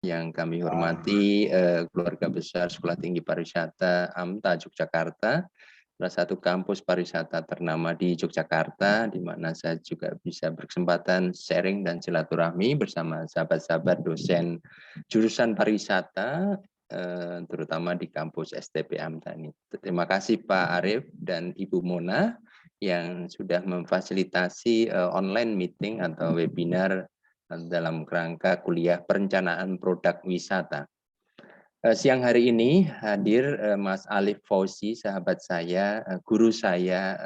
yang kami hormati keluarga besar Sekolah Tinggi Pariwisata AMTA Yogyakarta, salah satu kampus pariwisata ternama di Yogyakarta, di mana saya juga bisa berkesempatan sharing dan silaturahmi bersama sahabat-sahabat dosen jurusan pariwisata, terutama di kampus STP AMTA ini. Terima kasih Pak Arief dan Ibu Mona yang sudah memfasilitasi online meeting atau webinar dalam kerangka kuliah perencanaan produk wisata. Siang hari ini hadir Mas Alif Fauzi, sahabat saya, guru saya,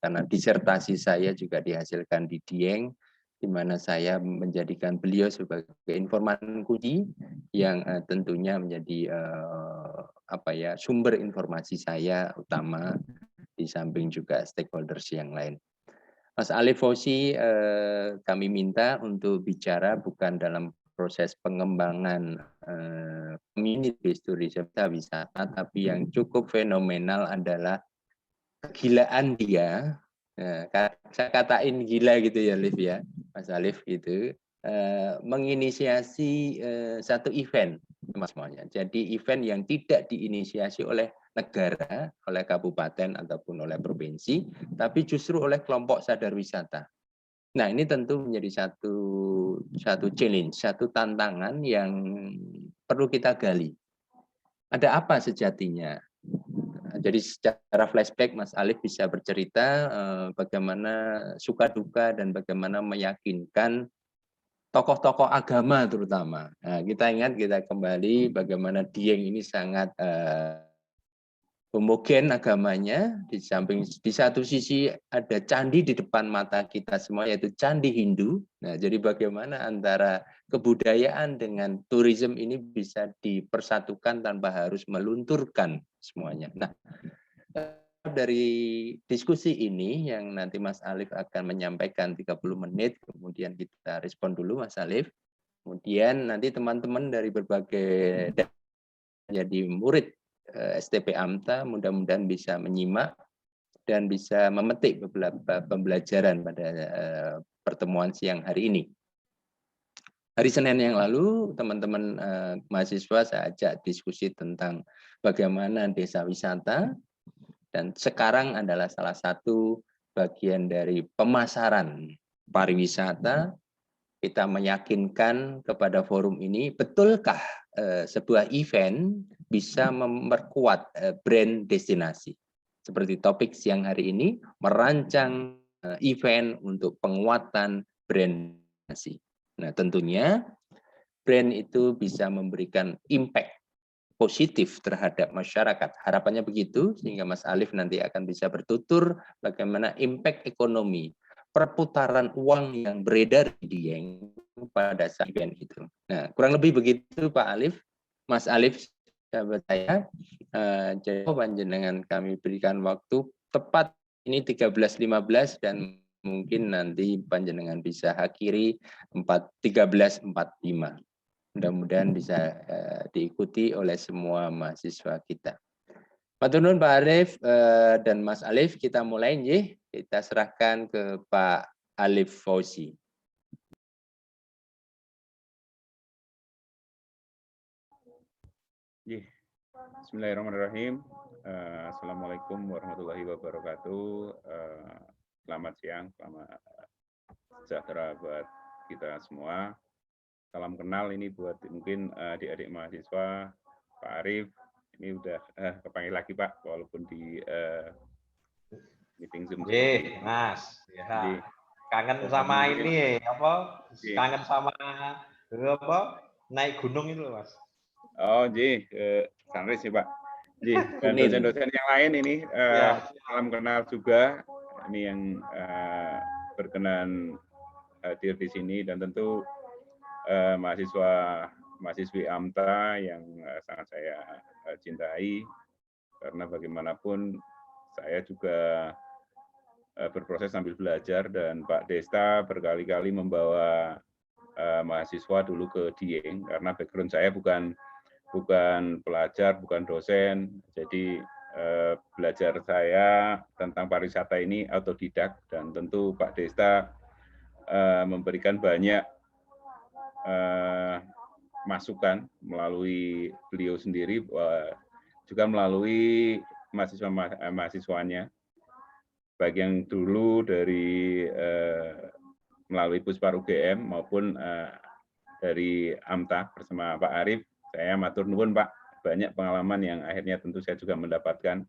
karena disertasi saya juga dihasilkan di Dieng, di mana saya menjadikan beliau sebagai informan kunci yang tentunya menjadi sumber informasi saya utama, di samping juga stakeholders yang lain. Mas Alif Fauzi kami minta untuk bicara bukan dalam proses pengembangan community based tourism wisata, tapi yang cukup fenomenal adalah kegilaan dia. Saya katain gila gitu ya, Alif ya, Mas Alif gitu, menginisiasi satu event semuanya. Jadi event yang tidak diinisiasi oleh negara, oleh kabupaten ataupun oleh provinsi, tapi justru oleh kelompok sadar wisata. Nah, ini tentu menjadi satu challenge, satu tantangan yang perlu kita gali. Ada apa sejatinya? Jadi secara flashback Mas Alif bisa bercerita bagaimana suka duka dan bagaimana meyakinkan tokoh-tokoh agama terutama. Nah, kita ingat, kita kembali bagaimana Dieng ini sangat homogen agamanya, di satu sisi ada candi di depan mata kita semua, yaitu candi Hindu. Nah, jadi bagaimana antara kebudayaan dengan tourism ini bisa dipersatukan tanpa harus melunturkan semuanya. Nah, dari diskusi ini yang nanti Mas Alif akan menyampaikan 30 menit, kemudian kita respon dulu Mas Alif. Kemudian nanti teman-teman dari berbagai jadi murid STP AMTA mudah-mudahan bisa menyimak dan bisa memetik beberapa pembelajaran pada pertemuan siang hari ini. Hari Senin yang lalu teman-teman mahasiswa saya ajak diskusi tentang bagaimana desa wisata, dan sekarang adalah salah satu bagian dari pemasaran pariwisata. Kita meyakinkan kepada forum ini, betulkah sebuah event bisa memperkuat brand destinasi? Seperti topik siang hari ini, merancang event untuk penguatan brand destinasi. Nah, tentunya brand itu bisa memberikan impact positif terhadap masyarakat. Harapannya begitu, sehingga Mas Alif nanti akan bisa bertutur bagaimana impact ekonomi, perputaran uang yang beredar di Dieng pada saat event itu. Nah, kurang lebih begitu Pak Alif. Mas Alif, sahabat saya, jadi panjenengan kami berikan waktu tepat ini 13.15 dan mungkin nanti panjenengan bisa akhiri 13.45. Mudah-mudahan bisa diikuti oleh semua mahasiswa kita. Matur nuwun Pak Arif dan Mas Alif, kita mulai nggih. Kita serahkan ke Pak Alif Fauzi. Bismillahirrahmanirrahim. Assalamualaikum warahmatullahi wabarakatuh. Selamat siang, selamat sejahtera buat kita semua. Salam kenal ini buat mungkin adik-adik mahasiswa, Pak Arif. Ini udah kepanggil lagi Pak, walaupun di meeting Zoom. Mas. Ya. Kangen sama ini apa? Kangen sama apa? Naik gunung itu Mas. Oh, Sanris sih Pak. Dan dosen-dosen yang lain ini salam kenal juga. Ini yang berkenan hadir di sini, dan tentu mahasiswi AMTA yang sangat saya cintai, karena bagaimanapun saya juga berproses sambil belajar, dan Pak Desta berkali-kali membawa mahasiswa dulu ke Dieng, karena background saya bukan pelajar, bukan dosen, jadi belajar saya tentang pariwisata ini autodidak, dan tentu Pak Desta memberikan banyak masukan melalui beliau sendiri, juga melalui mahasiswanya, baik yang dulu dari melalui Puspar UGM maupun dari AMTA bersama Pak Arief. Saya matur nuwun Pak, banyak pengalaman yang akhirnya tentu saya juga mendapatkan,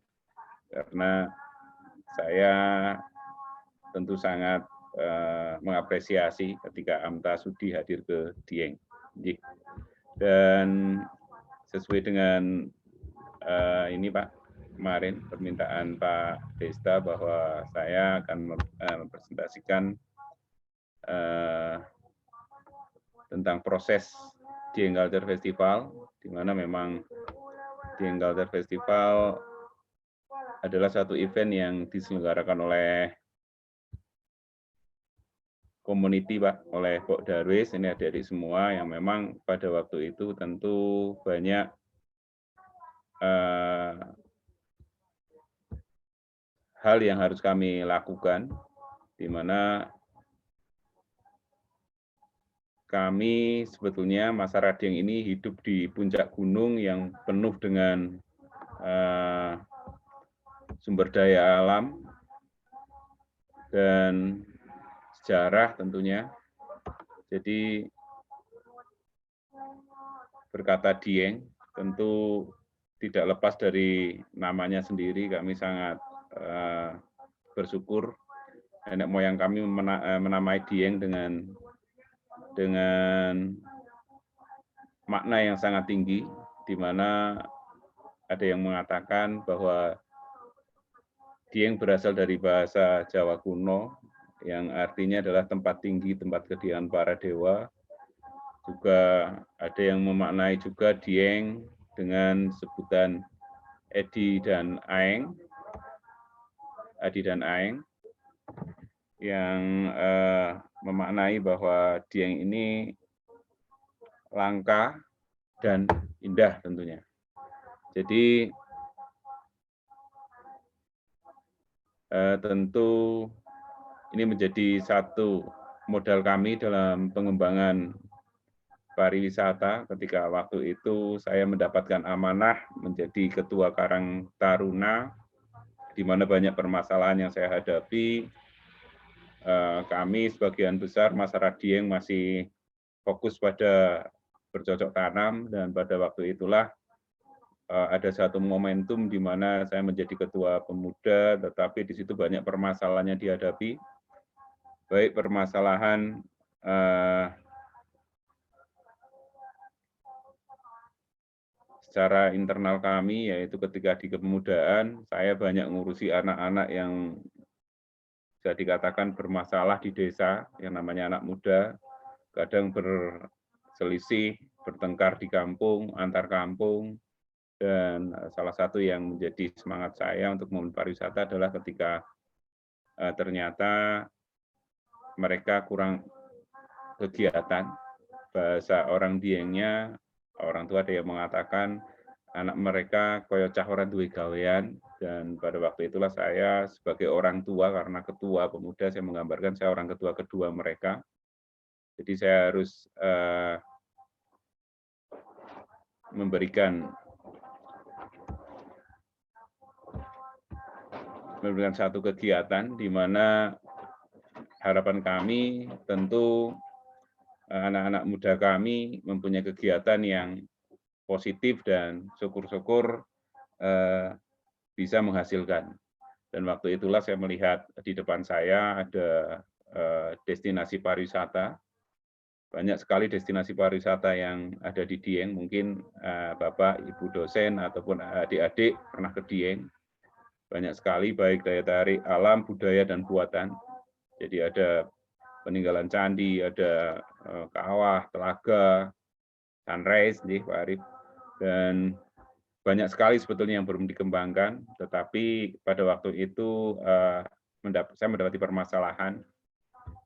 karena saya tentu sangat mengapresiasi ketika AMTA Sudi hadir ke Dieng. Dan sesuai dengan ini Pak, kemarin permintaan Pak Desta bahwa saya akan mempresentasikan tentang proses Dieng Culture Festival, di mana memang Dieng Culture Festival adalah satu event yang diselenggarakan oleh community Pak, oleh Pok Darwis, ini adik-adik semua yang memang pada waktu itu tentu banyak hal yang harus kami lakukan, di mana kami sebetulnya masyarakat Dieng ini hidup di puncak gunung yang penuh dengan sumber daya alam dan sejarah tentunya. Jadi berkata Dieng tentu tidak lepas dari namanya sendiri. Kami sangat bersyukur nenek moyang kami menamai Dieng dengan makna yang sangat tinggi, di mana ada yang mengatakan bahwa Dieng berasal dari bahasa Jawa kuno, yang artinya adalah tempat tinggi, tempat kediaman para dewa. Juga ada yang memaknai juga Dieng dengan sebutan Edi dan Aeng, yang memaknai bahwa Dieng ini langka dan indah tentunya. Jadi tentu ini menjadi satu modal kami dalam pengembangan pariwisata. Ketika waktu itu saya mendapatkan amanah menjadi Ketua Karang Taruna, di mana banyak permasalahan yang saya hadapi. Kami sebagian besar masyarakat Dieng masih fokus pada bercocok tanam, dan pada waktu itulah ada satu momentum di mana saya menjadi ketua pemuda, tetapi di situ banyak permasalahan yang dihadapi, baik permasalahan secara internal kami, yaitu ketika di kepemudaan saya banyak ngurusi anak-anak yang bisa dikatakan bermasalah di desa, yang namanya anak muda, kadang berselisih, bertengkar di kampung, antar kampung. Dan salah satu yang menjadi semangat saya untuk membangun pariwisata adalah ketika ternyata mereka kurang kegiatan. Bahasa orang Diengnya, orang tua ada yang mengatakan anak mereka koyo cah ora duwe gawean, dan pada waktu itulah saya sebagai orang tua, karena ketua pemuda, saya menggambarkan saya orang ketua kedua mereka. Jadi saya harus memberikan satu kegiatan di mana harapan kami tentu anak-anak muda kami mempunyai kegiatan yang positif dan syukur-syukur bisa menghasilkan. Dan waktu itulah saya melihat di depan saya ada destinasi pariwisata. Banyak sekali destinasi pariwisata yang ada di Dieng. Mungkin Bapak, Ibu dosen, ataupun adik-adik pernah ke Dieng. Banyak sekali, baik daya tarik alam, budaya, dan buatan. Jadi ada peninggalan candi, ada kawah, telaga, sunrise, Pak Arief, dan banyak sekali sebetulnya yang belum dikembangkan. Tetapi pada waktu itu saya mendapati permasalahan,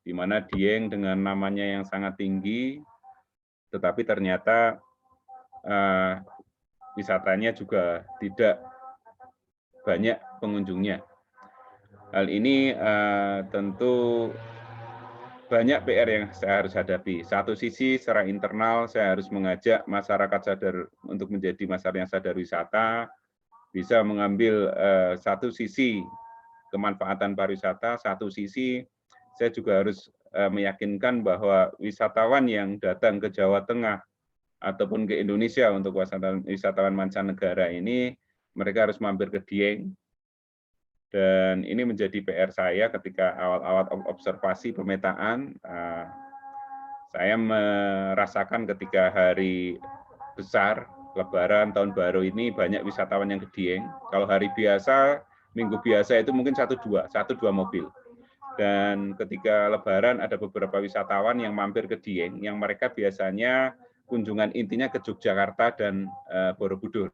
di mana Dieng dengan namanya yang sangat tinggi, tetapi ternyata wisatanya juga tidak banyak pengunjungnya. Hal ini tentu banyak PR yang saya harus hadapi. Satu sisi secara internal saya harus mengajak masyarakat sadar untuk menjadi masyarakat yang sadar wisata, bisa mengambil satu sisi kemanfaatan pariwisata, satu sisi saya juga harus meyakinkan bahwa wisatawan yang datang ke Jawa Tengah ataupun ke Indonesia untuk wisatawan mancanegara ini, mereka harus mampir ke Dieng. Dan ini menjadi PR saya ketika awal-awal observasi pemetaan. Saya merasakan ketika hari besar, Lebaran, Tahun Baru ini banyak wisatawan yang ke Dieng. Kalau hari biasa, minggu biasa itu mungkin satu dua mobil. Dan ketika Lebaran ada beberapa wisatawan yang mampir ke Dieng, yang mereka biasanya kunjungan intinya ke Yogyakarta dan Borobudur.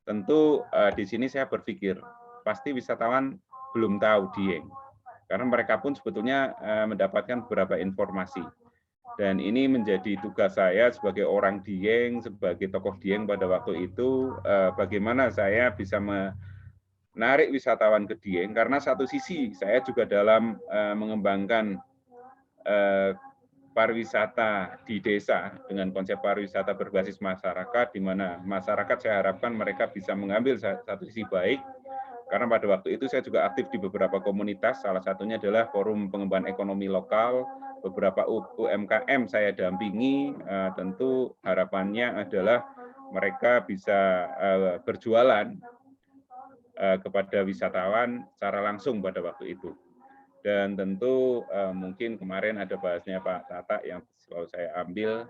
Tentu di sini saya berpikir, pasti wisatawan belum tahu Dieng, karena mereka pun sebetulnya mendapatkan beberapa informasi. Dan ini menjadi tugas saya sebagai orang Dieng, sebagai tokoh Dieng pada waktu itu, bagaimana saya bisa menarik wisatawan ke Dieng, karena satu sisi saya juga dalam mengembangkan pariwisata di desa dengan konsep pariwisata berbasis masyarakat, di mana masyarakat saya harapkan mereka bisa mengambil satu sisi baik, karena pada waktu itu saya juga aktif di beberapa komunitas, salah satunya adalah Forum Pengembangan Ekonomi Lokal, beberapa UMKM saya dampingi, tentu harapannya adalah mereka bisa berjualan kepada wisatawan secara langsung pada waktu itu. Dan tentu mungkin kemarin ada bahasnya Pak Tata yang selalu saya ambil,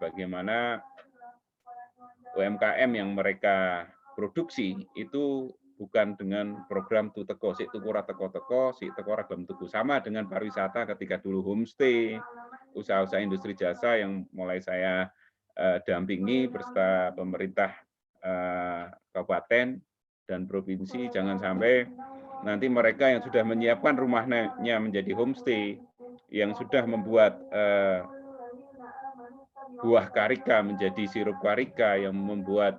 bagaimana UMKM yang mereka produksi itu bukan dengan program tu teko, si tuku ora teko-teko, si teko ora gelem tuku. Sama dengan pariwisata ketika dulu homestay, usaha-usaha industri jasa yang mulai saya dampingi beserta pemerintah kabupaten dan provinsi, jangan sampai nanti mereka yang sudah menyiapkan rumahnya menjadi homestay, yang sudah membuat buah karika menjadi sirup karika, yang membuat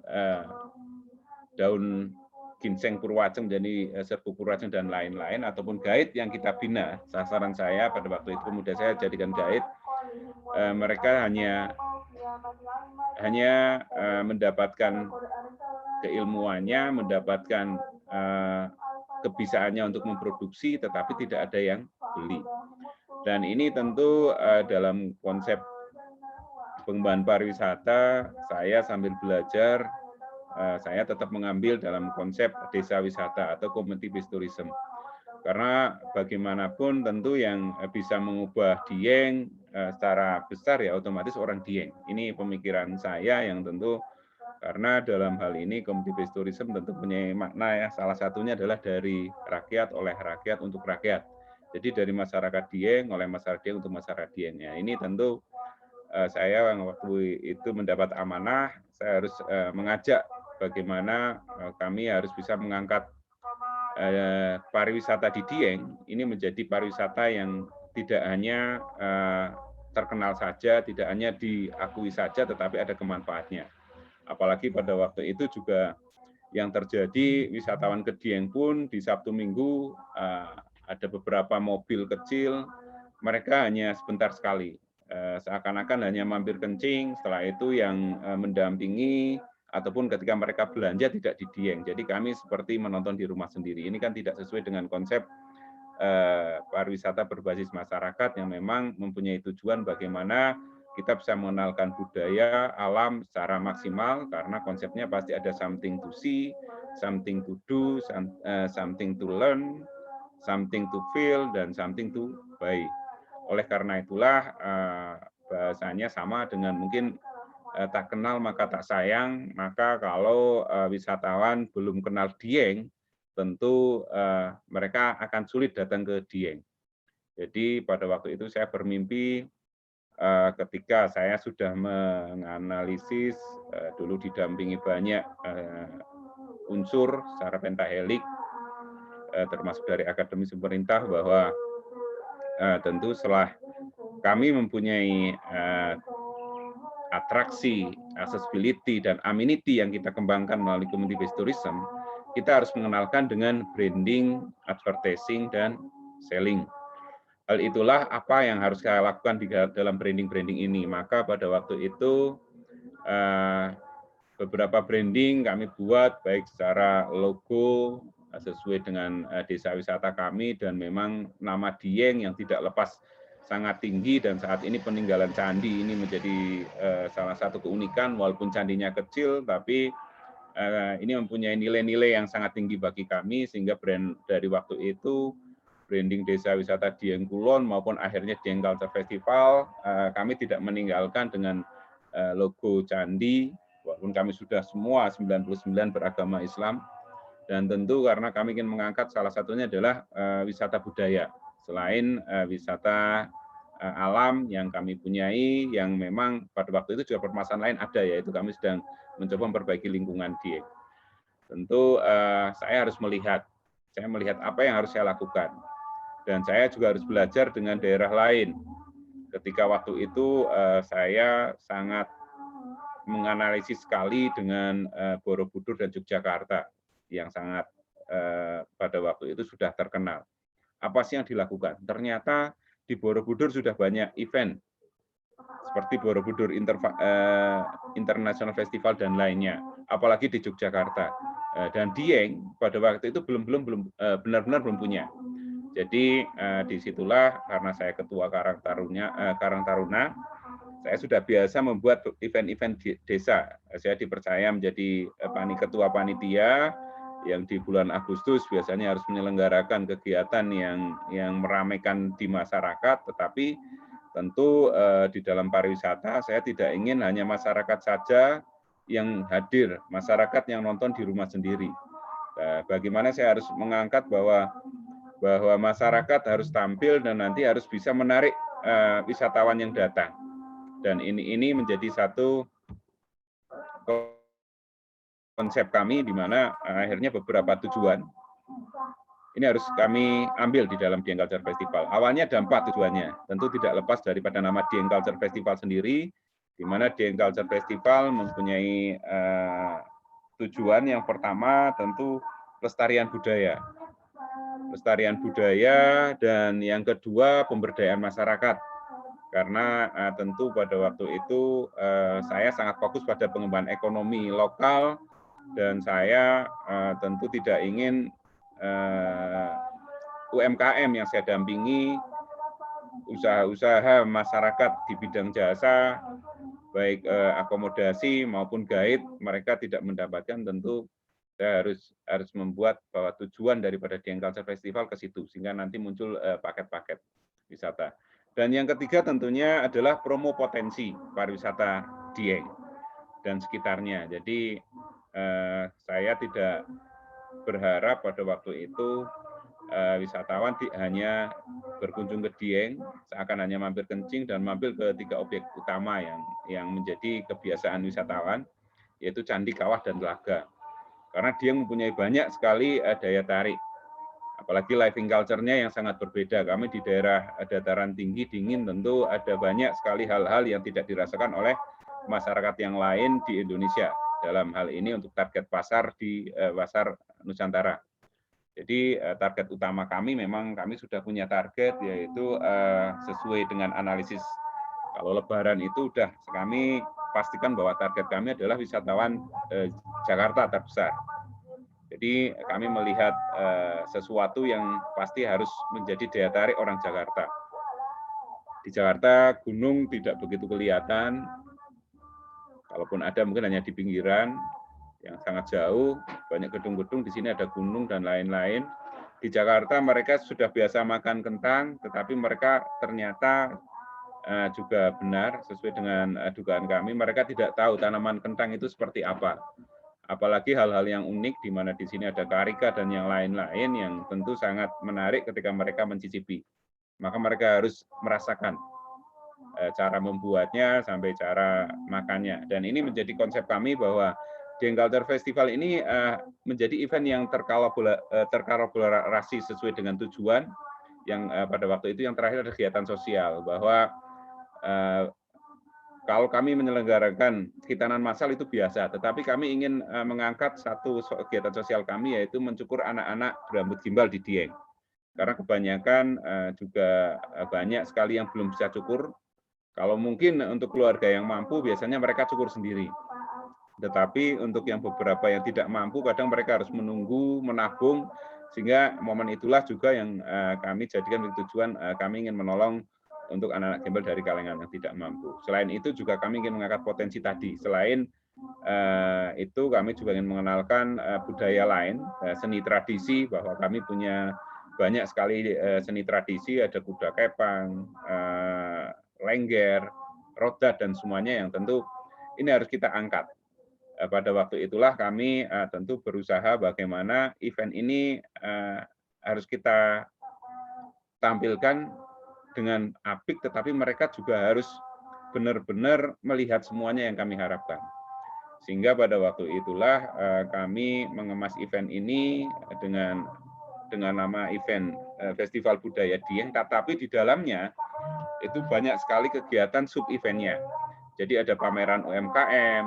daun ginseng purwaceng menjadi serbuk purwaceng dan lain-lain, ataupun guide yang kita bina. Sasaran saya pada waktu itu pemuda saya jadikan guide, mereka hanya mendapatkan keilmuannya, mendapatkan kebisaannya untuk memproduksi, tetapi tidak ada yang beli. Dan ini tentu dalam konsep pengembangan pariwisata, saya sambil belajar, saya tetap mengambil dalam konsep desa wisata atau community based tourism. Karena bagaimanapun tentu yang bisa mengubah Dieng secara besar ya otomatis orang Dieng. Ini pemikiran saya yang tentu karena dalam hal ini community based tourism tentu punya makna ya, salah satunya adalah dari rakyat, oleh rakyat, untuk rakyat. Jadi dari masyarakat Dieng, oleh masyarakat Dieng, untuk masyarakat Dieng. Ya, ini tentu saya waktu itu mendapat amanah, saya harus mengajak bagaimana kami harus bisa mengangkat pariwisata di Dieng ini menjadi pariwisata yang tidak hanya terkenal saja, tidak hanya diakui saja, tetapi ada kemanfaatnya. Apalagi pada waktu itu juga yang terjadi wisatawan ke Dieng pun di Sabtu Minggu ada beberapa mobil kecil, mereka hanya sebentar sekali. Seakan-akan hanya mampir kencing, setelah itu yang mendampingi ataupun ketika mereka belanja tidak di Dieng. Jadi kami seperti menonton di rumah sendiri. Ini kan tidak sesuai dengan konsep pariwisata berbasis masyarakat yang memang mempunyai tujuan bagaimana kita bisa mengenalkan budaya alam secara maksimal, karena konsepnya pasti ada something to see, something to do, something to learn, something to feel, dan something to buy. Oleh karena itulah bahasanya sama dengan mungkin tak kenal maka tak sayang, maka kalau wisatawan belum kenal Dieng, tentu mereka akan sulit datang ke Dieng. Jadi pada waktu itu saya bermimpi ketika saya sudah menganalisis, dulu didampingi banyak unsur secara pentahelik, termasuk dari akademis pemerintah, bahwa tentu setelah kami mempunyai atraksi, accessibility, dan amenity yang kita kembangkan melalui community based tourism, kita harus mengenalkan dengan branding, advertising, dan selling. hal itulah apa yang harus saya lakukan di dalam branding ini. Maka pada waktu itu beberapa branding kami buat baik secara logo sesuai dengan desa wisata kami, dan memang nama Dieng yang tidak lepas sangat tinggi, dan saat ini peninggalan candi ini menjadi salah satu keunikan, walaupun candinya kecil tapi ini mempunyai nilai-nilai yang sangat tinggi bagi kami, sehingga brand dari waktu itu branding desa wisata Dieng Kulon maupun akhirnya Dieng Culture Festival, kami tidak meninggalkan dengan logo candi, walaupun kami sudah semua 99 beragama Islam. Dan tentu karena kami ingin mengangkat salah satunya adalah wisata budaya. Selain wisata alam yang kami punyai, yang memang pada waktu itu juga permasalahan lain ada, yaitu kami sedang mencoba memperbaiki lingkungan Dieng. Tentu saya harus melihat apa yang harus saya lakukan. Dan saya juga harus belajar dengan daerah lain. Ketika waktu itu saya sangat menganalisis sekali dengan Borobudur dan Yogyakarta yang sangat pada waktu itu sudah terkenal. Apa sih yang dilakukan? Ternyata di Borobudur sudah banyak event seperti Borobudur International Festival dan lainnya, apalagi di Yogyakarta. Dan Dieng pada waktu itu benar-benar belum punya. Jadi disitulah karena saya ketua Karang Taruna, saya sudah biasa membuat event-event desa. Saya dipercaya menjadi ketua panitia yang di bulan Agustus biasanya harus menyelenggarakan kegiatan yang meramaikan di masyarakat, tetapi tentu di dalam pariwisata saya tidak ingin hanya masyarakat saja yang hadir, masyarakat yang nonton di rumah sendiri. Bagaimana saya harus mengangkat bahwa masyarakat harus tampil dan nanti harus bisa menarik wisatawan yang datang. Dan ini menjadi satu konsep kami, di mana akhirnya beberapa tujuan ini harus kami ambil di dalam Dieng Culture Festival. Awalnya ada 4 tujuannya, tentu tidak lepas daripada nama Dieng Culture Festival sendiri, di mana Dieng Culture Festival mempunyai tujuan yang pertama tentu pelestarian budaya. Pelestarian budaya, dan yang kedua pemberdayaan masyarakat. Karena tentu pada waktu itu saya sangat fokus pada pengembangan ekonomi lokal, dan saya tentu tidak ingin UMKM yang saya dampingi, usaha-usaha masyarakat di bidang jasa, baik akomodasi maupun guide, mereka tidak mendapatkan. Tentu saya harus membuat bahwa tujuan daripada Dieng Culture Festival ke situ, sehingga nanti muncul paket-paket wisata. Dan yang ketiga tentunya adalah promo potensi pariwisata Dieng dan sekitarnya. Jadi saya tidak berharap pada waktu itu wisatawan hanya berkunjung ke Dieng, seakan hanya mampir kencing dan mampir ke 3 objek utama yang menjadi kebiasaan wisatawan, yaitu Candi, Kawah, dan Telaga. Karena Dieng mempunyai banyak sekali daya tarik. Apalagi living culture-nya yang sangat berbeda. Kami di daerah dataran tinggi, dingin, tentu ada banyak sekali hal-hal yang tidak dirasakan oleh masyarakat yang lain di Indonesia. Dalam hal ini untuk target pasar di pasar Nusantara. Jadi target utama kami memang kami sudah punya target, yaitu sesuai dengan analisis. Kalau Lebaran itu sudah kami pastikan bahwa target kami adalah wisatawan Jakarta terbesar. Jadi kami melihat sesuatu yang pasti harus menjadi daya tarik orang Jakarta. Di Jakarta gunung tidak begitu kelihatan, kalaupun ada mungkin hanya di pinggiran yang sangat jauh, banyak gedung-gedung, di sini ada gunung dan lain-lain. Di Jakarta mereka sudah biasa makan kentang, tetapi mereka ternyata juga benar sesuai dengan dugaan kami, mereka tidak tahu tanaman kentang itu seperti apa. Apalagi hal-hal yang unik, di mana di sini ada karika dan yang lain-lain yang tentu sangat menarik ketika mereka mencicipi. Maka mereka harus merasakan cara membuatnya sampai cara makannya. Dan ini menjadi konsep kami bahwa Dieng Culture Festival ini menjadi event yang terkolaborasi sesuai dengan tujuan, yang pada waktu itu yang terakhir ada kegiatan sosial, bahwa kalau kami menyelenggarakan hitanan massal itu biasa, tetapi kami ingin mengangkat satu kegiatan sosial kami, yaitu mencukur anak-anak berambut gimbal di Dieng. Karena kebanyakan juga banyak sekali yang belum bisa cukur. Kalau mungkin untuk keluarga yang mampu biasanya mereka cukur sendiri. Tetapi untuk yang beberapa yang tidak mampu kadang mereka harus menunggu, menabung, sehingga momen itulah juga yang kami jadikan tujuan kami ingin menolong untuk anak-anak gembel dari kalangan yang tidak mampu. Selain itu juga kami ingin mengangkat potensi tadi. Selain itu kami juga ingin mengenalkan budaya lain, seni tradisi, bahwa kami punya banyak sekali seni tradisi, ada kuda kepang, lengger, rodat, dan semuanya yang tentu ini harus kita angkat. Pada waktu itulah kami tentu berusaha bagaimana event ini harus kita tampilkan dengan apik, tetapi mereka juga harus benar-benar melihat semuanya yang kami harapkan. Sehingga pada waktu itulah kami mengemas event ini dengan nama event Festival Budaya Dieng, tetapi di dalamnya itu banyak sekali kegiatan sub-eventnya. Jadi ada pameran UMKM,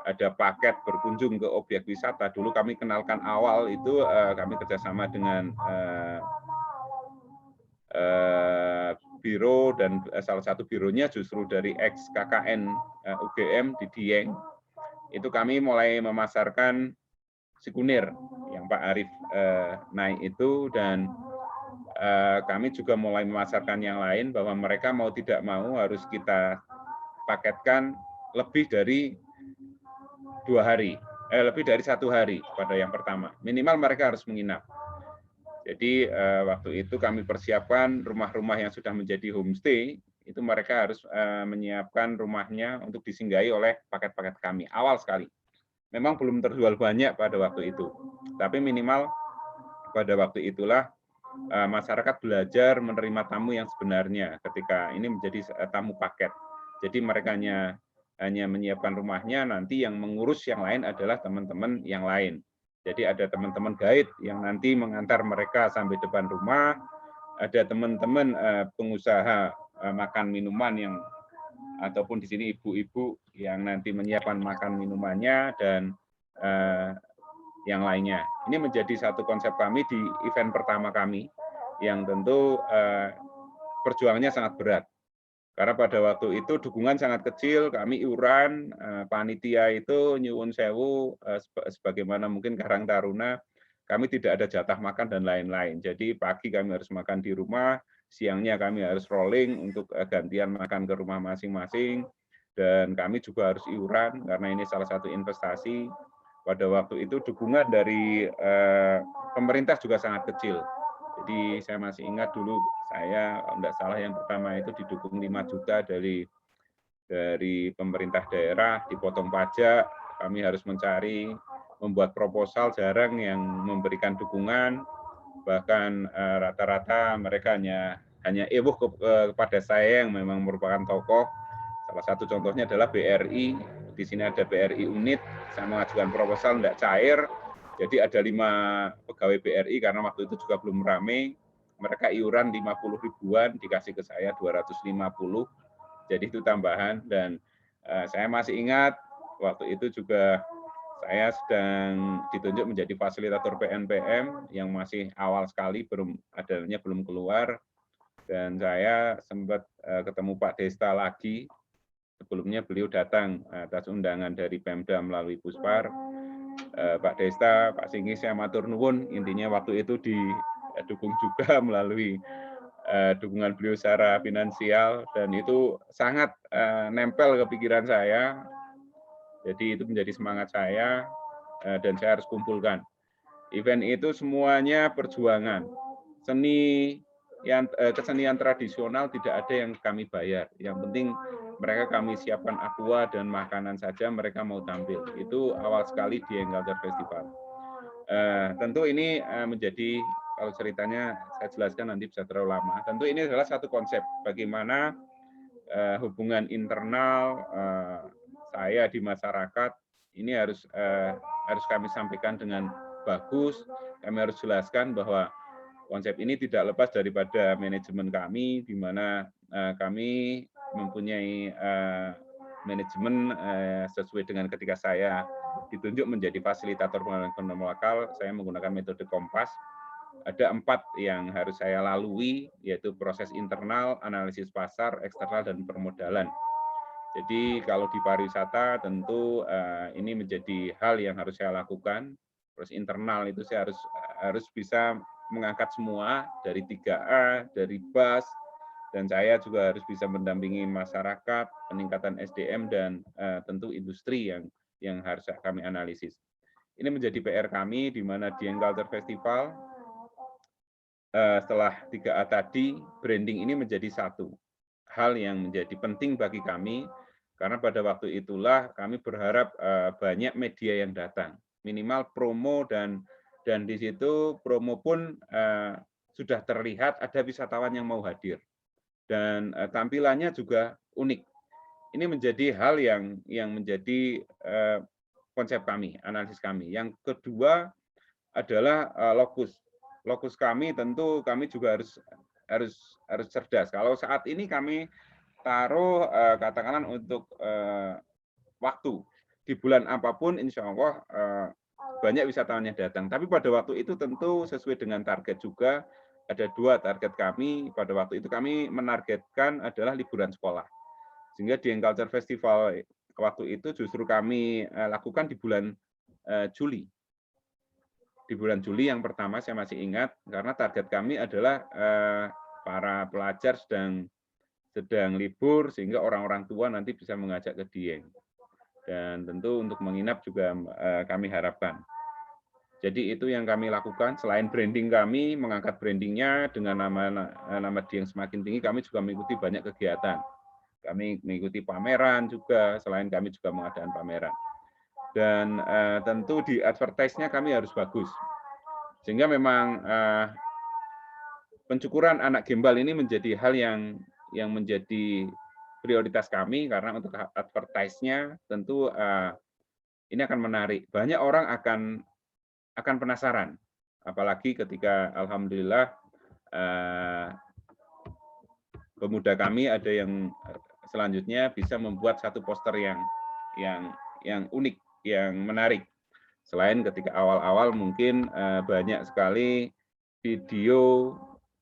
ada paket berkunjung ke objek wisata. Dulu kami kenalkan awal itu kami kerjasama dengan biro, dan salah satu bironya justru dari ex KKN UGM di Dieng. Itu kami mulai memasarkan si kunir yang Pak Arief naik itu, dan kami juga mulai memasarkan yang lain bahwa mereka mau tidak mau harus kita paketkan lebih dari 2 hari, lebih dari 1 hari pada yang pertama. Minimal mereka harus menginap. Jadi waktu itu kami persiapkan rumah-rumah yang sudah menjadi homestay, itu mereka harus menyiapkan rumahnya untuk disinggahi oleh paket-paket kami awal sekali. Memang belum terjual banyak pada waktu itu, tapi minimal pada waktu itulah masyarakat belajar menerima tamu yang sebenarnya ketika ini menjadi tamu paket. Jadi mereka hanya menyiapkan rumahnya, nanti yang mengurus yang lain adalah teman-teman yang lain. Jadi ada teman-teman guide yang nanti mengantar mereka sampai depan rumah, ada teman-teman pengusaha makan minuman yang ataupun di sini ibu-ibu yang nanti menyiapkan makan minumannya, dan yang lainnya. Ini menjadi satu konsep kami di event pertama kami, yang tentu perjuangannya sangat berat. Karena pada waktu itu dukungan sangat kecil, kami iuran, panitia itu nyuwun sewu, sebagaimana mungkin Karang Taruna, kami tidak ada jatah makan dan lain-lain. Jadi pagi kami harus makan di rumah, siangnya kami harus rolling untuk gantian makan ke rumah masing-masing, dan kami juga harus iuran karena ini salah satu investasi. Pada waktu itu dukungan dari pemerintah juga sangat kecil. Jadi saya masih ingat dulu saya, kalau tidak salah yang pertama itu didukung 5 juta dari pemerintah daerah, dipotong pajak, kami harus membuat proposal, jarang yang memberikan dukungan, bahkan rata-rata mereka hanya ewuh kepada saya yang memang merupakan tokoh. Salah satu contohnya adalah BRI, di sini ada BRI unit, saya mengajukan proposal tidak cair, jadi ada 5 pegawai BRI karena waktu itu juga belum ramai, mereka iuran 50 ribuan, dikasih ke saya 250, jadi itu tambahan. Dan saya masih ingat waktu itu juga saya sedang ditunjuk menjadi fasilitator PNPM yang masih awal sekali, belum keluar, dan saya sempat ketemu Pak Desta lagi. Sebelumnya beliau datang atas undangan dari Pemda melalui Puspar. Pak Desta, Pak Singgi, saya matur nuwun, intinya waktu itu didukung juga melalui dukungan beliau secara finansial, dan itu sangat nempel ke pikiran saya. Jadi itu menjadi semangat saya, dan saya harus kumpulkan. Event itu semuanya perjuangan. Kesenian tradisional tidak ada yang kami bayar. Yang penting mereka kami siapkan aqua dan makanan saja, mereka mau tampil. Itu awal sekali di Culture Festival. Tentu ini menjadi, kalau ceritanya saya jelaskan nanti bisa terlalu lama. Tentu ini adalah satu konsep bagaimana hubungan internal saya di masyarakat ini harus kami sampaikan dengan bagus. Kami harus jelaskan bahwa konsep ini tidak lepas daripada manajemen kami, di mana kami mempunyai manajemen sesuai dengan ketika saya ditunjuk menjadi fasilitator pengelolaan ekonomi lokal, saya menggunakan metode Kompas. ada 4 yang harus saya lalui, yaitu proses internal, analisis pasar, eksternal, dan permodalan. Jadi kalau di pariwisata tentu ini menjadi hal yang harus saya lakukan. Proses internal itu saya harus bisa mengangkat semua dari 3A, dari BAS, dan saya juga harus bisa mendampingi masyarakat, peningkatan SDM, dan tentu industri yang harus kami analisis. Ini menjadi PR kami, di mana Dieng Culture Festival, setelah 3A tadi, branding ini menjadi satu hal yang menjadi penting bagi kami, karena pada waktu itulah kami berharap banyak media yang datang, minimal promo, dan di situ promo pun sudah terlihat ada wisatawan yang mau hadir, dan tampilannya juga unik. Ini menjadi hal yang menjadi konsep kami, analisis kami. Yang kedua adalah lokus. Lokus kami tentu kami juga harus cerdas. Kalau saat ini kami taruh katakanlah untuk waktu di bulan apapun, insya Allah banyak wisatawan yang datang. Tapi pada waktu itu tentu sesuai dengan target juga. Ada 2 target kami. Pada waktu itu kami menargetkan adalah liburan sekolah. Sehingga Dieng Culture Festival waktu itu justru kami lakukan di bulan Juli. Di bulan Juli yang pertama saya masih ingat, karena target kami adalah para pelajar sedang libur, sehingga orang-orang tua nanti bisa mengajak ke Dieng. Dan tentu untuk menginap juga kami harapkan. Jadi itu yang kami lakukan. Selain branding kami, mengangkat brandingnya dengan nama Dieng semakin tinggi, kami juga mengikuti banyak kegiatan. Kami mengikuti pameran juga, selain kami juga mengadakan pameran. Dan tentu di advertise-nya kami harus bagus. Sehingga memang pencukuran anak gembal ini menjadi hal yang menjadi prioritas kami, karena untuk advertise-nya tentu ini akan menarik. Banyak orang akan penasaran, apalagi ketika alhamdulillah pemuda kami ada yang selanjutnya bisa membuat satu poster yang unik, yang menarik. Selain ketika awal-awal mungkin banyak sekali video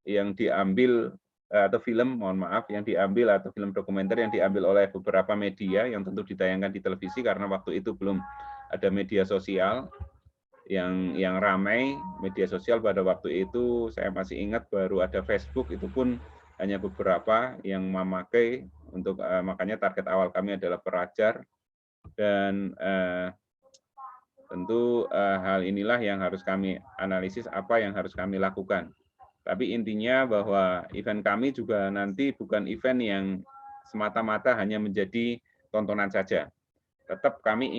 yang diambil atau film, mohon maaf, yang diambil atau film dokumenter yang diambil oleh beberapa media yang tentu ditayangkan di televisi, karena waktu itu belum ada media sosial yang ramai. Media sosial pada waktu itu saya masih ingat baru ada Facebook, itu pun hanya beberapa yang memakai untuk makanya target awal kami adalah pelajar, dan tentu hal inilah yang harus kami analisis, apa yang harus kami lakukan. Tapi intinya bahwa event kami juga nanti bukan event yang semata-mata hanya menjadi tontonan saja. Tetap kami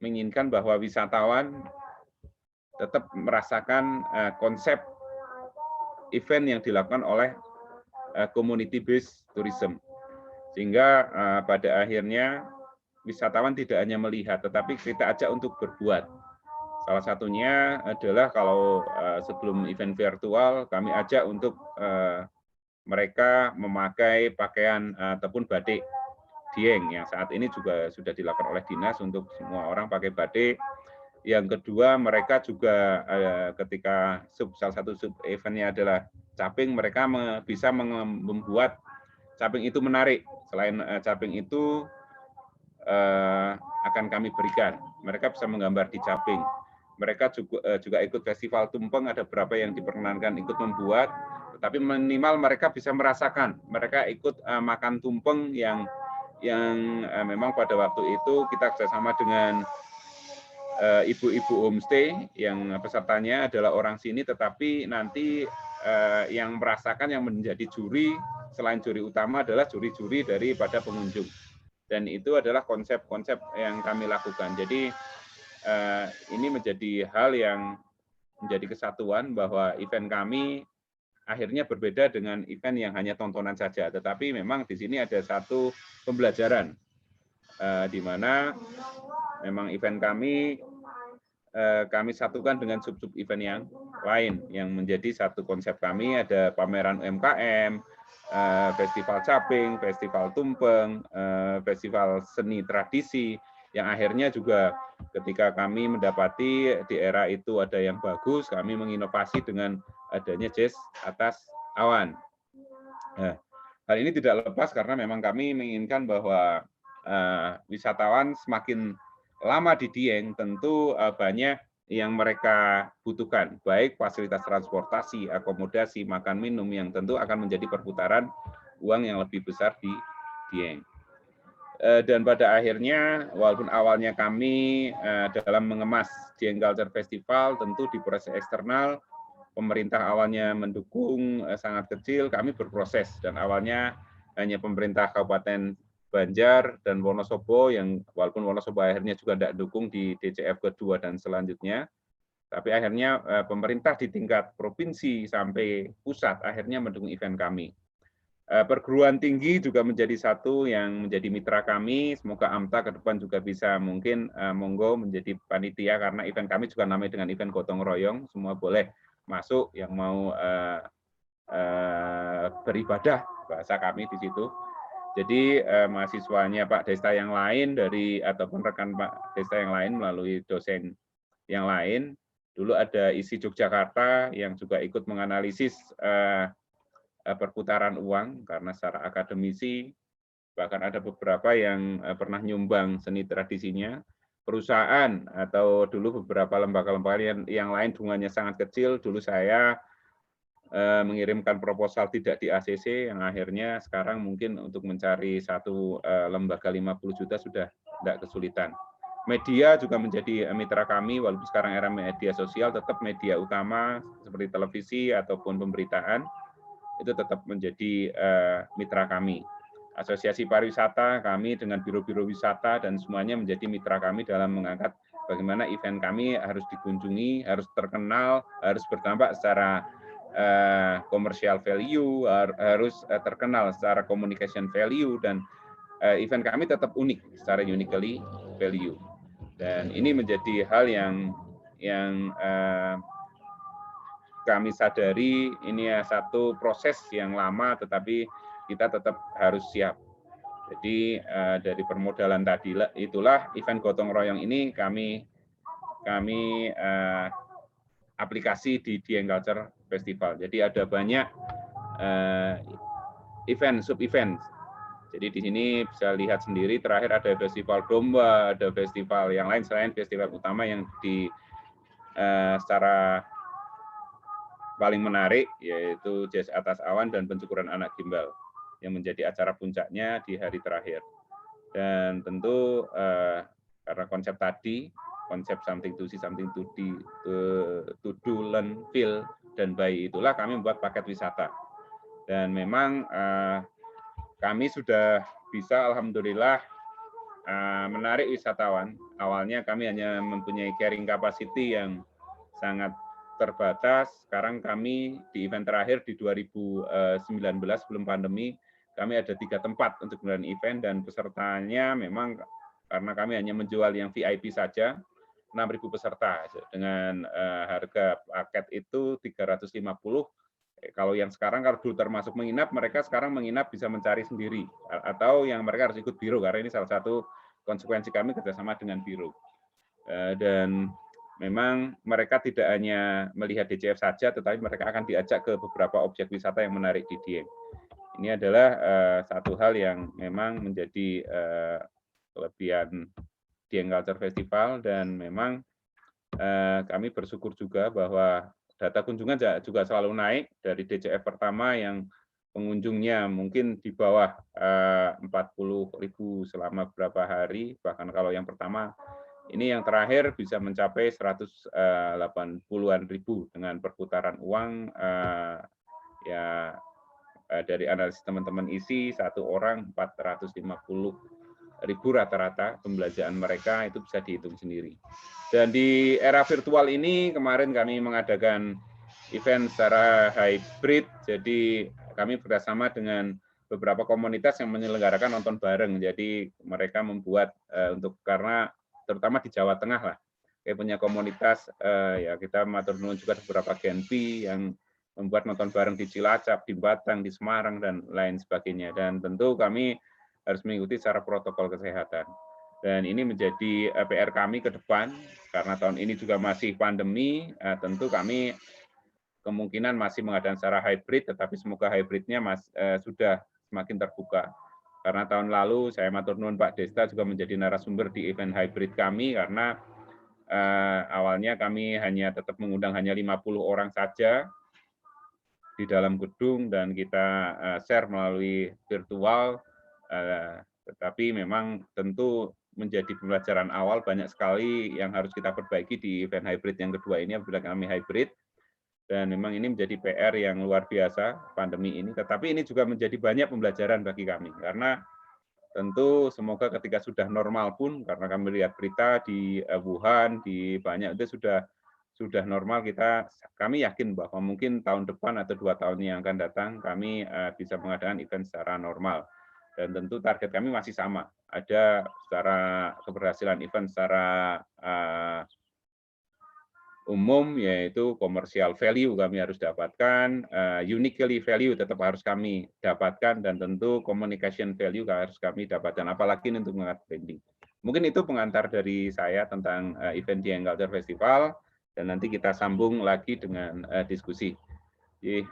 menginginkan bahwa wisatawan tetap merasakan konsep event yang dilakukan oleh community based tourism, sehingga pada akhirnya wisatawan tidak hanya melihat, tetapi kita ajak untuk berbuat. Salah satunya adalah kalau sebelum event virtual kami ajak untuk mereka memakai pakaian ataupun batik Dieng, yang saat ini juga sudah dilakukan oleh dinas untuk semua orang pakai batik. Yang kedua, mereka juga ketika salah satu sub eventnya adalah caping, mereka bisa membuat caping itu menarik. Selain caping itu akan kami berikan, mereka bisa menggambar di caping. Mereka juga ikut festival tumpeng, ada beberapa yang diperkenankan ikut membuat, tetapi minimal mereka bisa merasakan, mereka ikut makan tumpeng yang memang pada waktu itu kita kerjasama dengan ibu-ibu homestay yang pesertanya adalah orang sini, tetapi nanti yang merasakan, yang menjadi juri selain juri utama adalah juri-juri daripada pengunjung, dan itu adalah konsep-konsep yang kami lakukan. Jadi ini menjadi hal yang menjadi kesatuan bahwa event kami akhirnya berbeda dengan event yang hanya tontonan saja, tetapi memang di sini ada satu pembelajaran di mana memang event kami satukan dengan sub-sub event yang lain yang menjadi satu konsep kami. Ada pameran UMKM, festival caping, festival tumpeng, festival seni tradisi, yang akhirnya juga ketika kami mendapati di era itu ada yang bagus, kami menginovasi dengan adanya jazz atas awan. Nah, hal ini tidak lepas karena memang kami menginginkan bahwa wisatawan semakin lama di Dieng tentu banyak yang mereka butuhkan, baik fasilitas transportasi, akomodasi, makan minum yang tentu akan menjadi perputaran uang yang lebih besar di Dieng. Dan pada akhirnya, walaupun awalnya kami dalam mengemas Dieng Culture Festival, tentu di proses eksternal, pemerintah awalnya mendukung sangat kecil, kami berproses. Dan awalnya hanya pemerintah Kabupaten Banjar dan Wonosobo, yang walaupun Wonosobo akhirnya juga tidak dukung di DCF kedua dan selanjutnya, tapi akhirnya pemerintah di tingkat provinsi sampai pusat akhirnya mendukung event kami. Perguruan tinggi juga menjadi satu yang menjadi mitra kami. Semoga AMTA ke depan juga bisa mungkin monggo menjadi panitia karena event kami juga namanya dengan event gotong royong. Semua boleh masuk yang mau beribadah, bahasa kami di situ. Jadi mahasiswanya Pak Desta yang lain dari ataupun rekan Pak Desta yang lain melalui dosen yang lain. Dulu ada ISI Yogyakarta yang juga ikut menganalisis perputaran uang karena secara akademisi, bahkan ada beberapa yang pernah nyumbang seni tradisinya, perusahaan atau dulu beberapa lembaga-lembaga yang lain bunganya sangat kecil. Dulu saya mengirimkan proposal tidak di ACC yang akhirnya sekarang mungkin untuk mencari satu lembaga 50 juta sudah tidak kesulitan. Media juga menjadi mitra kami, walaupun sekarang era media sosial, tetap media utama seperti televisi ataupun pemberitaan itu tetap menjadi mitra kami. Asosiasi pariwisata kami dengan biro-biro wisata dan semuanya menjadi mitra kami dalam mengangkat bagaimana event kami harus dikunjungi, harus terkenal, harus berdampak secara commercial value, harus terkenal secara communication value, dan event kami tetap unik secara uniquely value. Dan ini menjadi hal yang kami sadari ini satu proses yang lama, tetapi kita tetap harus siap. Jadi dari permodalan tadi itulah event gotong royong ini kami aplikasi di Dieng Culture Festival. Jadi ada banyak event, sub-event. Jadi di sini bisa lihat sendiri, terakhir ada festival domba, ada festival yang lain selain festival utama yang secara paling menarik yaitu Jazz Atas Awan dan Pencukuran Anak Gimbal yang menjadi acara puncaknya di hari terakhir. Dan tentu karena konsep tadi, konsep something to see, something to do, learn, feel, dan buy, itulah kami membuat paket wisata. Dan memang kami sudah bisa alhamdulillah menarik wisatawan. Awalnya kami hanya mempunyai carrying capacity yang sangat terbatas. Sekarang kami di event terakhir di 2019 sebelum pandemi, kami ada 3 tempat untuk melakukan event dan pesertanya memang karena kami hanya menjual yang VIP saja, 6.000 peserta dengan harga paket itu 350. Kalau yang sekarang kalau dulu termasuk menginap, mereka sekarang menginap bisa mencari sendiri atau yang mereka harus ikut biro karena ini salah satu konsekuensi kami kerjasama dengan biro. Dan memang mereka tidak hanya melihat DCF saja, tetapi mereka akan diajak ke beberapa objek wisata yang menarik di Dieng. Ini adalah satu hal yang memang menjadi kelebihan Dieng Culture Festival, dan memang kami bersyukur juga bahwa data kunjungan juga selalu naik dari DCF pertama yang pengunjungnya mungkin di bawah 40.000 selama beberapa hari, bahkan kalau yang pertama ini yang terakhir bisa mencapai 180-an ribu dengan perputaran uang dari analisis teman-teman isi satu orang 450.000 rata-rata pembelanjaan mereka, itu bisa dihitung sendiri. Dan di era virtual ini kemarin kami mengadakan event secara hybrid, jadi kami bekerjasama dengan beberapa komunitas yang menyelenggarakan nonton bareng. Jadi mereka membuat karena terutama di Jawa Tengah lah, kayak punya komunitas ya kita matur nuwun juga beberapa Genpi yang membuat nonton bareng di Cilacap, di Batang, di Semarang dan lain sebagainya. Dan tentu kami harus mengikuti secara protokol kesehatan. Dan ini menjadi PR kami ke depan, karena tahun ini juga masih pandemi, tentu kami kemungkinan masih mengadakan secara hybrid, tetapi semoga hybridnya sudah semakin terbuka. Karena tahun lalu saya matur nuwun Pak Desta juga menjadi narasumber di event hybrid kami, karena awalnya kami tetap mengundang hanya 50 orang saja di dalam gedung, dan kita share melalui virtual, tetapi memang tentu menjadi pembelajaran awal, banyak sekali yang harus kita perbaiki di event hybrid yang kedua ini apabila kami hybrid. Dan memang ini menjadi PR yang luar biasa pandemi ini, tetapi ini juga menjadi banyak pembelajaran bagi kami, karena tentu semoga ketika sudah normal pun, karena kami lihat berita di Wuhan, di banyak itu sudah normal, kami yakin bahwa mungkin tahun depan atau 2 tahun yang akan datang kami bisa mengadakan event secara normal. Dan tentu target kami masih sama, ada secara keberhasilan event secara umum, yaitu commercial value kami harus dapatkan, uniquely value tetap harus kami dapatkan, dan tentu communication value harus kami dapatkan, apalagi untuk mengangkat branding. Mungkin itu pengantar dari saya tentang event Dieng Culture Festival, dan nanti kita sambung lagi dengan diskusi. Jadi,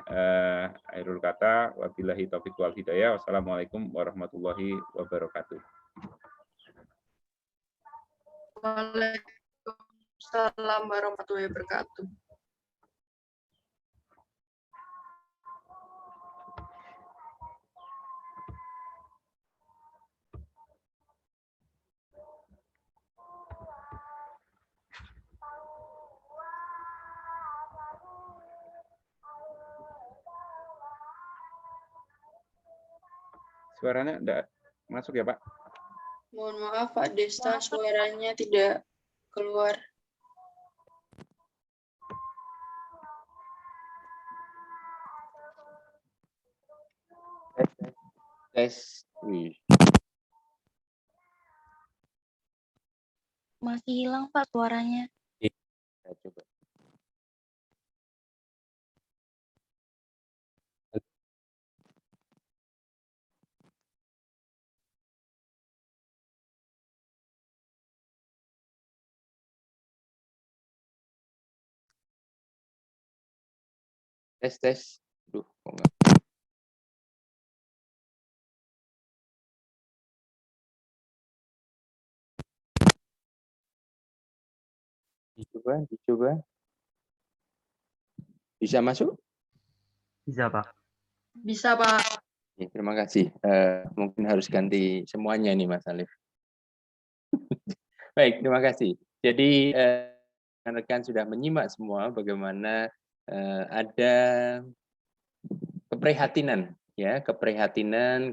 akhirul kata, wabillahi taufiq wal hidayah, wassalamualaikum warahmatullahi wabarakatuh. Waalaikumsalam warahmatullahi wabarakatuh. Suaranya enggak masuk ya, Pak? Mohon maaf Pak Desta, suaranya tidak keluar. Tes. Masih hilang Pak suaranya. Kita coba. Tes. Duh, kok nggak? Dicoba. Bisa masuk? Bisa, Pak. Bisa Pak. Ya, terima kasih. Mungkin harus ganti semuanya nih, Mas Alif. Baik, terima kasih. Jadi, rekan-rekan sudah menyimak semua bagaimana ada keprihatinan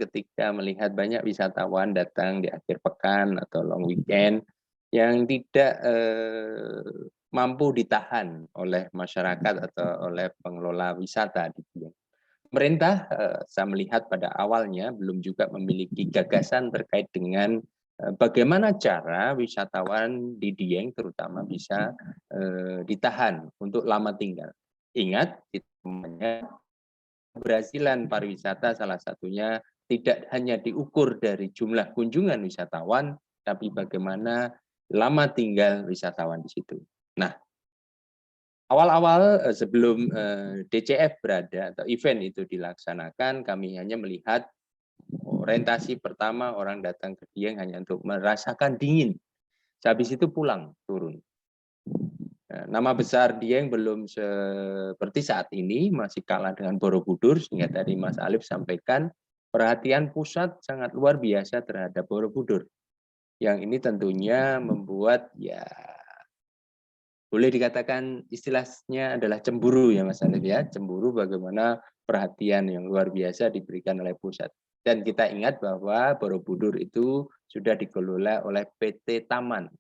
ketika melihat banyak wisatawan datang di akhir pekan atau long weekend yang tidak mampu ditahan oleh masyarakat atau oleh pengelola wisata di Dieng. Pemerintah saya melihat pada awalnya belum juga memiliki gagasan terkait dengan bagaimana cara wisatawan di Dieng terutama bisa ditahan untuk lama tinggal. Ingat, keberhasilan pariwisata salah satunya tidak hanya diukur dari jumlah kunjungan wisatawan, tapi bagaimana lama tinggal wisatawan di situ. Nah, awal-awal sebelum DCF berada atau event itu dilaksanakan, kami hanya melihat orientasi pertama orang datang ke Dieng hanya untuk merasakan dingin. Habis itu pulang, turun. Nama besar Dieng belum seperti saat ini, masih kalah dengan Borobudur, sehingga tadi Mas Alif sampaikan perhatian pusat sangat luar biasa terhadap Borobudur. Yang ini tentunya membuat ya boleh dikatakan istilahnya adalah cemburu ya Mas Alif ya, cemburu bagaimana perhatian yang luar biasa diberikan oleh pusat. Dan kita ingat bahwa Borobudur itu sudah dikelola oleh PT Taman,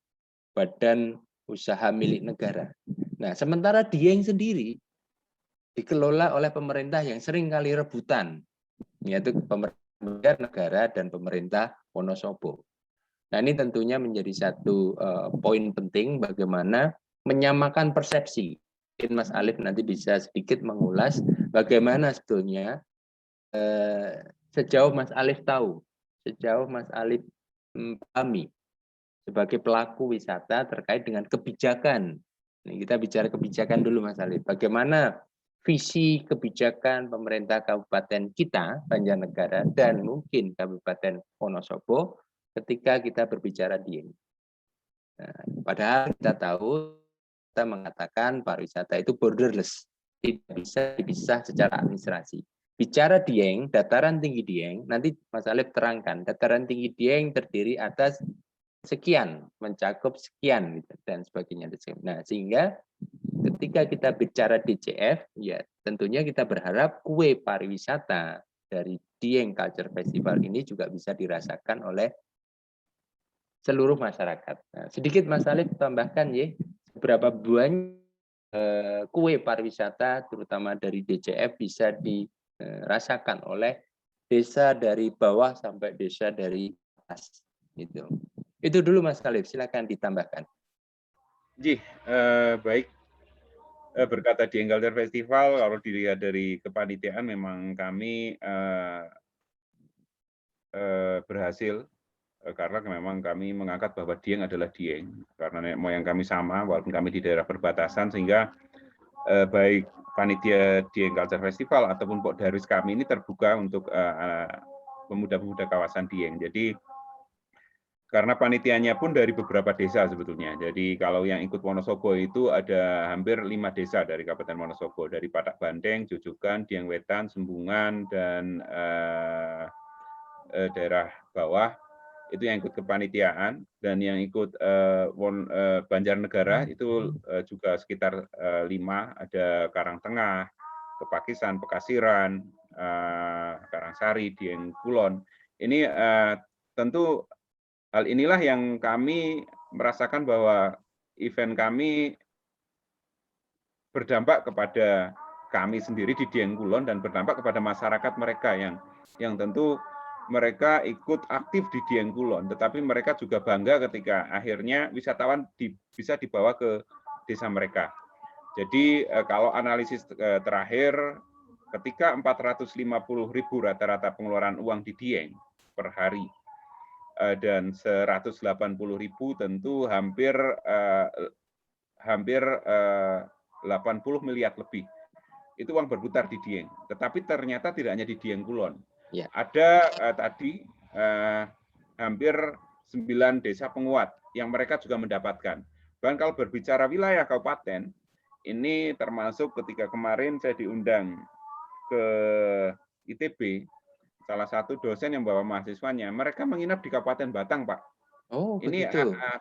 Badan Usaha Milik Negara. Nah, sementara Dieng sendiri dikelola oleh pemerintah yang sering kali rebutan, yaitu pemerintah negara dan pemerintah Wonosobo. Nah, ini tentunya menjadi satu poin penting bagaimana menyamakan persepsi. Mungkin Mas Alif nanti bisa sedikit mengulas bagaimana sebetulnya sejauh Mas Alif tahu, sejauh Mas Alif pahami, sebagai pelaku wisata terkait dengan kebijakan. Ini kita bicara kebijakan dulu Mas Alif. Bagaimana visi kebijakan pemerintah kabupaten kita, Banjarnegara, dan mungkin Kabupaten Wonosobo ketika kita berbicara Dieng. Nah, padahal kita tahu, kita mengatakan pariwisata itu borderless, tidak bisa dipisah secara administrasi. Bicara Dieng, dataran tinggi Dieng, nanti Mas Alif terangkan, dataran tinggi Dieng terdiri atas sekian, mencakup sekian dan sebagainya. Nah, sehingga ketika kita bicara DCF, ya tentunya kita berharap kue pariwisata dari Dieng Culture Festival ini juga bisa dirasakan oleh seluruh masyarakat. Nah, sedikit Mas Alif tambahkan ya, berapa banyak kue pariwisata terutama dari DCF bisa dirasakan oleh desa dari bawah sampai desa dari atas. Gitu. Itu dulu Mas Alif, silakan ditambahkan. Baik. Berkata Dieng Culture Festival, kalau dilihat dari kepanitiaan memang kami berhasil karena memang kami mengangkat bahwa Dieng adalah Dieng karena nenek moyang kami sama walaupun kami di daerah perbatasan, sehingga baik panitia Dieng Culture Festival ataupun Pokdarwis kami ini terbuka untuk pemuda-pemuda kawasan Dieng. Jadi karena panitianya pun dari beberapa desa sebetulnya. Jadi kalau yang ikut Wonosobo itu ada hampir 5 desa dari Kabupaten Wonosobo, dari Padak Bandeng, Jujugan, Dieng Wetan, Sembungan, dan daerah bawah itu yang ikut kepanitiaan, dan yang ikut Banjarnegara itu juga sekitar 5, ada Karangtengah, Kepakisan, Pekasiran, Karangsari, Dieng Kulon. Ini tentu hal inilah yang kami merasakan bahwa event kami berdampak kepada kami sendiri di Dieng Kulon dan berdampak kepada masyarakat mereka yang tentu mereka ikut aktif di Dieng Kulon, tetapi mereka juga bangga ketika akhirnya wisatawan bisa dibawa ke desa mereka. Jadi kalau analisis terakhir, ketika 450.000 rata-rata pengeluaran uang di Dieng per hari, dan 180.000 tentu hampir 80 miliar lebih. Itu uang berputar di Dieng. Tetapi ternyata tidak hanya di Dieng Kulon. Ya. Ada tadi hampir 9 desa penguat yang mereka juga mendapatkan. Bahkan kalau berbicara wilayah kabupaten, ini termasuk ketika kemarin saya diundang ke ITB, salah satu dosen yang bawa mahasiswanya, mereka menginap di Kabupaten Batang, Pak. Oh, ini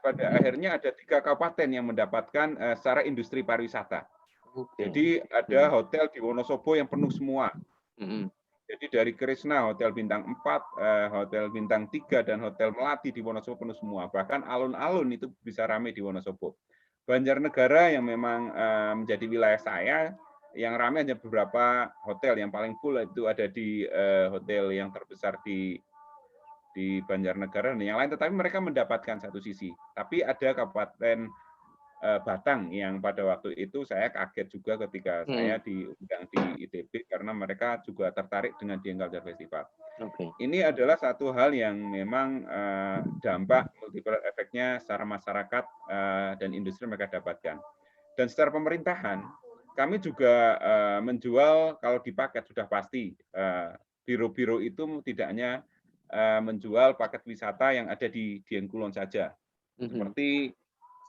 pada akhirnya ada 3 kabupaten yang mendapatkan secara industri pariwisata. Jadi ada hotel di Wonosobo yang penuh semua. Jadi dari Krishna, Hotel Bintang 4, Hotel Bintang 3, dan Hotel Melati di Wonosobo penuh semua. Bahkan alun-alun itu bisa ramai di Wonosobo. Banjarnegara yang memang menjadi wilayah saya, yang ramai hanya beberapa hotel. Yang paling full itu ada di hotel yang terbesar di Banjarnegara dan yang lain, tetapi mereka mendapatkan satu sisi. Tapi ada Kabupaten Batang yang pada waktu itu saya kaget juga ketika saya diundang di ITB karena mereka juga tertarik dengan Dieng Culture Festival. Ini adalah satu hal yang memang dampak multiplier efeknya secara masyarakat dan industri mereka dapatkan. Dan secara pemerintahan, kami juga menjual, kalau di paket sudah pasti, biro-biro itu tidak hanya menjual paket wisata yang ada di Dieng Kulon saja,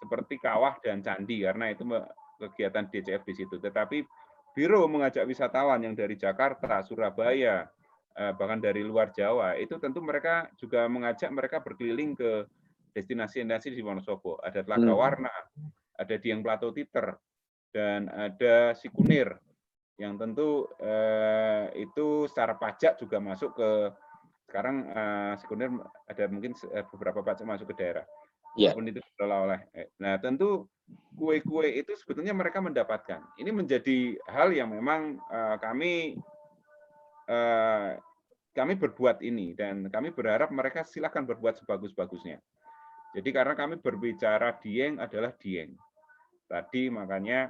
seperti kawah dan candi, karena itu kegiatan DCF di situ. Tetapi biro mengajak wisatawan yang dari Jakarta, Surabaya, bahkan dari luar Jawa, itu tentu mereka juga mengajak mereka berkeliling ke destinasi-destinasi di Wonosobo. Ada Telaga Warna, ada Dieng Plato Titer, dan ada Sikunir, yang tentu itu secara pajak juga masuk ke, sekarang Sikunir ada mungkin beberapa pajak masuk ke daerah. Walaupun itu oleh. Nah, tentu kue-kue itu sebetulnya mereka mendapatkan. Ini menjadi hal yang memang kami berbuat ini, dan kami berharap mereka silakan berbuat sebagus-bagusnya. Jadi karena kami berbicara Dieng adalah Dieng. Tadi makanya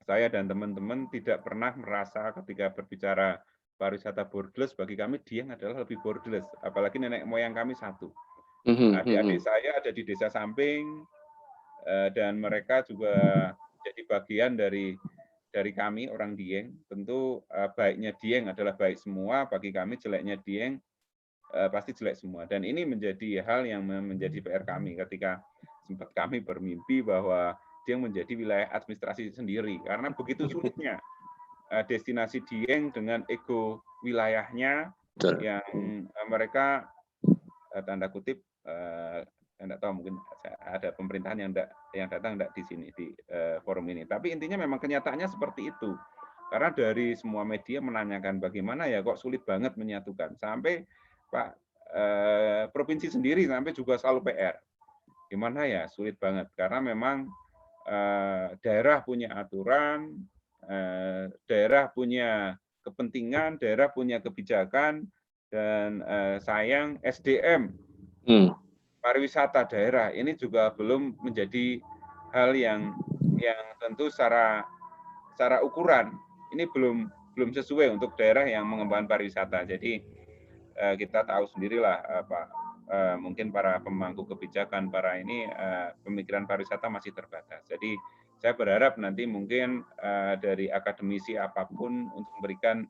saya dan teman-teman tidak pernah merasa ketika berbicara pariwisata borderless, bagi kami Dieng adalah lebih borderless, apalagi nenek moyang kami satu. Adik-adik saya ada di desa samping, dan mereka juga jadi bagian dari kami orang Dieng. Tentu baiknya Dieng adalah baik semua, bagi kami jeleknya Dieng pasti jelek semua. Dan ini menjadi hal yang menjadi PR kami ketika sempat kami bermimpi bahwa Dieng menjadi wilayah administrasi sendiri, karena begitu sulitnya destinasi Dieng dengan ego wilayahnya. Betul. Yang mereka tanda kutip enggak tahu, mungkin ada pemerintahan yang datang enggak di sini di forum ini. Tapi intinya memang kenyataannya seperti itu. Karena dari semua media menanyakan bagaimana ya kok sulit banget menyatukan. Sampai Pak provinsi sendiri sampai juga selalu PR. Gimana ya, sulit banget karena memang daerah punya aturan, daerah punya kepentingan, daerah punya kebijakan, dan sayang SDM pariwisata daerah ini juga belum menjadi hal yang tentu secara ukuran ini belum sesuai untuk daerah yang mengembangkan pariwisata. Jadi kita tahu sendirilah mungkin para pemangku kebijakan, para ini pemikiran pariwisata masih terbatas. Jadi saya berharap nanti mungkin dari akademisi apapun untuk memberikan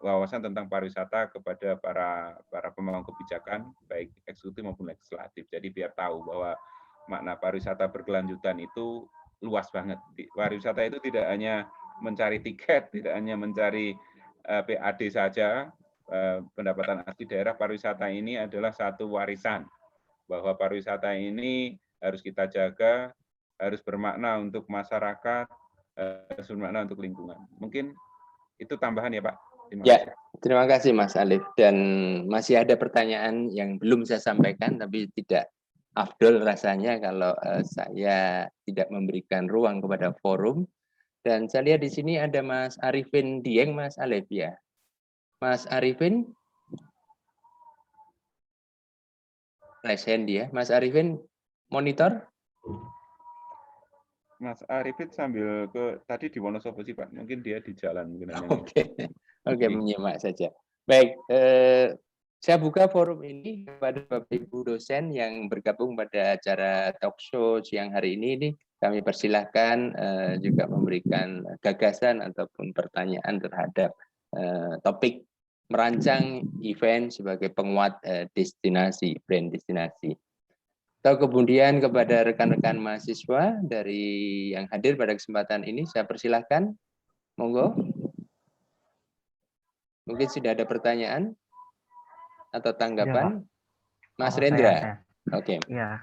wawasan tentang pariwisata kepada para pemangku kebijakan, baik eksekutif maupun legislatif. Jadi biar tahu bahwa makna pariwisata berkelanjutan itu luas banget. Pariwisata itu tidak hanya mencari tiket, tidak hanya mencari PAD saja. Pendapatan asli daerah, pariwisata ini adalah satu warisan, bahwa pariwisata ini harus kita jaga, harus bermakna untuk masyarakat, harus bermakna untuk lingkungan. Mungkin itu tambahan ya Pak. Terima kasih Mas Alif. Dan masih ada pertanyaan yang belum saya sampaikan, tapi tidak afdol rasanya kalau saya tidak memberikan ruang kepada forum. Dan saya lihat di sini ada Mas Arifin Dieng, Mas Alif ya. Mas Arifin, raise hand ya. Mas Arifin, monitor. Mas Arifin sambil tadi di Wonosobo sih Pak, mungkin dia di jalan. Oke, menyimak saja. Baik, saya buka forum ini kepada Bapak Ibu dosen yang bergabung pada acara talk show siang hari ini kami persilahkan juga memberikan gagasan ataupun pertanyaan terhadap topik merancang event sebagai penguat destinasi, brand destinasi. Atau kemudian kepada rekan-rekan mahasiswa dari yang hadir pada kesempatan ini, saya persilahkan. Monggo. Mungkin sudah ada pertanyaan atau tanggapan? Ya, Mas Rendra. Oke. Ya,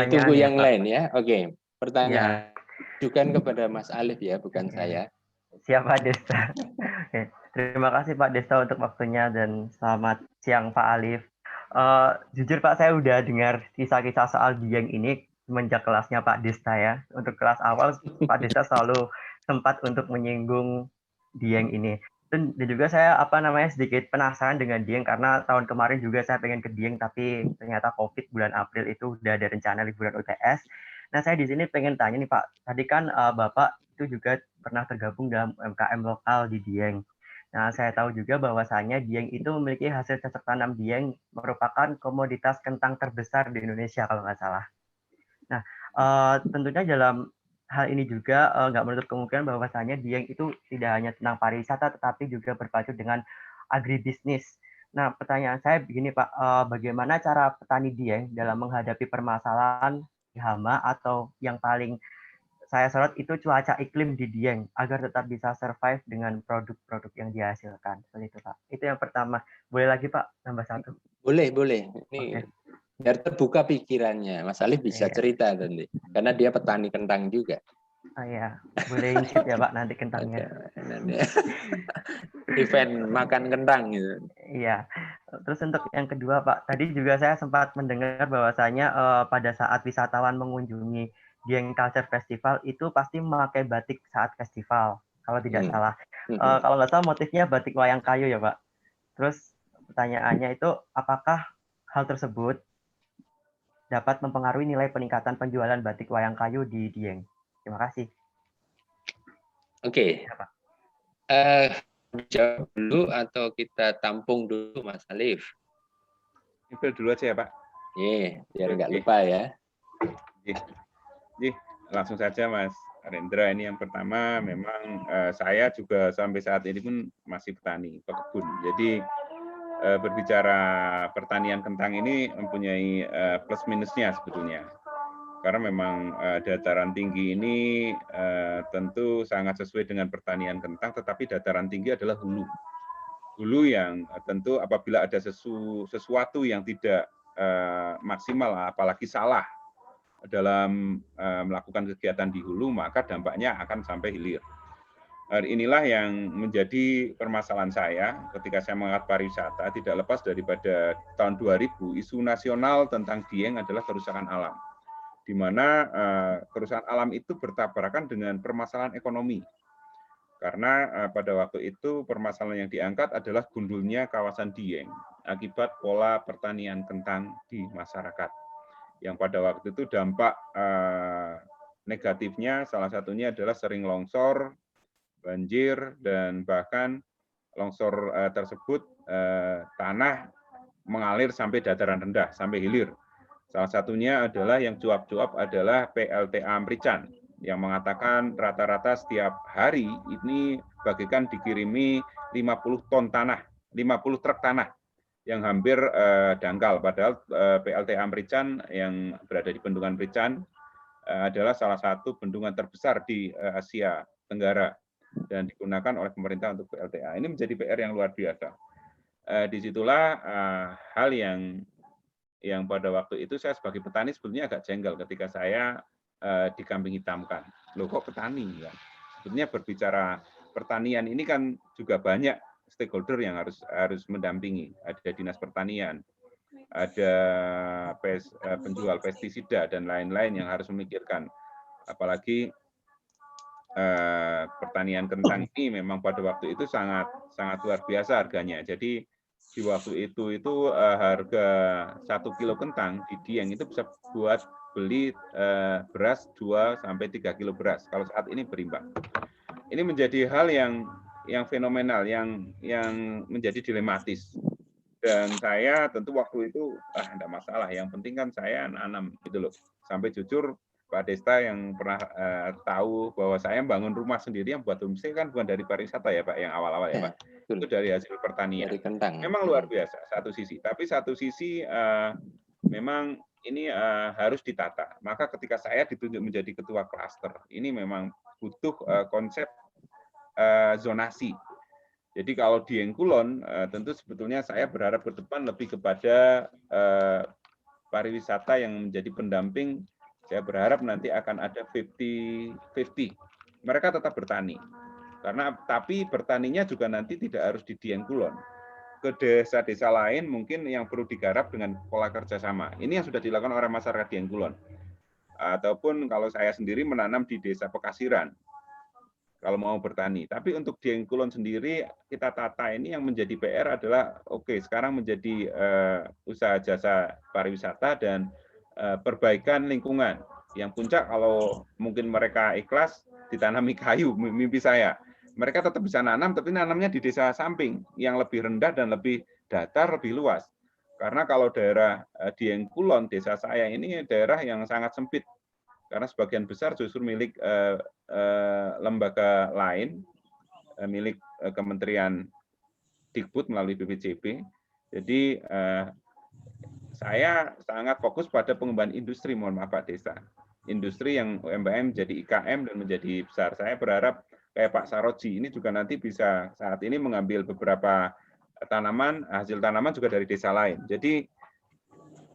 ditunggu yang lain ya. Oke. Pertanyaan ajukan kepada Mas Alif ya, bukan saya. Siap Pak Desta. Oke. Terima kasih Pak Desta untuk waktunya dan selamat siang Pak Alif. Jujur Pak, saya udah dengar kisah-kisah soal Dieng ini semenjak kelasnya Pak Desta ya. Untuk kelas awal Pak Desta selalu sempat untuk menyinggung Dieng ini. Dan juga saya sedikit penasaran dengan Dieng karena tahun kemarin juga saya pengen ke Dieng tapi ternyata COVID bulan April itu udah ada rencana liburan UTS. Nah saya di sini pengen tanya nih Pak, tadi kan Bapak itu juga pernah tergabung dalam UMKM lokal di Dieng. Nah saya tahu juga bahwasanya Dieng itu memiliki hasil cocok tanam Dieng merupakan komoditas kentang terbesar di Indonesia kalau nggak salah. Nah tentunya dalam hal ini juga nggak menutup kemungkinan bahwasanya Dieng itu tidak hanya tentang pariwisata tetapi juga berpacu dengan agribisnis. Nah pertanyaan saya begini Pak, bagaimana cara petani Dieng dalam menghadapi permasalahan hama atau yang paling saya sorot itu cuaca iklim di Dieng agar tetap bisa survive dengan produk-produk yang dihasilkan. Seperti itu Pak. Itu yang pertama. Boleh lagi Pak tambah satu? Boleh. Ini biar terbuka pikirannya. Mas Alif bisa cerita nanti. Karena dia petani kentang juga. Oh iya, boleh incip ya Pak nanti kentangnya. Event makan kentang gitu. Iya. Terus untuk yang kedua Pak, tadi juga saya sempat mendengar bahwasanya pada saat wisatawan mengunjungi Dieng Culture Festival itu pasti memakai batik saat festival, kalau tidak salah. Kalau nggak salah motifnya batik wayang kayu ya Pak. Terus pertanyaannya itu apakah hal tersebut dapat mempengaruhi nilai peningkatan penjualan batik wayang kayu di Dieng? Terima kasih. Oke. Jawab dulu atau kita tampung dulu Mas Alif? Itu dulu aja ya Pak. Biar nggak lupa ya. Langsung saja Mas Rendra. Ini yang pertama, memang saya juga sampai saat ini pun masih petani, pekebun. Jadi berbicara pertanian kentang ini mempunyai plus minusnya sebetulnya. Karena memang dataran tinggi ini tentu sangat sesuai dengan pertanian kentang, tetapi dataran tinggi adalah hulu. Hulu yang tentu apabila ada sesuatu yang tidak maksimal, apalagi salah dalam melakukan kegiatan di hulu, maka dampaknya akan sampai hilir. Inilah yang menjadi permasalahan saya ketika saya mengangkat pariwisata, tidak lepas daripada tahun 2000, isu nasional tentang Dieng adalah kerusakan alam, di mana kerusakan alam itu bertabrakan dengan permasalahan ekonomi. Karena pada waktu itu permasalahan yang diangkat adalah gundulnya kawasan Dieng akibat pola pertanian kentang di masyarakat. Yang pada waktu itu dampak negatifnya salah satunya adalah sering longsor, banjir, dan bahkan longsor tersebut tanah mengalir sampai dataran rendah, sampai hilir. Salah satunya adalah yang cuap-cuap adalah PLTA Merican, yang mengatakan rata-rata setiap hari ini bagikan dikirimi 50 ton tanah, 50 truk tanah, yang hampir dangkal. Padahal PLTA Merican yang berada di Bendungan Merican adalah salah satu bendungan terbesar di Asia Tenggara dan digunakan oleh pemerintah untuk PLTA. Ini menjadi PR yang luar biasa. Disitulah hal yang pada waktu itu saya sebagai petani sebetulnya agak jengkel ketika saya dikambing hitamkan. Loh kok petani? Ya? Sebetulnya berbicara pertanian ini kan juga banyak stakeholder yang harus mendampingi. Ada dinas pertanian, ada penjual pestisida dan lain-lain yang harus memikirkan. Apalagi pertanian kentang ini memang pada waktu itu sangat luar biasa harganya. Jadi di waktu itu harga 1 kilo kentang di Dieng itu bisa buat beli beras 2 sampai 3 kilo beras. Kalau saat ini berimbang. Ini menjadi hal yang fenomenal, yang menjadi dilematis. Dan saya tentu waktu itu enggak masalah. Yang penting kan saya nanam gitu loh. Sampai jujur Pak Desta yang pernah tahu bahwa saya bangun rumah sendiri yang buat homestay kan bukan dari pariwisata ya Pak, yang awal-awal ya Pak. Itu dari hasil pertanian. Dari kentang. Memang luar biasa satu sisi, tapi satu sisi memang ini harus ditata. Maka ketika saya ditunjuk menjadi ketua klaster, ini memang butuh konsep zonasi. Jadi kalau di Dieng Kulon tentu sebetulnya saya berharap ke depan lebih kepada pariwisata yang menjadi pendamping. Saya berharap nanti akan ada 50-50. Mereka tetap bertani. Tapi bertaninya juga nanti tidak harus di Dieng Kulon. Ke desa-desa lain mungkin yang perlu digarap dengan pola kerjasama. Ini yang sudah dilakukan oleh masyarakat Dieng Kulon. Ataupun kalau saya sendiri menanam di desa Pekasiran, kalau mau bertani. Tapi untuk Dieng Kulon sendiri, kita tata ini yang menjadi PR adalah, sekarang menjadi usaha jasa pariwisata dan perbaikan lingkungan. Yang puncak kalau mungkin mereka ikhlas ditanami kayu, mimpi saya. Mereka tetap bisa nanam, tapi nanamnya di desa samping yang lebih rendah dan lebih datar, lebih luas. Karena kalau daerah Dieng Kulon, desa saya ini daerah yang sangat sempit. Karena sebagian besar justru milik lembaga lain, milik Kementerian Dikbud melalui BPJB. Jadi saya sangat fokus pada pengembangan industri, mohon maaf Pak Desa. Industri yang UMKM menjadi IKM dan menjadi besar. Saya berharap kayak Pak Saroji ini juga nanti bisa saat ini mengambil beberapa tanaman, hasil tanaman juga dari desa lain. Jadi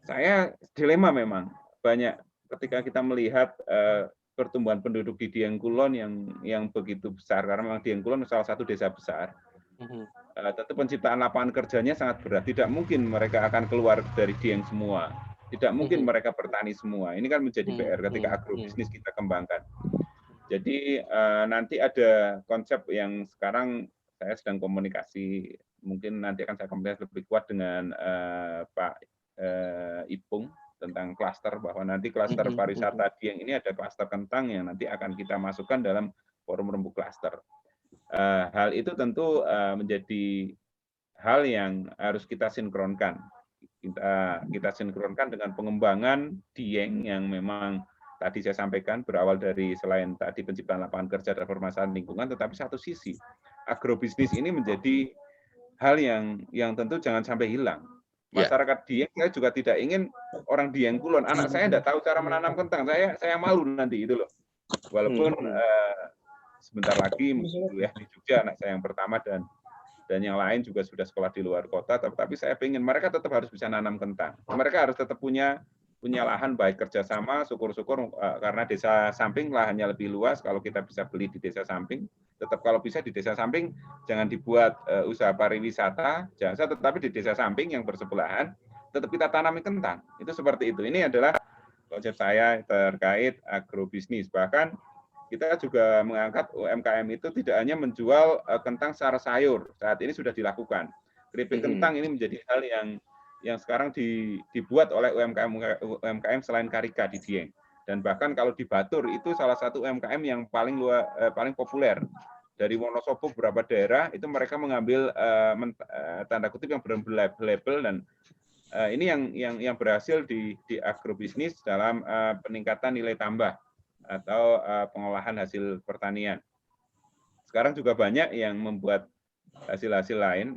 saya dilema memang banyak ketika kita melihat pertumbuhan penduduk di Dieng Kulon yang begitu besar, karena memang Dieng Kulon salah satu desa besar. Tentu penciptaan lapangan kerjanya sangat berat. Tidak mungkin mereka akan keluar dari Dieng semua. Tidak mungkin mereka bertani semua. Ini kan menjadi PR ketika agrobisnis kita kembangkan. Jadi nanti ada konsep yang sekarang saya sedang komunikasi. Mungkin nanti akan saya komunikasi lebih kuat dengan Pak Ipung tentang klaster, bahwa nanti klaster pariwisata Dieng ini ada klaster kentang yang nanti akan kita masukkan dalam forum rembuk klaster. Hal itu tentu menjadi hal yang harus kita sinkronkan. kita sinkronkan dengan pengembangan Dieng yang memang tadi saya sampaikan berawal dari selain tadi penciptaan lapangan kerja dan permasalahan lingkungan, tetapi satu sisi agrobisnis ini menjadi hal yang tentu jangan sampai hilang. Masyarakat Dieng, saya juga tidak ingin orang Dieng Kulon, anak saya tidak tahu cara menanam kentang, saya malu nanti itu loh. Walaupun sebentar lagi kuliah di Jogja anak saya yang pertama dan yang lain juga sudah sekolah di luar kota, tapi saya ingin mereka tetap harus bisa nanam kentang. Mereka harus tetap punya lahan, baik kerjasama, syukur-syukur karena desa samping lahannya lebih luas, kalau kita bisa beli di desa samping, tetap kalau bisa di desa samping jangan dibuat usaha pariwisata, tetapi di desa samping yang bersebelahan tetap kita tanami kentang. Itu seperti itu. Ini adalah konsep saya terkait agrobisnis. Bahkan kita juga mengangkat UMKM itu tidak hanya menjual kentang secara sayur. Saat ini sudah dilakukan. Keripik kentang ini menjadi hal yang sekarang dibuat oleh UMKM selain Karika di Dieng. Dan bahkan kalau di Batur itu salah satu UMKM yang paling populer. Dari Wonosobo beberapa daerah itu mereka mengambil tanda kutip yang berlabel dan ini yang berhasil di agrobisnis dalam peningkatan nilai tambah atau pengolahan hasil pertanian. Sekarang juga banyak yang membuat hasil-hasil lain,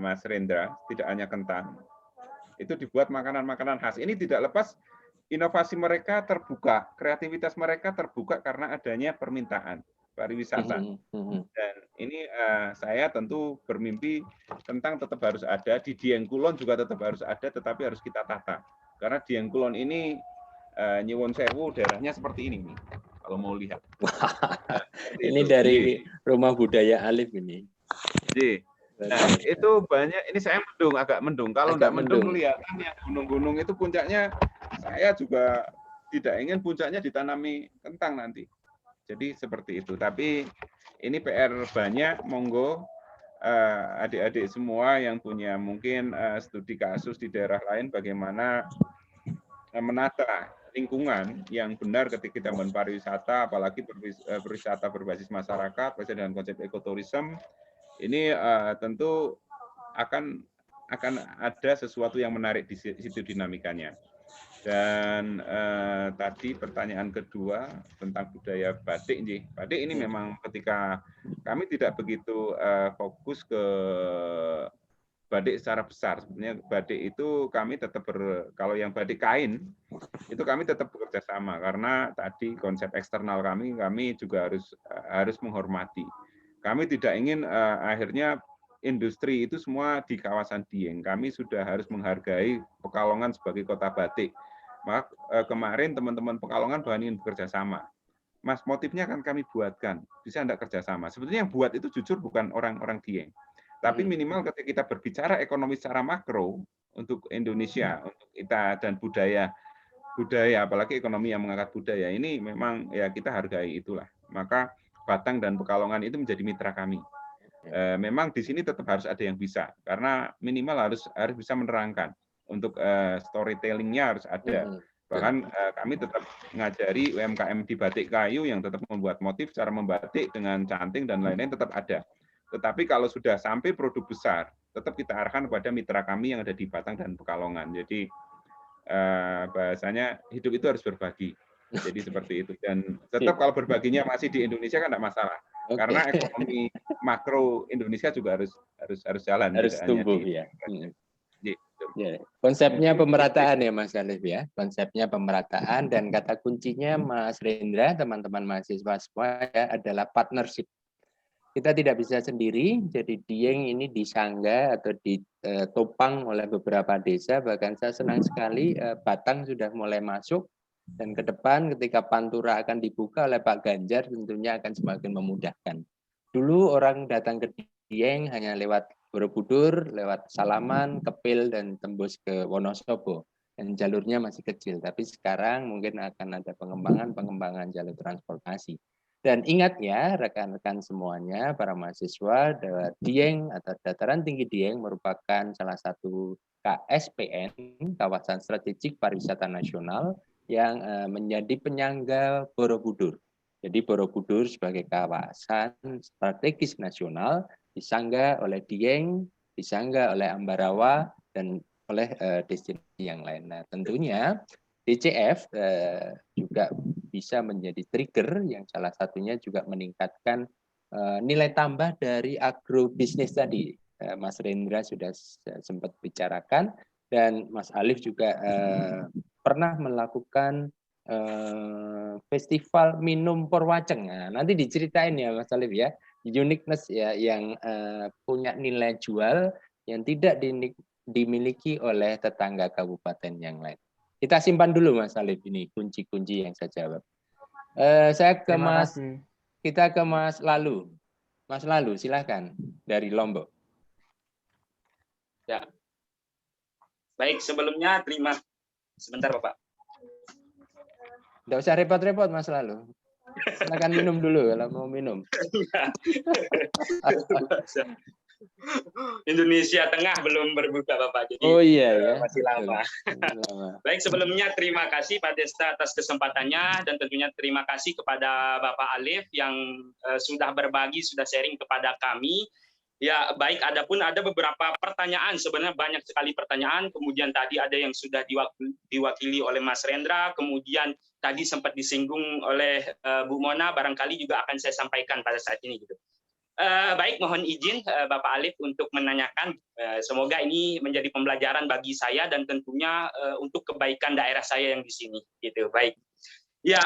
Mas Rendra, tidak hanya kentang. Itu dibuat makanan-makanan khas. Ini tidak lepas inovasi mereka terbuka, kreativitas mereka terbuka karena adanya permintaan pariwisata. Dan ini saya tentu bermimpi kentang tetap harus ada, di Dieng Kulon juga tetap harus ada, tetapi harus kita tata. Karena Dieng Kulon ini Nyuwun Sewu daerahnya seperti ini nih, kalau mau lihat. Ini dari Rumah Budaya Alif ini. Nah, itu banyak, ini saya agak mendung. Kalau enggak mendung kelihatan yang gunung-gunung itu puncaknya, saya juga tidak ingin puncaknya ditanami kentang nanti. Jadi seperti itu. Tapi ini PR banyak, monggo adik-adik semua yang punya mungkin studi kasus di daerah lain bagaimana menata lingkungan yang benar ketika kita membangun pariwisata, apalagi berwisata berbasis masyarakat, dengan konsep ekoturism, ini tentu akan ada sesuatu yang menarik di situ dinamikanya. Dan tadi pertanyaan kedua tentang budaya batik, batik ini memang ketika kami tidak begitu fokus ke batik secara besar. Sebenarnya batik itu kami tetap kalau yang batik kain itu kami tetap bekerja sama karena tadi konsep eksternal kami juga harus menghormati. Kami tidak ingin akhirnya industri itu semua di kawasan Dieng. Kami sudah harus menghargai Pekalongan sebagai kota batik. Maka kemarin teman-teman Pekalongan bahkan ingin bekerja sama. Mas, motifnya kan kami buatkan, bisa enggak kerjasama? Sebetulnya yang buat itu jujur bukan orang-orang Dieng. Tapi minimal ketika kita berbicara ekonomi secara makro untuk Indonesia, untuk kita dan budaya, apalagi ekonomi yang mengangkat budaya, ini memang ya kita hargai itulah. Maka Batang dan Pekalongan itu menjadi mitra kami. Memang di sini tetap harus ada yang bisa, karena minimal harus bisa menerangkan. Untuk storytelling-nya harus ada. Bahkan kami tetap mengajari UMKM di batik kayu yang tetap membuat motif, cara membatik dengan cantik dan lain-lain tetap ada. Tetapi kalau sudah sampai produk besar, tetap kita arahkan kepada mitra kami yang ada di Batang dan Pekalongan. Jadi bahasanya hidup itu harus berbagi. Jadi seperti itu. Dan tetap kalau berbaginya masih di Indonesia kan tidak masalah. Karena ekonomi makro Indonesia juga harus jalan. Harus tumbuh ya. Konsepnya pemerataan ya Mas Alif ya. Konsepnya pemerataan dan kata kuncinya Mas Rendra, teman-teman mahasiswa semua ya, adalah partnership. Kita tidak bisa sendiri, jadi Dieng ini disangga atau ditopang oleh beberapa desa, bahkan saya senang sekali Batang sudah mulai masuk, dan ke depan ketika Pantura akan dibuka oleh Pak Ganjar tentunya akan semakin memudahkan. Dulu orang datang ke Dieng hanya lewat Borobudur, lewat Salaman, Kepil, dan tembus ke Wonosobo. Dan jalurnya masih kecil, tapi sekarang mungkin akan ada pengembangan jalur transportasi. Dan ingat ya rekan-rekan semuanya, para mahasiswa, Dieng atau Dataran Tinggi Dieng merupakan salah satu KSPN, Kawasan Strategik Pariwisata Nasional, yang menjadi penyangga Borobudur. Jadi Borobudur sebagai kawasan strategis nasional disangga oleh Dieng, disangga oleh Ambarawa, dan oleh destinasi yang lain. Nah, tentunya DCF juga bisa menjadi trigger yang salah satunya juga meningkatkan nilai tambah dari agrobisnis tadi. Mas Rendra sudah sempat bicarakan dan Mas Alif juga pernah melakukan festival minum Purwaceng. Nah, nanti diceritain ya Mas Alif ya, uniqueness ya yang punya nilai jual yang tidak dimiliki oleh tetangga kabupaten yang lain. Kita simpan dulu Mas Alif ini kunci-kunci yang saya jawab. Saya ke kita ke Mas Lalu. Mas Lalu silakan dari Lombok. Ya. Baik, sebelumnya sebentar Bapak. Tidak usah repot-repot Mas Lalu. Silakan minum dulu kalau mau minum. Indonesia Tengah belum berbuka Bapak, jadi ya. masih lama. Baik, sebelumnya terima kasih Pak Desta atas kesempatannya dan tentunya terima kasih kepada Bapak Alif yang sudah berbagi, sudah sharing kepada kami. Ya, baik, ada beberapa pertanyaan, sebenarnya banyak sekali pertanyaan, kemudian tadi ada yang sudah diwakili oleh Mas Rendra, kemudian tadi sempat disinggung oleh Bu Mona, barangkali juga akan saya sampaikan pada saat ini gitu. Baik, mohon izin Bapak Alif untuk menanyakan, semoga ini menjadi pembelajaran bagi saya dan tentunya untuk kebaikan daerah saya yang di sini gitu. Baik. Ya,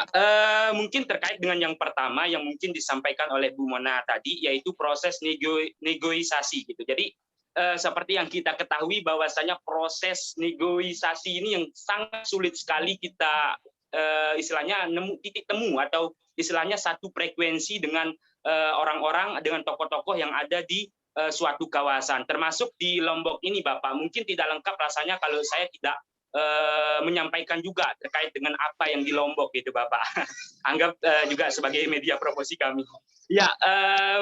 mungkin terkait dengan yang pertama yang mungkin disampaikan oleh Bu Mona tadi, yaitu proses negosiasi gitu. Jadi seperti yang kita ketahui bahwasanya proses negosiasi ini yang sangat sulit sekali kita istilahnya titik temu atau istilahnya satu frekuensi dengan orang-orang, dengan tokoh-tokoh yang ada di suatu kawasan, termasuk di Lombok ini Bapak. Mungkin tidak lengkap rasanya kalau saya tidak menyampaikan juga terkait dengan apa yang di Lombok gitu Bapak. Anggap juga sebagai media promosi kami. Ya,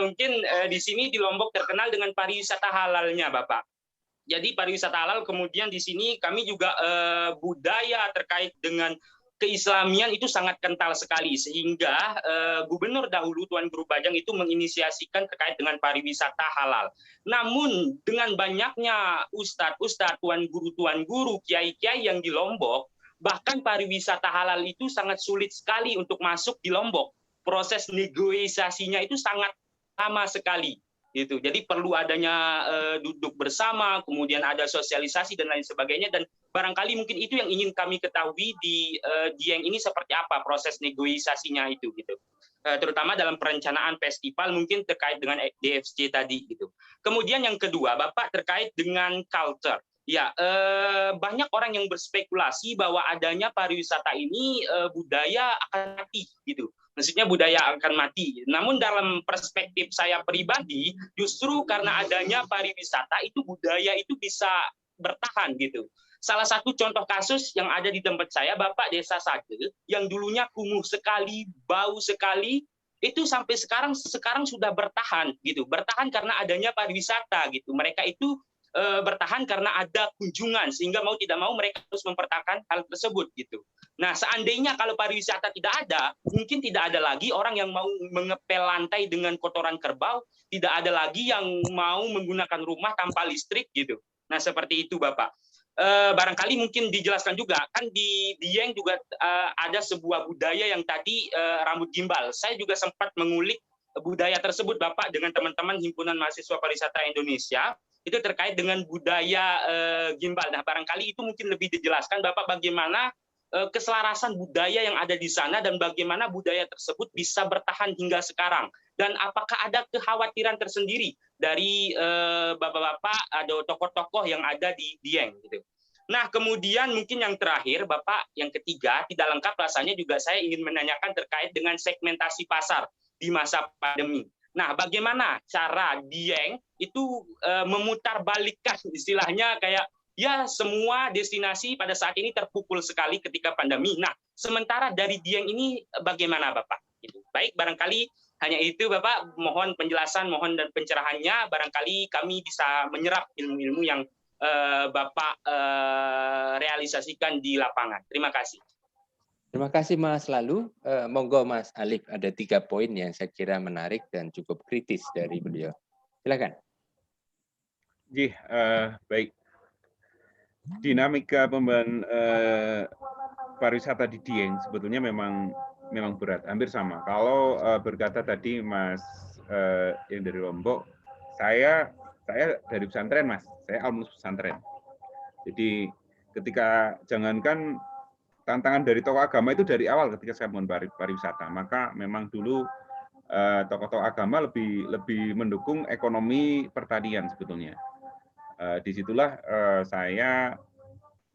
mungkin di sini di Lombok terkenal dengan pariwisata halalnya Bapak. Jadi pariwisata halal, kemudian di sini kami juga budaya terkait dengan keislamian itu sangat kental sekali, sehingga gubernur dahulu Tuan Guru Bajang itu menginisiasikan terkait dengan pariwisata halal. Namun dengan banyaknya ustadz, tuan guru, kiai-kiai yang di Lombok, bahkan pariwisata halal itu sangat sulit sekali untuk masuk di Lombok. Proses negosiasinya itu sangat lama sekali. Gitu. Jadi perlu adanya duduk bersama, kemudian ada sosialisasi dan lain sebagainya, dan barangkali mungkin itu yang ingin kami ketahui di Dieng ini seperti apa proses negosiasinya itu gitu. Terutama dalam perencanaan festival mungkin terkait dengan DFC tadi gitu. Kemudian yang kedua, Bapak terkait dengan culture. Ya, banyak orang yang berspekulasi bahwa adanya pariwisata ini budaya akan mati gitu. Maksudnya budaya akan mati. Namun dalam perspektif saya pribadi, justru karena adanya pariwisata itu budaya itu bisa bertahan gitu. Salah satu contoh kasus yang ada di tempat saya, Bapak Desa Sage, yang dulunya kumuh sekali, bau sekali, itu sampai sekarang sudah bertahan gitu. Bertahan karena adanya pariwisata gitu. Mereka itu bertahan karena ada kunjungan, sehingga mau tidak mau mereka harus mempertahankan hal tersebut gitu. Nah, seandainya kalau pariwisata tidak ada, mungkin tidak ada lagi orang yang mau mengepel lantai dengan kotoran kerbau, tidak ada lagi yang mau menggunakan rumah tanpa listrik gitu. Nah, seperti itu Bapak. Barangkali mungkin dijelaskan juga, kan di Dieng juga ada sebuah budaya yang tadi rambut gimbal. Saya juga sempat mengulik budaya tersebut Bapak dengan teman-teman Himpunan Mahasiswa Pariwisata Indonesia, itu terkait dengan budaya gimbal. Nah, barangkali itu mungkin lebih dijelaskan Bapak bagaimana keselarasan budaya yang ada di sana dan bagaimana budaya tersebut bisa bertahan hingga sekarang. Dan apakah ada kekhawatiran tersendiri dari bapak-bapak atau tokoh-tokoh yang ada di Dieng gitu. Nah, kemudian mungkin yang terakhir Bapak, yang ketiga, tidak lengkap rasanya juga saya ingin menanyakan terkait dengan segmentasi pasar di masa pandemi. Nah, bagaimana cara Dieng itu memutarbalikkan istilahnya kayak ya semua destinasi pada saat ini terpukul sekali ketika pandemi. Nah, sementara dari Dieng ini bagaimana Bapak? Baik, barangkali hanya itu Bapak, mohon penjelasan, mohon dan pencerahannya, barangkali kami bisa menyerap ilmu-ilmu yang Bapak realisasikan di lapangan. Terima kasih. Terima kasih Mas Lalu. Monggo Mas Alif, ada 3 poin yang saya kira menarik dan cukup kritis dari beliau. Silakan. Baik. dinamika pariwisata di Dieng sebetulnya memang berat, hampir sama. Kalau berkata tadi Mas yang dari Lombok, saya dari pesantren, Mas. Saya alumnus pesantren. Jadi ketika jangankan tantangan dari tokoh agama itu dari awal ketika saya membangun pariwisata, maka memang dulu tokoh-tokoh agama lebih mendukung ekonomi pertanian sebetulnya. Disitulah saya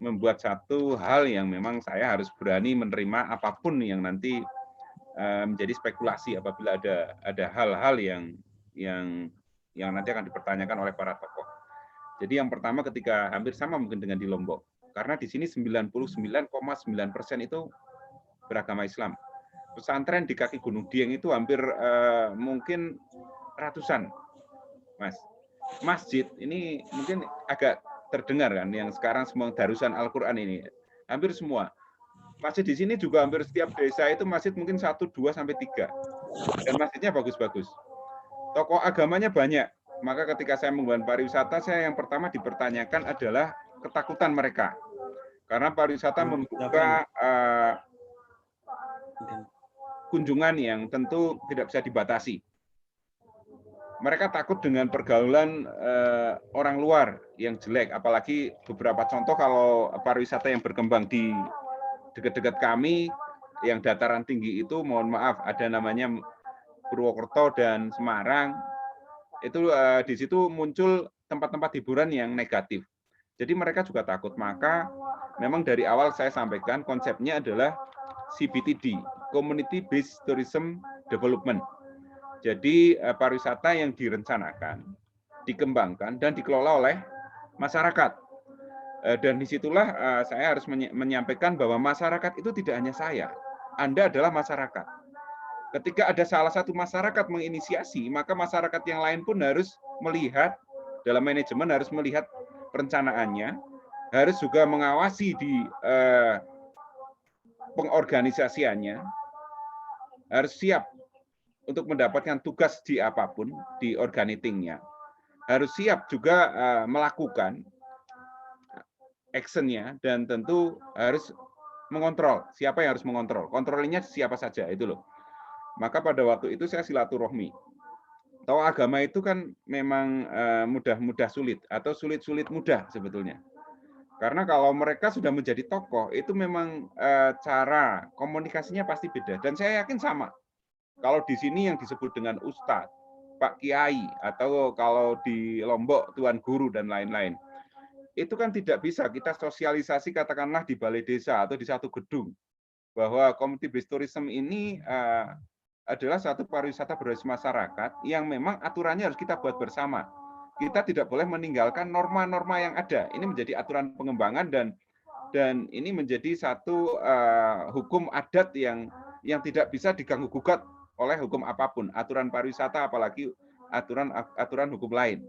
membuat satu hal yang memang saya harus berani menerima apapun yang nanti menjadi spekulasi apabila ada hal-hal yang nanti akan dipertanyakan oleh para tokoh. Jadi yang pertama ketika hampir sama mungkin dengan di Lombok, karena di sini 99,9% itu beragama Islam. Pesantren di kaki Gunung Dieng itu hampir mungkin ratusan, Mas. Masjid ini mungkin agak terdengar kan, yang sekarang semua Darusan Al-Quran ini, hampir semua. Masjid di sini juga hampir setiap desa itu masjid mungkin 1, 2, sampai 3. Dan masjidnya bagus-bagus. Tokoh agamanya banyak. Maka ketika saya membangun pariwisata, saya yang pertama dipertanyakan adalah ketakutan mereka. Karena pariwisata membuka kunjungan yang tentu tidak bisa dibatasi. Mereka takut dengan pergaulan orang luar yang jelek, apalagi beberapa contoh kalau pariwisata yang berkembang di dekat-dekat kami, yang dataran tinggi itu, mohon maaf, ada namanya Purwokerto dan Semarang, itu di situ muncul tempat-tempat hiburan yang negatif. Jadi mereka juga takut, maka memang dari awal saya sampaikan konsepnya adalah CBTD, Community Based Tourism Development. Jadi pariwisata yang direncanakan, dikembangkan, dan dikelola oleh masyarakat. Dan disitulah saya harus menyampaikan bahwa masyarakat itu tidak hanya saya. Anda adalah masyarakat. Ketika ada salah satu masyarakat menginisiasi, maka masyarakat yang lain pun harus melihat, dalam manajemen harus melihat perencanaannya, harus juga mengawasi di pengorganisasiannya, harus siap untuk mendapatkan tugas di apapun, di organitingnya, harus siap juga melakukan actionnya, dan tentu harus mengontrol. Siapa yang harus mengontrol? Kontrolnya siapa saja, itu loh. Maka pada waktu itu saya silaturahmi. Tahu agama itu kan memang mudah-mudah sulit, atau sulit-sulit mudah sebetulnya. Karena kalau mereka sudah menjadi tokoh, itu memang cara komunikasinya pasti beda. Dan saya yakin sama. Kalau di sini yang disebut dengan Ustadz, Pak Kiai, atau kalau di Lombok Tuan Guru dan lain-lain, itu kan tidak bisa kita sosialisasi katakanlah di balai desa atau di satu gedung, bahwa community based tourism ini adalah satu pariwisata berbasis masyarakat yang memang aturannya harus kita buat bersama. Kita tidak boleh meninggalkan norma-norma yang ada. Ini menjadi aturan pengembangan, dan ini menjadi satu hukum adat yang tidak bisa diganggu gugat oleh hukum apapun, aturan pariwisata apalagi aturan hukum lain.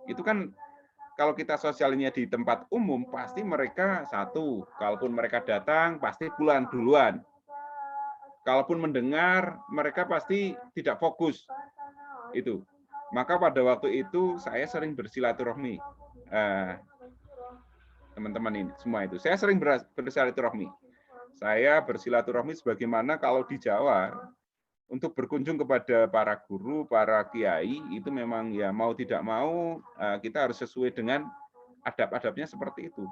Itu kan kalau kita sosialnya di tempat umum, pasti mereka satu, kalaupun mereka datang pasti pulang duluan. Kalaupun mendengar, mereka pasti tidak fokus. Itu. Maka pada waktu itu saya sering bersilaturahmi. Teman-teman ini semua itu. Saya sering bersilaturahmi. Saya bersilaturahmi sebagaimana kalau di Jawa, untuk berkunjung kepada para guru, para kiai, itu memang ya mau tidak mau kita harus sesuai dengan adab-adabnya seperti itu.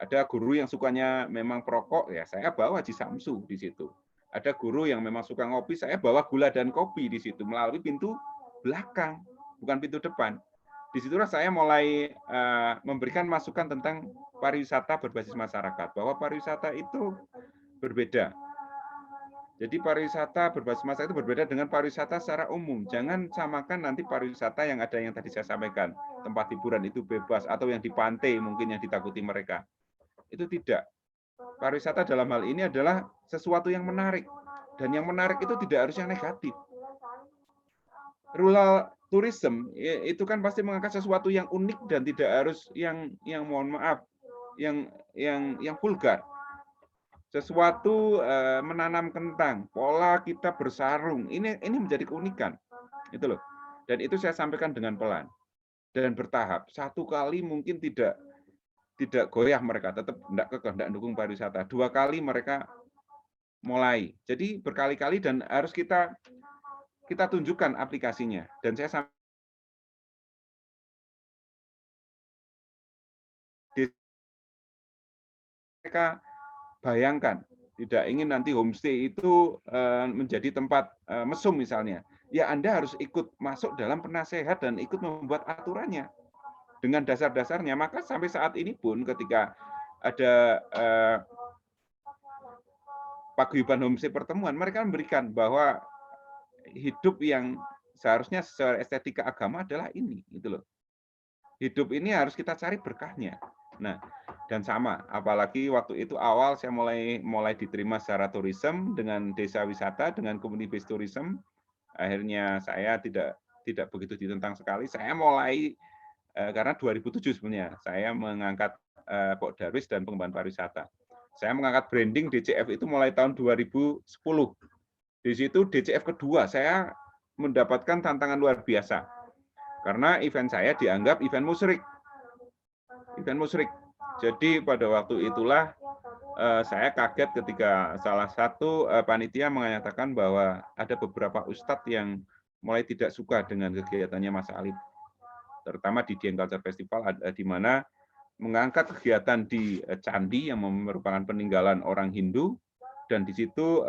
Ada guru yang sukanya memang perokok, ya saya bawa Haji Samsu di situ. Ada guru yang memang suka ngopi, saya bawa gula dan kopi di situ melalui pintu belakang, bukan pintu depan. Disitulah saya mulai memberikan masukan tentang pariwisata berbasis masyarakat, bahwa pariwisata itu berbeda. Jadi pariwisata berbasis masyarakat itu berbeda dengan pariwisata secara umum. Jangan samakan nanti pariwisata yang ada yang tadi saya sampaikan, tempat hiburan itu bebas, atau yang di pantai mungkin yang ditakuti mereka. Itu tidak. Pariwisata dalam hal ini adalah sesuatu yang menarik, dan yang menarik itu tidak harus yang negatif. Rural tourism itu kan pasti mengangkat sesuatu yang unik dan tidak harus yang mohon maaf yang vulgar. Sesuatu menanam kentang, pola kita bersarung, ini menjadi keunikan, itu loh. Dan itu saya sampaikan dengan pelan dan bertahap. Satu kali mungkin tidak tidak goyah mereka, tetap tidak dukung pariwisata. 2 kali mereka mulai. Jadi berkali-kali dan harus kita tunjukkan aplikasinya. Dan saya mereka bayangkan, tidak ingin nanti homestay itu menjadi tempat mesum misalnya. Ya Anda harus ikut masuk dalam penasehat dan ikut membuat aturannya dengan dasar-dasarnya. Maka sampai saat ini pun ketika ada paguyuban homestay pertemuan, mereka memberikan bahwa hidup yang seharusnya secara estetika agama adalah ini, gitu loh. Hidup ini harus kita cari berkahnya. Nah, dan sama, apalagi waktu itu awal saya mulai diterima secara tourism dengan desa wisata, dengan community based tourism. Akhirnya saya tidak begitu ditentang sekali. Saya mulai karena 2007 sebenarnya saya mengangkat Pok Darwis dan pengembangan pariwisata. Saya mengangkat branding DCF itu mulai tahun 2010. Di situ DCF kedua saya mendapatkan tantangan luar biasa. Karena event saya dianggap event musyrik. Event musyrik. Jadi pada waktu itulah saya kaget ketika salah satu panitia mengatakan bahwa ada beberapa ustadz yang mulai tidak suka dengan kegiatannya Mas Alif. Terutama di Dieng Culture Festival, di mana mengangkat kegiatan di candi yang merupakan peninggalan orang Hindu, dan di situ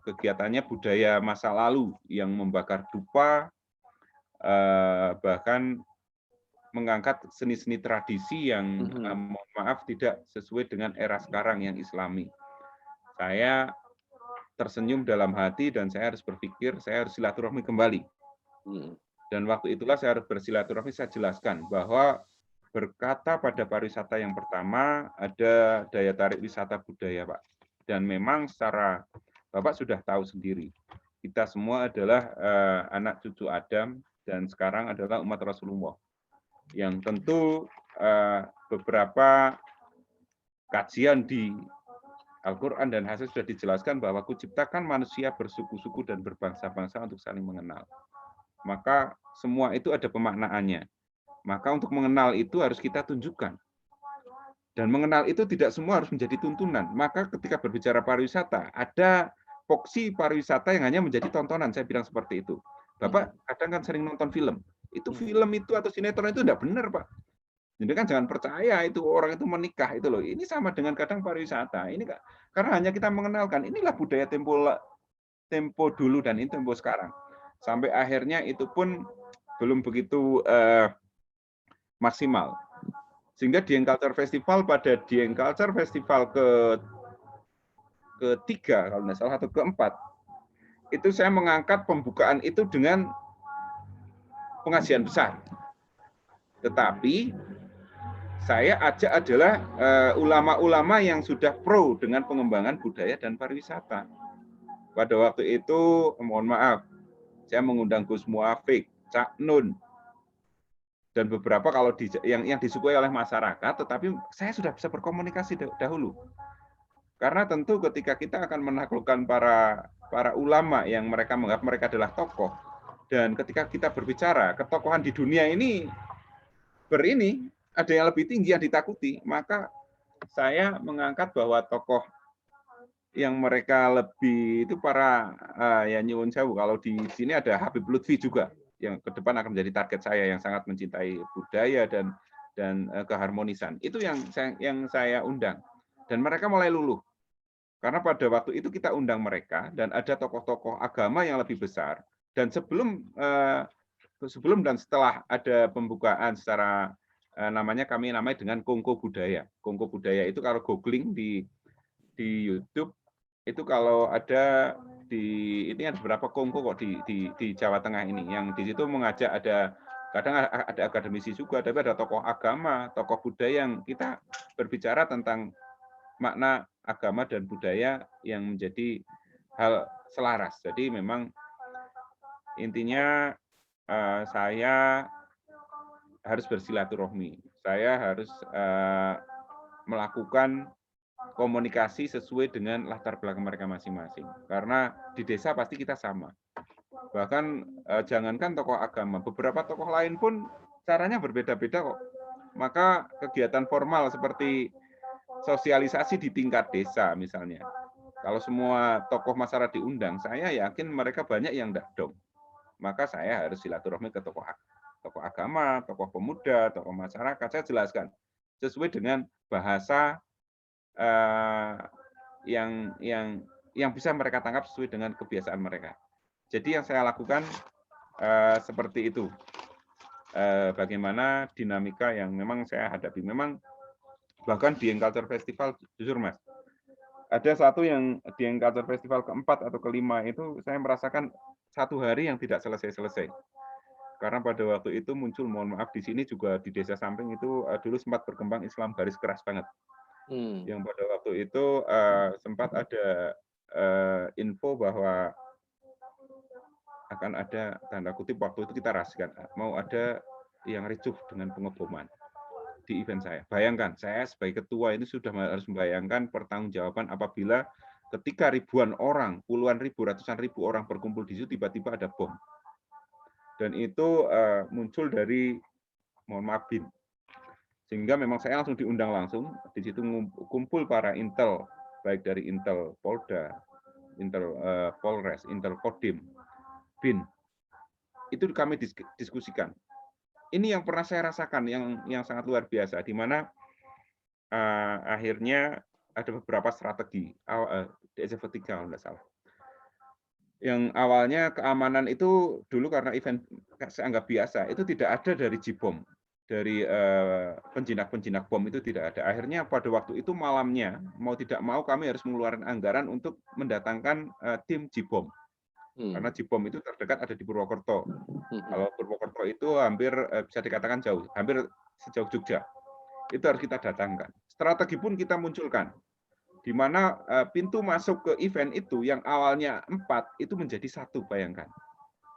kegiatannya budaya masa lalu yang membakar dupa, bahkan mengangkat seni-seni tradisi yang mohon maaf tidak sesuai dengan era sekarang yang Islami. Saya tersenyum dalam hati dan saya harus berpikir saya harus silaturahmi kembali. Dan waktu itulah saya harus bersilaturahmi, saya jelaskan bahwa berkata pada pariwisata yang pertama ada daya tarik wisata budaya, Pak. Dan memang secara Bapak sudah tahu sendiri, kita semua adalah anak cucu Adam dan sekarang adalah umat Rasulullah. Yang tentu beberapa kajian di Al-Quran dan hadis sudah dijelaskan bahwa kuciptakan manusia bersuku-suku dan berbangsa-bangsa untuk saling mengenal. Maka semua itu ada pemaknaannya. Maka untuk mengenal itu harus kita tunjukkan. Dan mengenal itu tidak semua harus menjadi tuntunan. Maka ketika berbicara pariwisata, ada voksi pariwisata yang hanya menjadi tontonan. Saya bilang seperti itu. Bapak kadang kan sering nonton film. Itu film itu atau sinetron itu tidak benar, Pak. Jadi kan jangan percaya itu orang itu menikah itu loh. Ini sama dengan kadang pariwisata. Ini karena hanya kita mengenalkan inilah budaya tempo dulu dan ini tempo sekarang. Sampai akhirnya itu pun belum begitu maksimal. Sehingga Dieng Culture Festival pada Dieng Culture Festival ketiga kalau tidak salah atau keempat, itu saya mengangkat pembukaan itu dengan pengajian besar. Tetapi saya ajak adalah ulama-ulama yang sudah pro dengan pengembangan budaya dan pariwisata. Pada waktu itu, mohon maaf, saya mengundang Gus Muafik, Cak Nun, dan beberapa kalau yang disukai oleh masyarakat, tetapi saya sudah bisa berkomunikasi dahulu. Karena tentu ketika kita akan menaklukkan para ulama yang mereka menganggap mereka adalah tokoh, dan ketika kita berbicara ketokohan di dunia ini ada yang lebih tinggi yang ditakuti, maka saya mengangkat bahwa tokoh yang mereka lebih itu para ya nyuwun sewu, kalau di sini ada Habib Lutfi juga yang ke depan akan menjadi target saya, yang sangat mencintai budaya dan keharmonisan. Itu yang saya undang, dan mereka mulai luluh karena pada waktu itu kita undang mereka dan ada tokoh-tokoh agama yang lebih besar, dan sebelum dan setelah ada pembukaan secara kami namai dengan Kongko Budaya. Kongko Budaya itu kalau googling di YouTube itu kalau ada ini ada beberapa kongko kok di Jawa Tengah ini, yang di situ mengajak kadang ada akademisi juga, tapi ada tokoh agama, tokoh budaya yang kita berbicara tentang makna agama dan budaya yang menjadi hal selaras. Jadi memang intinya saya harus bersilaturahmi, saya harus melakukan komunikasi sesuai dengan latar belakang mereka masing-masing. Karena di desa pasti kita sama. Bahkan jangankan tokoh agama, beberapa tokoh lain pun caranya berbeda-beda kok. maka kegiatan formal seperti sosialisasi di tingkat desa misalnya, kalau semua tokoh masyarakat diundang, saya yakin mereka banyak yang tidak dong. Maka saya harus silaturahmi ke tokoh agama, tokoh pemuda, tokoh masyarakat. Saya jelaskan sesuai dengan bahasa yang bisa mereka tangkap sesuai dengan kebiasaan mereka. Jadi yang saya lakukan seperti itu. Bagaimana dinamika yang memang saya hadapi. Memang bahkan di Dieng Culture Festival, jujur Mas, ada satu yang Dieng Culture Festival keempat atau kelima itu saya merasakan satu hari yang tidak selesai-selesai. Karena pada waktu itu muncul, mohon maaf, di sini juga di desa samping itu dulu sempat berkembang Islam garis keras banget. Yang pada waktu itu sempat ada info bahwa akan ada, tanda kutip waktu itu kita rasakan, mau ada yang ricuh dengan pengeboman di event saya. Bayangkan, saya sebagai ketua ini sudah harus membayangkan pertanggungjawaban apabila ketika ribuan orang, puluhan ribu, ratusan ribu orang berkumpul di situ, tiba-tiba ada bom. Dan itu muncul dari, mohon maaf, BIN. Sehingga memang saya langsung diundang langsung, di situ kumpul para intel, baik dari Intel Polda, Intel Polres, Intel Kodim, BIN. Itu kami diskusikan. Ini yang pernah saya rasakan, yang sangat luar biasa, di mana akhirnya ada beberapa strategi, DSF 3 kalau tidak salah. Yang awalnya keamanan itu dulu karena event saya anggap biasa, itu tidak ada dari JIBOM, dari penjinak-penjinak bom itu tidak ada. Akhirnya pada waktu itu malamnya, mau tidak mau kami harus mengeluarkan anggaran untuk mendatangkan tim JIBOM. Karena JIBOM itu terdekat ada di Purwokerto. Kalau Purwokerto itu hampir bisa dikatakan jauh, hampir sejauh Jogja. Itu harus kita datangkan. Strategi pun kita munculkan, di mana pintu masuk ke event itu yang awalnya 4 itu menjadi 1, bayangkan.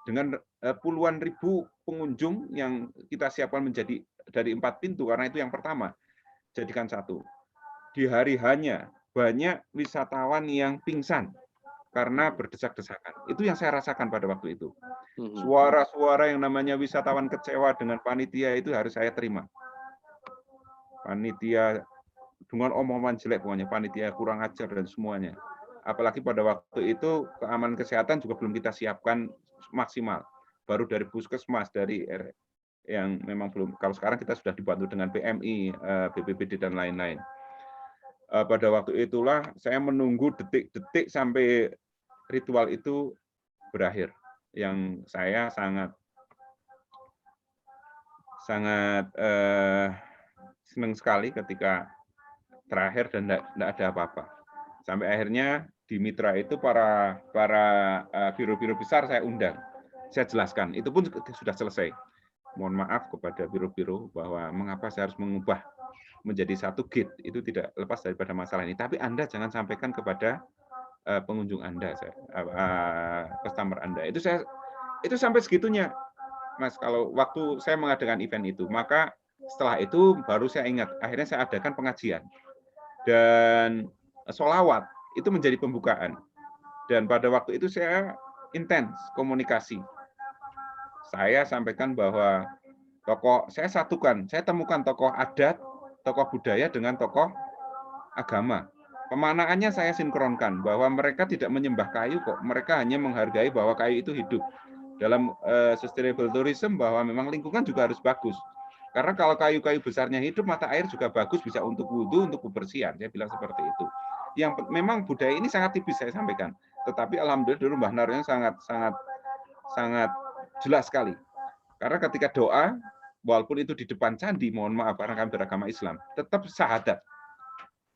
Dengan puluhan ribu pengunjung yang kita siapkan menjadi dari 4 pintu, karena itu yang pertama, jadikan 1. Di hari hanya banyak wisatawan yang pingsan karena berdesak-desakan. Itu yang saya rasakan pada waktu itu. Suara-suara yang namanya wisatawan kecewa dengan panitia itu harus saya terima. Panitia dengan omongan jelek, pokoknya panitia kurang ajar dan semuanya. Apalagi pada waktu itu keamanan kesehatan juga belum kita siapkan maksimal. Baru dari puskesmas, dari yang memang belum. Kalau sekarang kita sudah dibantu dengan PMI, BPBD dan lain-lain. Pada waktu itulah saya menunggu detik-detik sampai ritual itu berakhir. Yang saya sangat senang sekali ketika terakhir dan tidak ada apa-apa. Sampai akhirnya di Mitra itu para biro-biro besar saya undang. Saya jelaskan, itu pun sudah selesai. Mohon maaf kepada biro-biro bahwa mengapa saya harus mengubah menjadi 1 gate, itu tidak lepas daripada masalah ini. Tapi Anda jangan sampaikan kepada pengunjung Anda, customer Anda. Itu sampai segitunya, Mas. Kalau waktu saya mengadakan event itu, maka setelah itu baru saya ingat, akhirnya saya adakan pengajian. Dan sholawat itu menjadi pembukaan. Dan pada waktu itu saya intens komunikasi. Saya sampaikan bahwa saya temukan tokoh adat, tokoh budaya dengan tokoh agama. Pemanaannya saya sinkronkan bahwa mereka tidak menyembah kayu kok, mereka hanya menghargai bahwa kayu itu hidup. Dalam sustainable tourism bahwa memang lingkungan juga harus bagus. Karena kalau kayu-kayu besarnya hidup, mata air juga bagus, bisa untuk wudhu, untuk kebersihan. Saya bilang seperti itu. Yang memang budaya ini sangat tipis saya sampaikan. Tetapi alhamdulillah dulu Mbah Narnya sangat jelas sekali. Karena ketika doa, walaupun itu di depan candi, mohon maaf karena kami beragama Islam, tetap syahadat.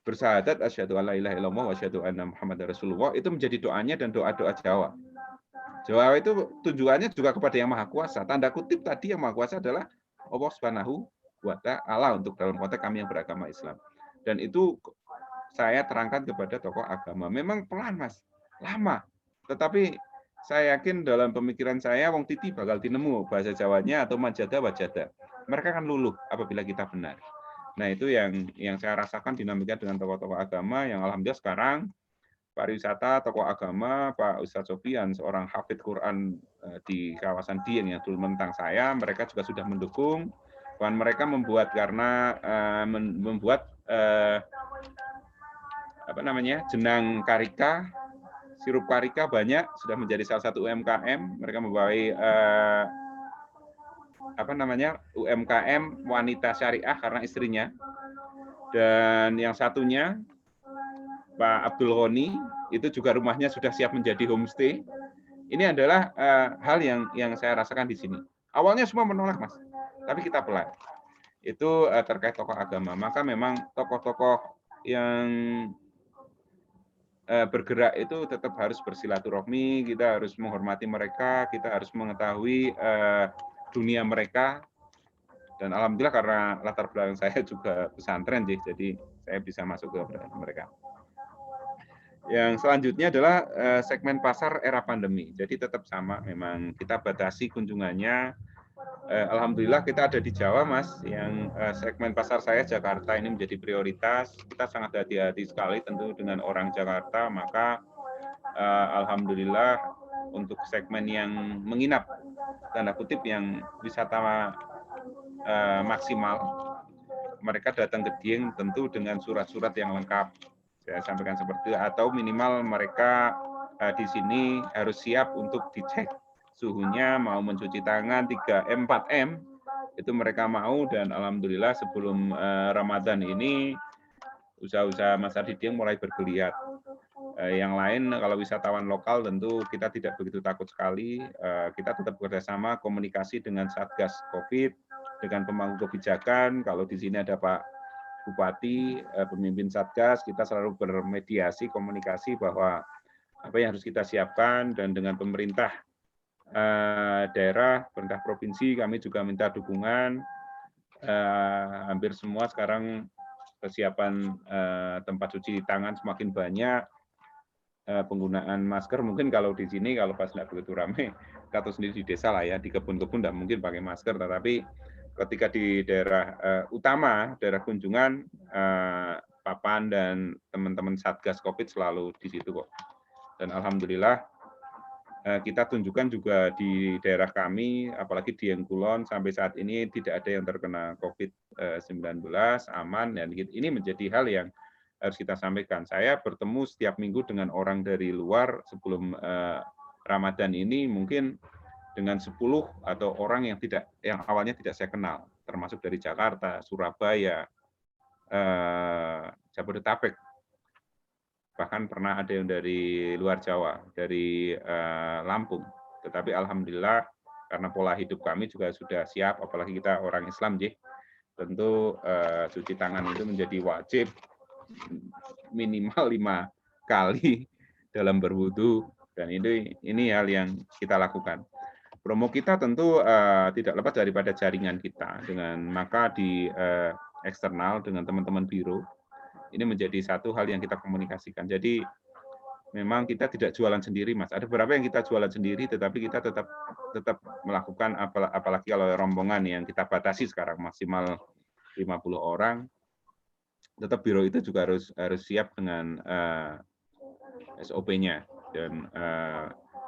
Bersyahadat asyhadu alla ilaha illallah wa asyhadu anna Muhammadar Rasulullah, itu menjadi doanya dan doa-doa Jawa. Jawa itu tujuannya juga kepada Yang Maha Kuasa. Tanda kutip tadi Yang Maha Kuasa adalah Allah Subhanahu wa Ta'ala untuk dalam konteks kami yang beragama Islam. Dan itu saya terangkan kepada tokoh agama. Memang pelan, Mas. Lama. Tetapi saya yakin dalam pemikiran saya, wong titi bakal tinemu bahasa Jawanya atau majada wajada. Mereka akan luluh apabila kita benar. Nah, itu yang saya rasakan dinamika dengan tokoh-tokoh agama yang alhamdulillah sekarang pariwisata, tokoh agama, Pak Ustadz Sofian, seorang hafidz Quran di kawasan Dieng yang dulu menentang saya, mereka juga sudah mendukung. Bahkan mereka membuat jenang karika, sirup karika banyak, sudah menjadi salah satu UMKM. Mereka membawa UMKM wanita syariah karena istrinya. Dan yang satunya Pak Abdul Ghani itu juga rumahnya sudah siap menjadi homestay. Ini adalah hal yang saya rasakan di sini. Awalnya semua menolak, Mas, tapi kita pelan. Itu terkait tokoh agama. Maka memang tokoh-tokoh yang bergerak itu tetap harus bersilaturahmi, kita harus menghormati mereka, kita harus mengetahui dunia mereka. Dan alhamdulillah karena latar belakang saya juga pesantren, jadi saya bisa masuk ke mereka. Yang selanjutnya adalah segmen pasar era pandemi. Jadi tetap sama, memang kita batasi kunjungannya. Alhamdulillah kita ada di Jawa, Mas, yang segmen pasar saya Jakarta ini menjadi prioritas. Kita sangat hati-hati sekali tentu dengan orang Jakarta, maka alhamdulillah untuk segmen yang menginap, tanda kutip yang wisata maksimal, mereka datang ke Dieng tentu dengan surat-surat yang lengkap. Saya sampaikan seperti itu, atau minimal mereka di sini harus siap untuk dicek suhunya, mau mencuci tangan 3M, 4M, itu mereka mau, dan alhamdulillah sebelum Ramadan ini usaha-usaha Mas Adi Dieng mulai bergeliat. Yang lain kalau wisatawan lokal tentu kita tidak begitu takut sekali, kita tetap bekerjasama komunikasi dengan Satgas Covid, dengan pemangku kebijakan. Kalau di sini ada Pak Bupati, pemimpin Satgas, kita selalu bermediasi komunikasi bahwa apa yang harus kita siapkan, dan dengan pemerintah daerah, pemerintah provinsi, kami juga minta dukungan. Hampir semua sekarang kesiapan tempat cuci tangan semakin banyak, penggunaan masker mungkin kalau di sini kalau pas nggak begitu ramai, atau sendiri di desa lah ya, di kebun-kebun nggak mungkin pakai masker, tetapi ketika di daerah utama, daerah kunjungan, Papan dan teman-teman Satgas Covid selalu di situ kok. Dan alhamdulillah kita tunjukkan juga di daerah kami, apalagi di Kulon sampai saat ini tidak ada yang terkena COVID-19, aman, dan ini menjadi hal yang harus kita sampaikan. Saya bertemu setiap minggu dengan orang dari luar sebelum Ramadan ini, mungkin dengan 10 atau orang yang awalnya tidak saya kenal, termasuk dari Jakarta, Surabaya, Jabodetabek, bahkan pernah ada yang dari luar Jawa, dari Lampung. Tetapi alhamdulillah karena pola hidup kami juga sudah siap, apalagi kita orang Islam, tentu cuci tangan itu menjadi wajib minimal 5 kali dalam berwudu, dan ini hal yang kita lakukan. Promo kita tentu tidak lepas daripada jaringan kita, maka di eksternal dengan teman-teman biro, ini menjadi satu hal yang kita komunikasikan. Jadi memang kita tidak jualan sendiri, Mas. Ada beberapa yang kita jualan sendiri, tetapi kita tetap melakukan, apalagi kalau rombongan yang kita batasi sekarang maksimal 50 orang, tetap biro itu juga harus siap dengan SOP-nya, dan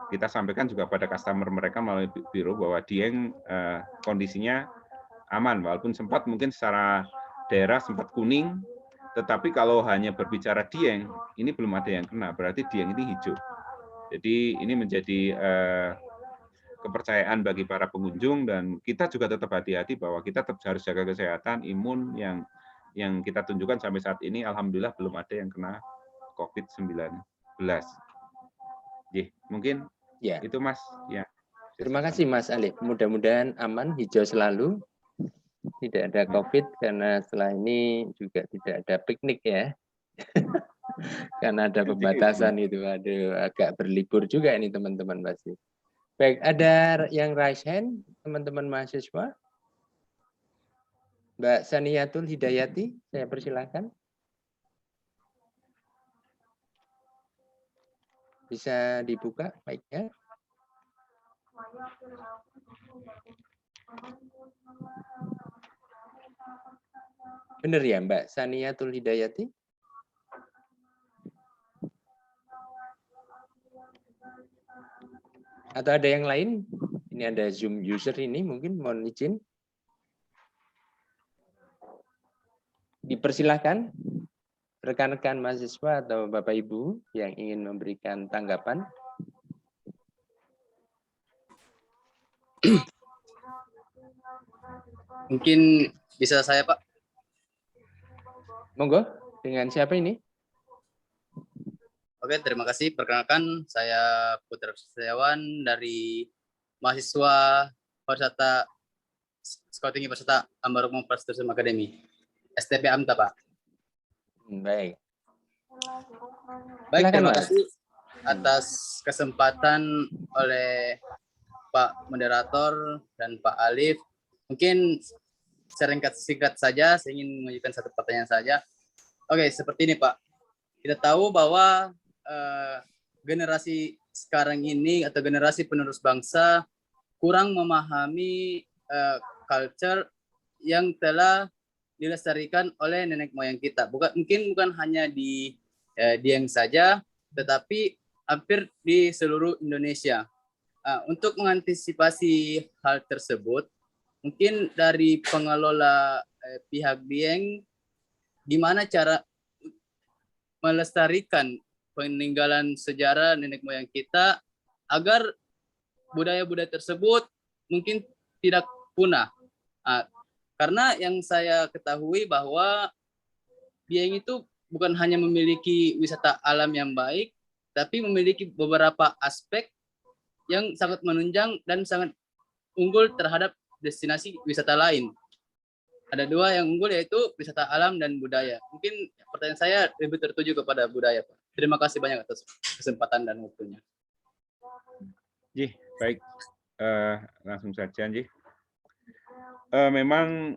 kita sampaikan juga pada customer mereka melalui biro bahwa Dieng kondisinya aman, walaupun sempat mungkin secara daerah sempat kuning, tetapi kalau hanya berbicara Dieng, ini belum ada yang kena, berarti Dieng ini hijau. Jadi ini menjadi kepercayaan bagi para pengunjung, dan kita juga tetap hati-hati bahwa kita tetap harus jaga kesehatan, imun yang kita tunjukkan sampai saat ini, alhamdulillah belum ada yang kena COVID-19. Mungkin ya itu, Mas. Ya. Terima kasih Mas Alif. Mudah-mudahan aman, hijau selalu, tidak ada COVID, karena setelah ini juga tidak ada piknik ya. Karena ada pembatasan itu, aduh, agak berlibur juga ini teman-teman pasti. Baik, ada yang raise hand, teman-teman mahasiswa. Mbak Saniyatul Hidayati, saya persilahkan. Bisa dibuka mic-nya. Benar ya Mbak Saniyatul Hidayati? Atau ada yang lain? Ini ada Zoom user ini, mungkin mohon izin. Dipersilahkan rekan-rekan mahasiswa atau Bapak Ibu yang ingin memberikan tanggapan. Mungkin bisa saya, Pak. Monggo, dengan siapa ini? Oke, terima kasih. Perkenalkan, saya Putra Setiawan dari mahasiswa pariwisata Scouting Pariwisata Ambarukmo Tourism Academy, STP AMTA, Pak. Baik. Baik, Silakan, terima Mas. kasih atas kesempatan oleh Pak Moderator dan Pak Alif. Mungkin singkat saja, saya ingin mengajukan satu pertanyaan saja. Oke, seperti ini, Pak. Kita tahu bahwa generasi sekarang ini atau generasi penerus bangsa kurang memahami culture yang telah dilestarikan oleh nenek moyang kita. Mungkin bukan hanya di Dieng saja, tetapi hampir di seluruh Indonesia. Untuk mengantisipasi hal tersebut, mungkin dari pengelola pihak Dieng, gimana cara melestarikan peninggalan sejarah nenek moyang kita agar budaya-budaya tersebut mungkin tidak punah. Karena yang saya ketahui bahwa Dieng itu bukan hanya memiliki wisata alam yang baik, tapi memiliki beberapa aspek yang sangat menunjang dan sangat unggul terhadap destinasi wisata lain. Ada dua yang unggul, yaitu wisata alam dan budaya. Mungkin pertanyaan saya lebih tertuju kepada budaya, Pak. Terima kasih banyak atas kesempatan dan waktunya. Jih, baik. Langsung saja, Jih. Memang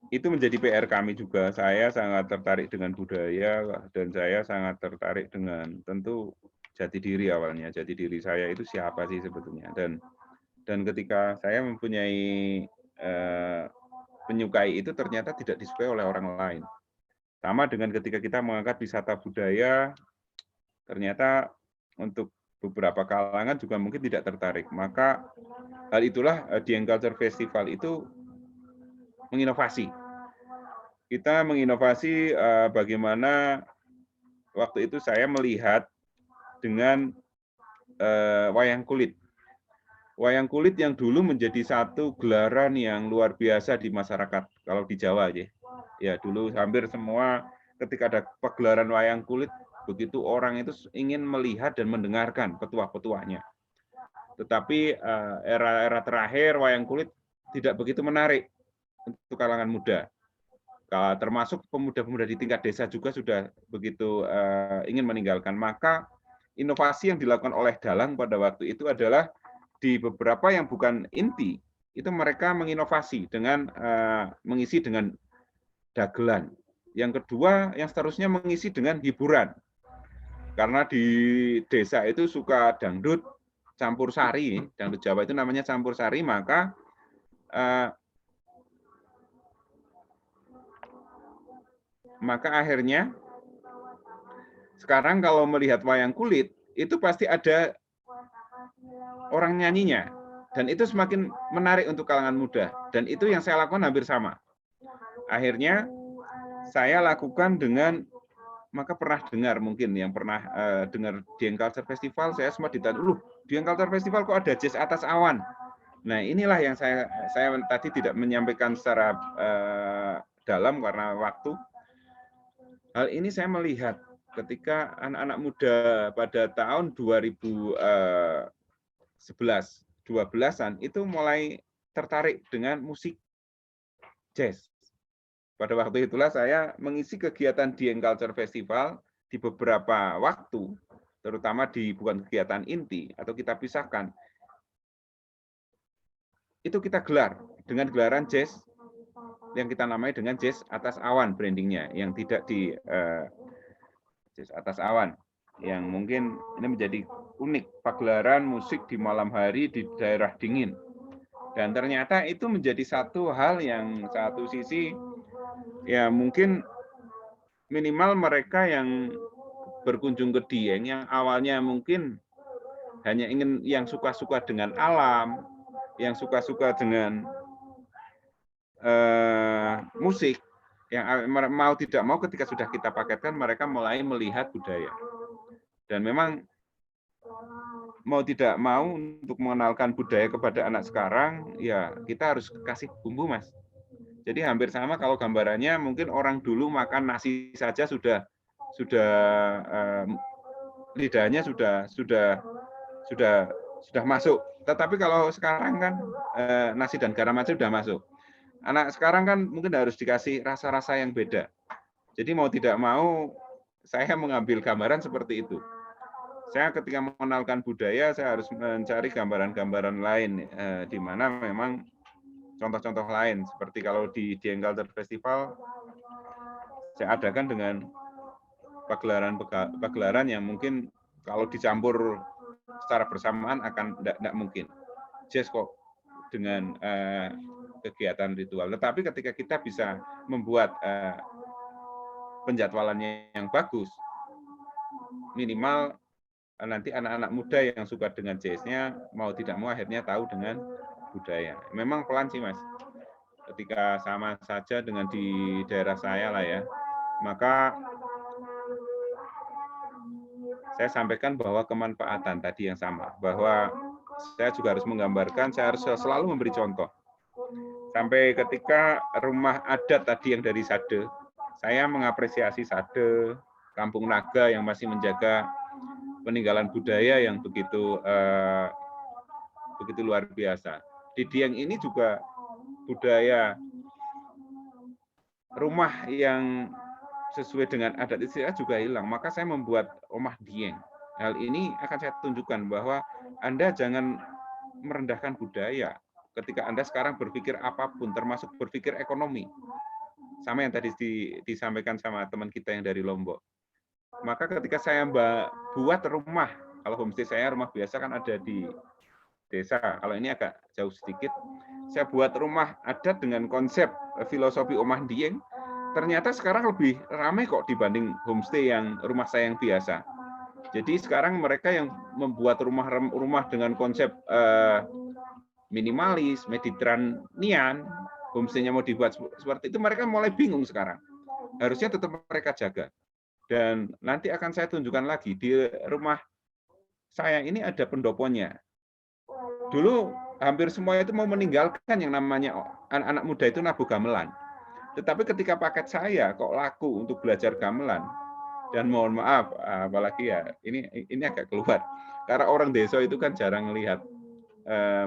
itu menjadi PR kami juga. Saya sangat tertarik dengan budaya dan saya sangat tertarik dengan tentu jati diri awalnya. Jati diri saya itu siapa sih sebetulnya. Dan ketika saya mempunyai menyukai itu ternyata tidak disukai oleh orang lain. Sama dengan ketika kita mengangkat wisata budaya, ternyata untuk beberapa kalangan juga mungkin tidak tertarik. Maka hal itulah Dieng Culture Festival itu menginovasi. Kita menginovasi bagaimana waktu itu saya melihat dengan wayang kulit. Wayang kulit yang dulu menjadi satu gelaran yang luar biasa di masyarakat, kalau di Jawa aja. Ya, dulu hampir semua ketika ada pagelaran wayang kulit, begitu orang itu ingin melihat dan mendengarkan petuah-petuahnya. Tetapi era-era terakhir wayang kulit tidak begitu menarik untuk kalangan muda. Termasuk pemuda-pemuda di tingkat desa juga sudah begitu ingin meninggalkan. Maka inovasi yang dilakukan oleh Dalang pada waktu itu adalah di beberapa yang bukan inti, itu mereka menginovasi dengan mengisi dengan dagelan. Yang kedua, yang seterusnya mengisi dengan hiburan. Karena di desa itu suka dangdut campur sari, dangdut Jawa itu namanya campur sari, maka akhirnya sekarang kalau melihat wayang kulit, itu pasti ada orang nyanyinya, dan itu semakin menarik untuk kalangan muda, dan itu yang saya lakukan hampir sama. Akhirnya saya lakukan dengan, maka pernah dengar mungkin yang pernah dengar Dieng Culture Festival, saya sempat ditanya, Dieng Culture Festival kok ada jazz atas awan. Nah, inilah yang saya tadi tidak menyampaikan secara dalam karena waktu. Hal ini saya melihat ketika anak-anak muda pada tahun 2012-an itu mulai tertarik dengan musik jazz. Pada waktu itulah saya mengisi kegiatan Dieng Culture Festival di beberapa waktu, terutama di bukan kegiatan inti atau kita pisahkan. Itu kita gelar dengan gelaran jazz yang kita namai dengan jazz atas awan brandingnya, yang tidak di jazz atas awan, yang mungkin ini menjadi unik, pagelaran musik di malam hari di daerah dingin. Dan ternyata itu menjadi satu hal yang satu sisi ya mungkin minimal mereka yang berkunjung ke Dieng yang awalnya mungkin hanya ingin yang suka-suka dengan alam, yang suka-suka dengan musik, yang mau tidak mau ketika sudah kita paketkan mereka mulai melihat budaya. Dan memang mau tidak mau untuk mengenalkan budaya kepada anak sekarang, ya kita harus kasih bumbu, Mas. Jadi hampir sama kalau gambarannya mungkin orang dulu makan nasi saja sudah lidahnya sudah masuk. Tetapi kalau sekarang kan nasi dan garam aja sudah masuk. Anak sekarang kan mungkin harus dikasih rasa-rasa yang beda. Jadi mau tidak mau saya mengambil gambaran seperti itu. Saya ketika mengenalkan budaya, saya harus mencari gambaran-gambaran lain di mana memang contoh-contoh lain. Seperti kalau di Dieng Culture Festival, saya adakan dengan pagelaran yang mungkin kalau dicampur secara bersamaan akan tidak mungkin. Jazz kok dengan kegiatan ritual. Tetapi ketika kita bisa membuat penjadwalannya yang bagus, minimal nanti anak-anak muda yang suka dengan jazznya mau tidak mau akhirnya tahu dengan budaya. Memang pelan sih, Mas. Ketika sama saja dengan di daerah saya lah ya, maka saya sampaikan bahwa kemanfaatan tadi yang sama, bahwa saya juga harus menggambarkan, saya harus selalu memberi contoh. Sampai ketika rumah adat tadi yang dari Sade, saya mengapresiasi Sade, Kampung Naga yang masih menjaga peninggalan budaya yang begitu luar biasa. Di Dieng ini juga budaya rumah yang sesuai dengan adat istiadat juga hilang. Maka saya membuat rumah Dieng. Hal ini akan saya tunjukkan bahwa Anda jangan merendahkan budaya ketika Anda sekarang berpikir apapun, termasuk berpikir ekonomi. Sama yang tadi disampaikan sama teman kita yang dari Lombok. Maka ketika saya buat rumah, kalau homestay saya rumah biasa kan ada di desa, kalau ini agak jauh sedikit, saya buat rumah adat dengan konsep filosofi Omah Dieng, ternyata sekarang lebih ramai kok dibanding homestay yang rumah saya yang biasa. Jadi sekarang mereka yang membuat rumah dengan konsep minimalis, Mediterranean, homestay-nya mau dibuat seperti itu, mereka mulai bingung sekarang. Harusnya tetap mereka jaga. Dan nanti akan saya tunjukkan lagi, di rumah saya ini ada pendoponya. Dulu hampir semua itu mau meninggalkan yang namanya anak-anak muda itu nabuh gamelan. Tetapi ketika paket saya kok laku untuk belajar gamelan, dan mohon maaf, apalagi ya, ini agak keluar. Karena orang desa itu kan jarang melihat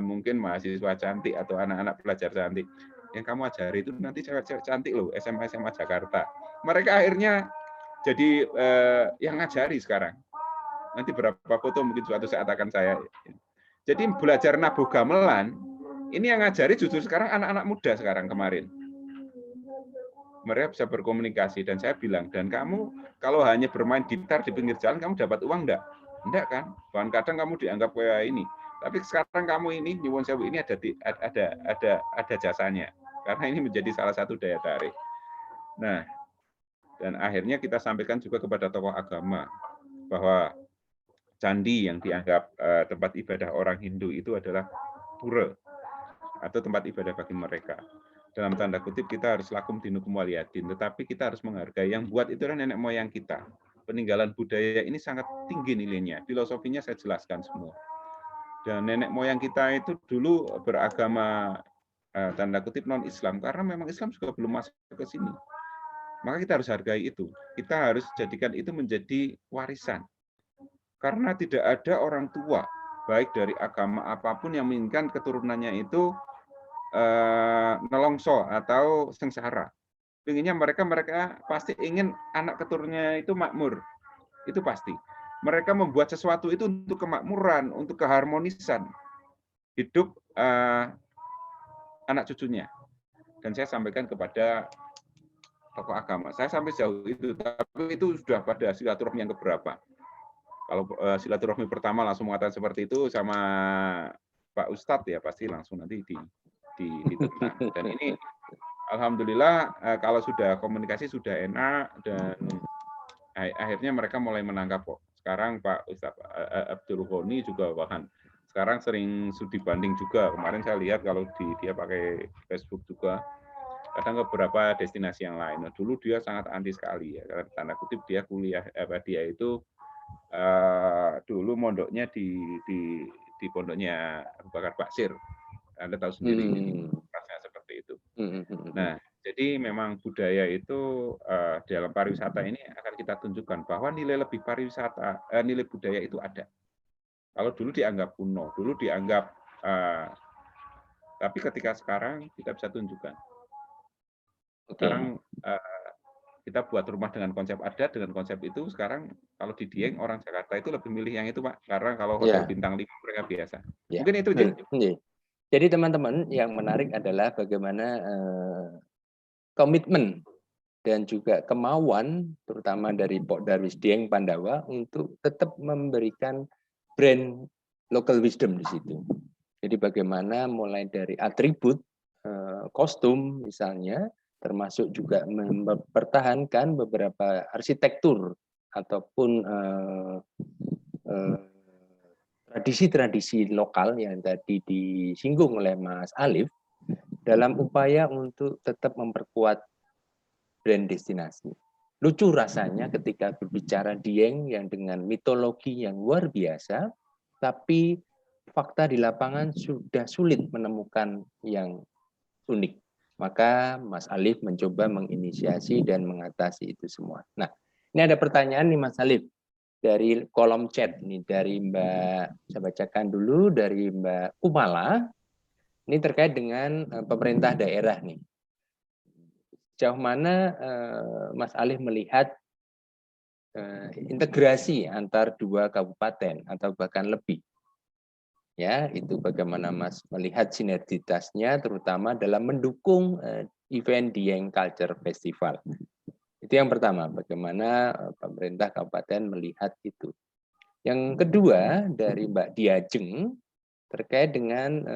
mungkin mahasiswa cantik atau anak-anak pelajar cantik. Yang kamu ajari itu nanti cewek-cewek cantik loh, SMA Jakarta. Mereka akhirnya jadi yang ngajari sekarang. Nanti berapa foto mungkin suatu saat akan saya. Jadi belajar nabuh gamelan, ini yang ngajari justru sekarang anak-anak muda sekarang kemarin. Mereka bisa berkomunikasi dan saya bilang, dan kamu kalau hanya bermain gitar di pinggir jalan, kamu dapat uang enggak? Enggak kan? Bahkan kadang kamu dianggap kayak ini. Tapi sekarang kamu ini nyuwun sewu ini ada jasanya. Karena ini menjadi salah satu daya tarik. Nah, dan akhirnya kita sampaikan juga kepada tokoh agama bahwa candi yang dianggap tempat ibadah orang Hindu itu adalah pura atau tempat ibadah bagi mereka. Dalam tanda kutip kita harus lakum dinukum waliyadin, tetapi kita harus menghargai yang buat itu adalah nenek moyang kita. Peninggalan budaya ini sangat tinggi nilainya. Filosofinya saya jelaskan semua. Dan nenek moyang kita itu dulu beragama tanda kutip non-Islam karena memang Islam juga belum masuk ke sini. Maka kita harus hargai itu. Kita harus jadikan itu menjadi warisan. Karena tidak ada orang tua, baik dari agama apapun yang menginginkan keturunannya itu nelongso atau sengsara. Inginnya mereka pasti ingin anak keturunannya itu makmur. Itu pasti. Mereka membuat sesuatu itu untuk kemakmuran, untuk keharmonisan hidup anak cucunya. Dan saya sampaikan kepada tokoh agama. Saya sampai jauh itu, tapi itu sudah pada silaturahmi yang keberapa. Kalau silaturahmi pertama langsung mengatakan seperti itu sama Pak Ustadz ya pasti langsung nanti ditekan. Dan ini alhamdulillah kalau sudah komunikasi sudah enak dan akhirnya mereka mulai menangkap kok. Sekarang Pak Ustadz Abdul Ghani juga bahkan sekarang sering studi banding juga. Kemarin saya lihat kalau dia pakai Facebook juga. kadang ke beberapa destinasi yang lain. Nah, dulu dia sangat anti sekali ya, karena tanda kutip dia kuliah dia itu dulu mondoknya di pondoknya Abu Bakar Basir. Anda tahu sendiri, jadi rasanya seperti itu. Nah, jadi memang budaya itu dalam pariwisata ini akan kita tunjukkan bahwa nilai lebih pariwisata, nilai budaya itu ada. Kalau dulu dianggap kuno, dulu dianggap, tapi ketika sekarang kita bisa tunjukkan. Sekarang kita buat rumah dengan konsep adat, dengan konsep itu sekarang kalau di Dieng orang Jakarta itu lebih milih yang itu, Pak, karena kalau hotel bintang 5 mereka biasa. Mungkin itu aja. Jadi teman-teman, yang menarik adalah bagaimana komitmen dan juga kemauan terutama dari Pok Darwis Dieng Pandawa untuk tetap memberikan brand local wisdom di situ. Jadi bagaimana mulai dari atribut kostum misalnya, termasuk juga mempertahankan beberapa arsitektur ataupun tradisi-tradisi lokal yang tadi disinggung oleh Mas Alif dalam upaya untuk tetap memperkuat brand destinasi. Lucu rasanya ketika berbicara Dieng yang dengan mitologi yang luar biasa, tapi fakta di lapangan sudah sulit menemukan yang unik. Maka Mas Alif mencoba menginisiasi dan mengatasi itu semua. Nah, ini ada pertanyaan nih Mas Alif dari kolom chat nih, dari Mbak, saya bacakan dulu dari Mbak Kumala. Ini terkait dengan pemerintah daerah nih. Sejauh mana Mas Alif melihat integrasi antar dua kabupaten atau bahkan lebih? Ya, itu bagaimana Mas melihat sinergitasnya terutama dalam mendukung event Dieng Culture Festival. Itu yang pertama, bagaimana pemerintah kabupaten melihat itu. Yang kedua dari Mbak Diajeng terkait dengan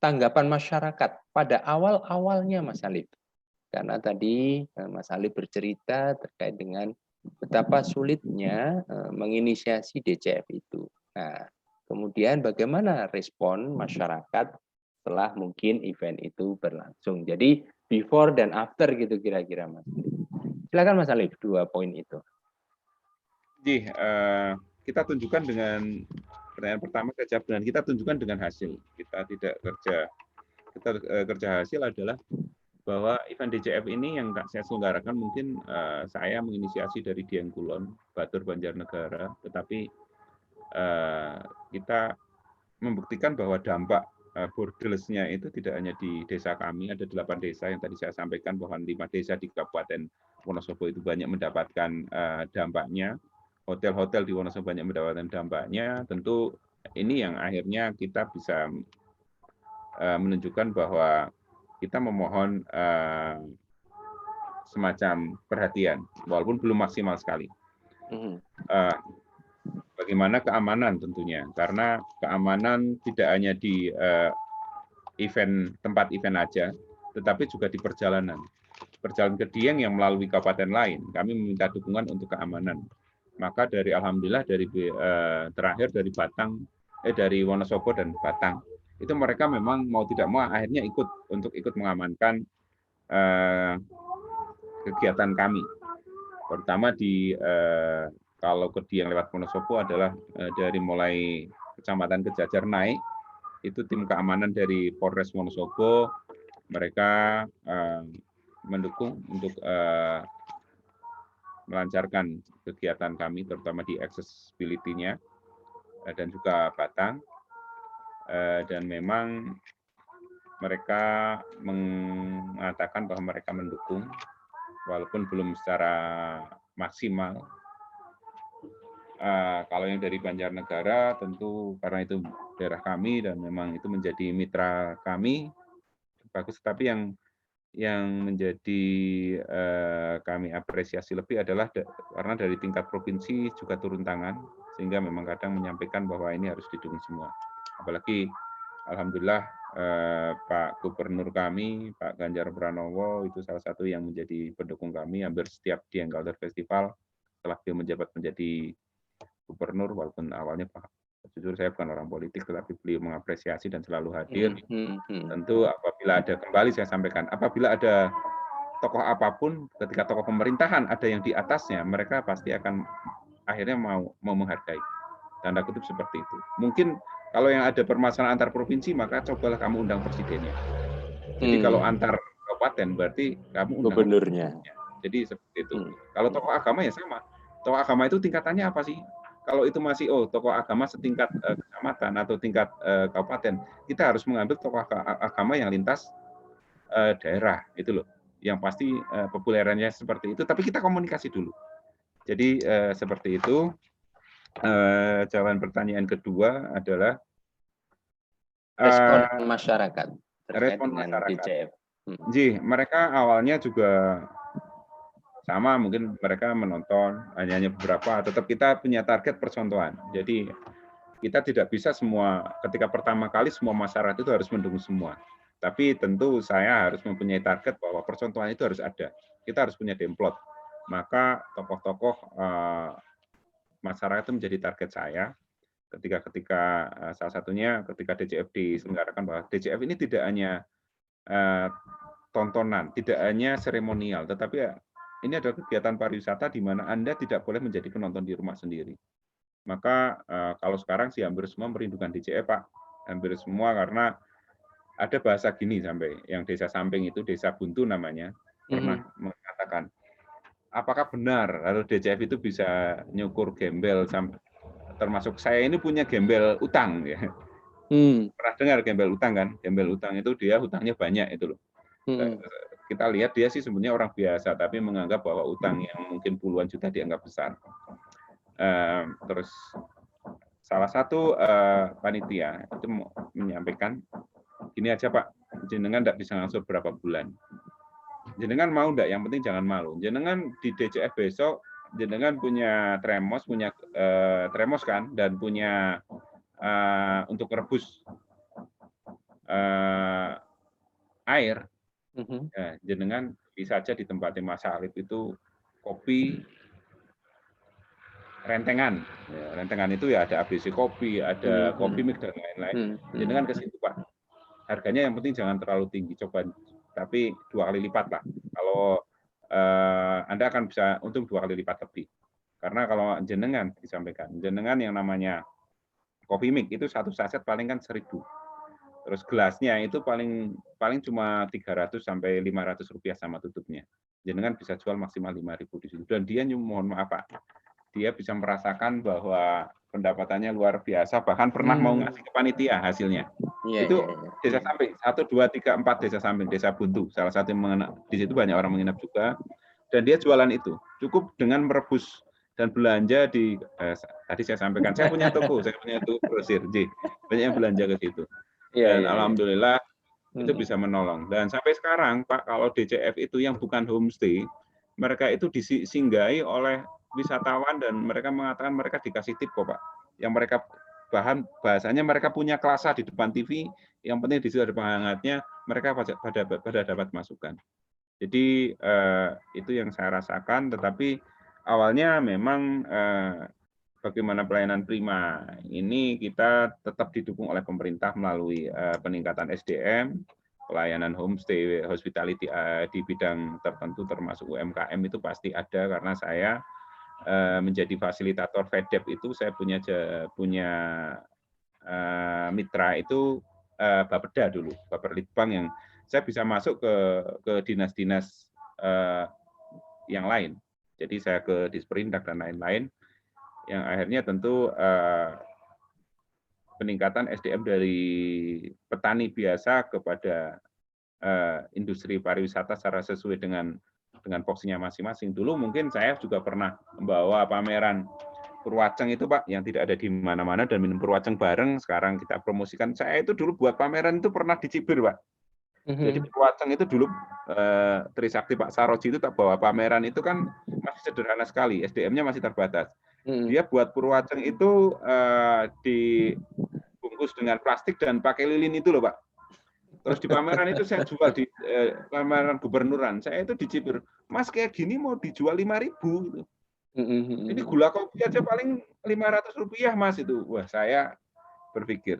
tanggapan masyarakat pada awal-awalnya Mas Alif. Karena tadi Mas Alif bercerita terkait dengan betapa sulitnya menginisiasi DCF itu. Nah, kemudian bagaimana respon masyarakat setelah mungkin event itu berlangsung. Jadi before dan after gitu kira-kira Mas. Silakan Mas Alif, 2 poin itu. Jadi kita tunjukkan dengan pertanyaan pertama kejabungan, kita tunjukkan dengan hasil. Kita tidak kerja hasil adalah bahwa event DCF ini yang saya selenggarakan mungkin saya menginisiasi dari Dieng Kulon, Batur Banjarnegara, tetapi kita membuktikan bahwa dampak bordelesnya itu tidak hanya di desa kami, ada 8 desa yang tadi saya sampaikan bahwa 5 desa di Kabupaten Wonosobo itu banyak mendapatkan dampaknya, hotel-hotel di Wonosobo banyak mendapatkan dampaknya. Tentu ini yang akhirnya kita bisa menunjukkan bahwa kita memohon semacam perhatian, walaupun belum maksimal sekali. Bagaimana keamanan tentunya, karena keamanan tidak hanya di tempat event aja, tetapi juga di perjalanan. Perjalanan ke Dieng yang melalui kabupaten lain, kami meminta dukungan untuk keamanan. Maka dari alhamdulillah dari terakhir dari dari Wonosobo dan Batang, itu mereka memang mau tidak mau akhirnya ikut mengamankan kegiatan kami, terutama di kalau ke Dieng lewat Wonosobo adalah dari mulai kecamatan Kejajar naik, itu tim keamanan dari Polres Wonosobo, mereka mendukung untuk melancarkan kegiatan kami, terutama di accessibility-nya, dan juga Batang. Dan memang mereka mengatakan bahwa mereka mendukung, walaupun belum secara maksimal. Kalau yang dari Banjarnegara tentu karena itu daerah kami dan memang itu menjadi mitra kami bagus, tapi yang menjadi kami apresiasi lebih adalah karena dari tingkat provinsi juga turun tangan, sehingga memang kadang menyampaikan bahwa ini harus didukung semua. Apalagi alhamdulillah Pak Gubernur kami, Pak Ganjar Pranowo, itu salah satu yang menjadi pendukung kami hampir setiap Dieng Culture Festival setelah dia menjabat menjadi gubernur, walaupun awalnya jujur saya bukan orang politik, tetapi beliau mengapresiasi dan selalu hadir. Tentu apabila ada, kembali saya sampaikan, apabila ada tokoh apapun, ketika tokoh pemerintahan ada yang di atasnya, mereka pasti akan akhirnya mau menghargai. Tanda kutip seperti itu. Mungkin kalau yang ada permasalahan antar provinsi, maka cobalah kamu undang presidennya. Jadi kalau antar kabupaten, berarti kamu undang gubernurnya. Jadi seperti itu. Kalau tokoh agama ya sama. Tokoh agama itu tingkatannya apa sih? Kalau itu masih tokoh agama setingkat kecamatan atau tingkat kabupaten, kita harus mengambil tokoh agama yang lintas daerah, itu loh. Yang pasti populerannya seperti itu. Tapi kita komunikasi dulu. Jadi seperti itu. Jawaban pertanyaan kedua adalah respon masyarakat terkait respon dengan masyarakat. DCF. Ji, mereka awalnya juga sama, mungkin mereka menonton hanya beberapa, tetap kita punya target percontohan. Jadi kita tidak bisa semua, ketika pertama kali semua masyarakat itu harus mendukung semua. Tapi tentu saya harus mempunyai target bahwa percontohan itu harus ada. Kita harus punya template. Maka tokoh-tokoh masyarakat itu menjadi target saya. Ketika salah satunya ketika DCF diselenggarakan, bahwa DCF ini tidak hanya tontonan, tidak hanya seremonial, tetapi ini adalah kegiatan pariwisata di mana Anda tidak boleh menjadi penonton di rumah sendiri. Maka kalau sekarang sih hampir semua merindukan DCF, Pak. Hampir semua, karena ada bahasa gini sampai, yang desa samping itu, desa buntu namanya, pernah mengatakan, apakah benar kalau DCF itu bisa nyukur gembel, termasuk saya ini punya gembel utang ya. Pernah dengar gembel utang kan? Gembel utang itu dia hutangnya banyak itu loh. Kita lihat dia sih sebenarnya orang biasa, tapi menganggap bahwa utang yang mungkin puluhan juta dianggap besar. Terus salah satu panitia itu menyampaikan, gini aja Pak, jenengan tidak bisa ngangsur berapa bulan. Jenengan mau enggak? Yang penting jangan malu. Jenengan di DCF besok, jenengan punya tremos, tremos kan, dan punya untuk rebus air. Ya, jenengan bisa aja di tempat Mas Alif itu kopi rentengan. Ya, rentengan itu ya ada ABC kopi, ada kopi mix dan lain-lain. Jenengan ke situ Pak. Harganya yang penting jangan terlalu tinggi, coba. Tapi 2 kali lipat lah. Kalau Anda akan bisa untung 2 kali lipat lebih. Karena kalau jenengan disampaikan, jenengan yang namanya coffee mix itu satu saset paling kan 1.000. Terus gelasnya itu paling cuma 300 sampai 500 rupiah sama tutupnya. Jenengan bisa jual maksimal 5.000 di situ. Dan dia mohon maaf Pak, dia bisa merasakan bahwa pendapatannya luar biasa, bahkan pernah mau ngasih ke panitia hasilnya. Itu desa samping 1, 2, 3, 4 desa samping, desa buntu, salah satu yang mengenal, di situ banyak orang menginap juga, dan dia jualan itu cukup dengan merebus dan belanja di tadi saya sampaikan, saya punya toko grosir, banyak yang belanja ke situ, dan alhamdulillah itu bisa menolong. Dan sampai sekarang Pak, kalau DCF itu yang bukan homestay, mereka itu disinggahi oleh wisatawan dan mereka mengatakan mereka dikasih tip kok Pak. Yang mereka bahasanya mereka punya kelasa di depan TV, yang penting di situ ada penghangatnya, mereka pada dapat masukan. Jadi itu yang saya rasakan, tetapi awalnya memang bagaimana pelayanan prima ini kita tetap didukung oleh pemerintah melalui peningkatan SDM, pelayanan homestay, hospitality di bidang tertentu termasuk UMKM itu pasti ada, karena saya menjadi fasilitator FEDEP itu saya punya mitra itu Bapeda dulu, Baperlitbang, yang saya bisa masuk ke dinas-dinas yang lain. Jadi saya ke Disperindak dan lain-lain, yang akhirnya tentu peningkatan SDM dari petani biasa kepada industri pariwisata secara sesuai dengan porsinya masing-masing. Dulu mungkin saya juga pernah membawa pameran Purwaceng itu Pak, yang tidak ada di mana-mana, dan minum Purwaceng bareng, sekarang kita promosikan. Saya itu dulu buat pameran itu pernah di Cibir Pak. Jadi Purwaceng itu dulu Trisakti Pak Saroji itu tak bawa pameran itu kan masih sederhana sekali, SDM-nya masih terbatas. Dia buat Purwaceng itu dibungkus dengan plastik dan pakai lilin itu loh Pak. Terus di pameran itu saya jual di pameran gubernuran. Saya itu di Cibir, Mas kayak gini mau dijual 5.000 gitu. Ini gula kopi aja paling Rp500 Mas itu. Wah, saya berpikir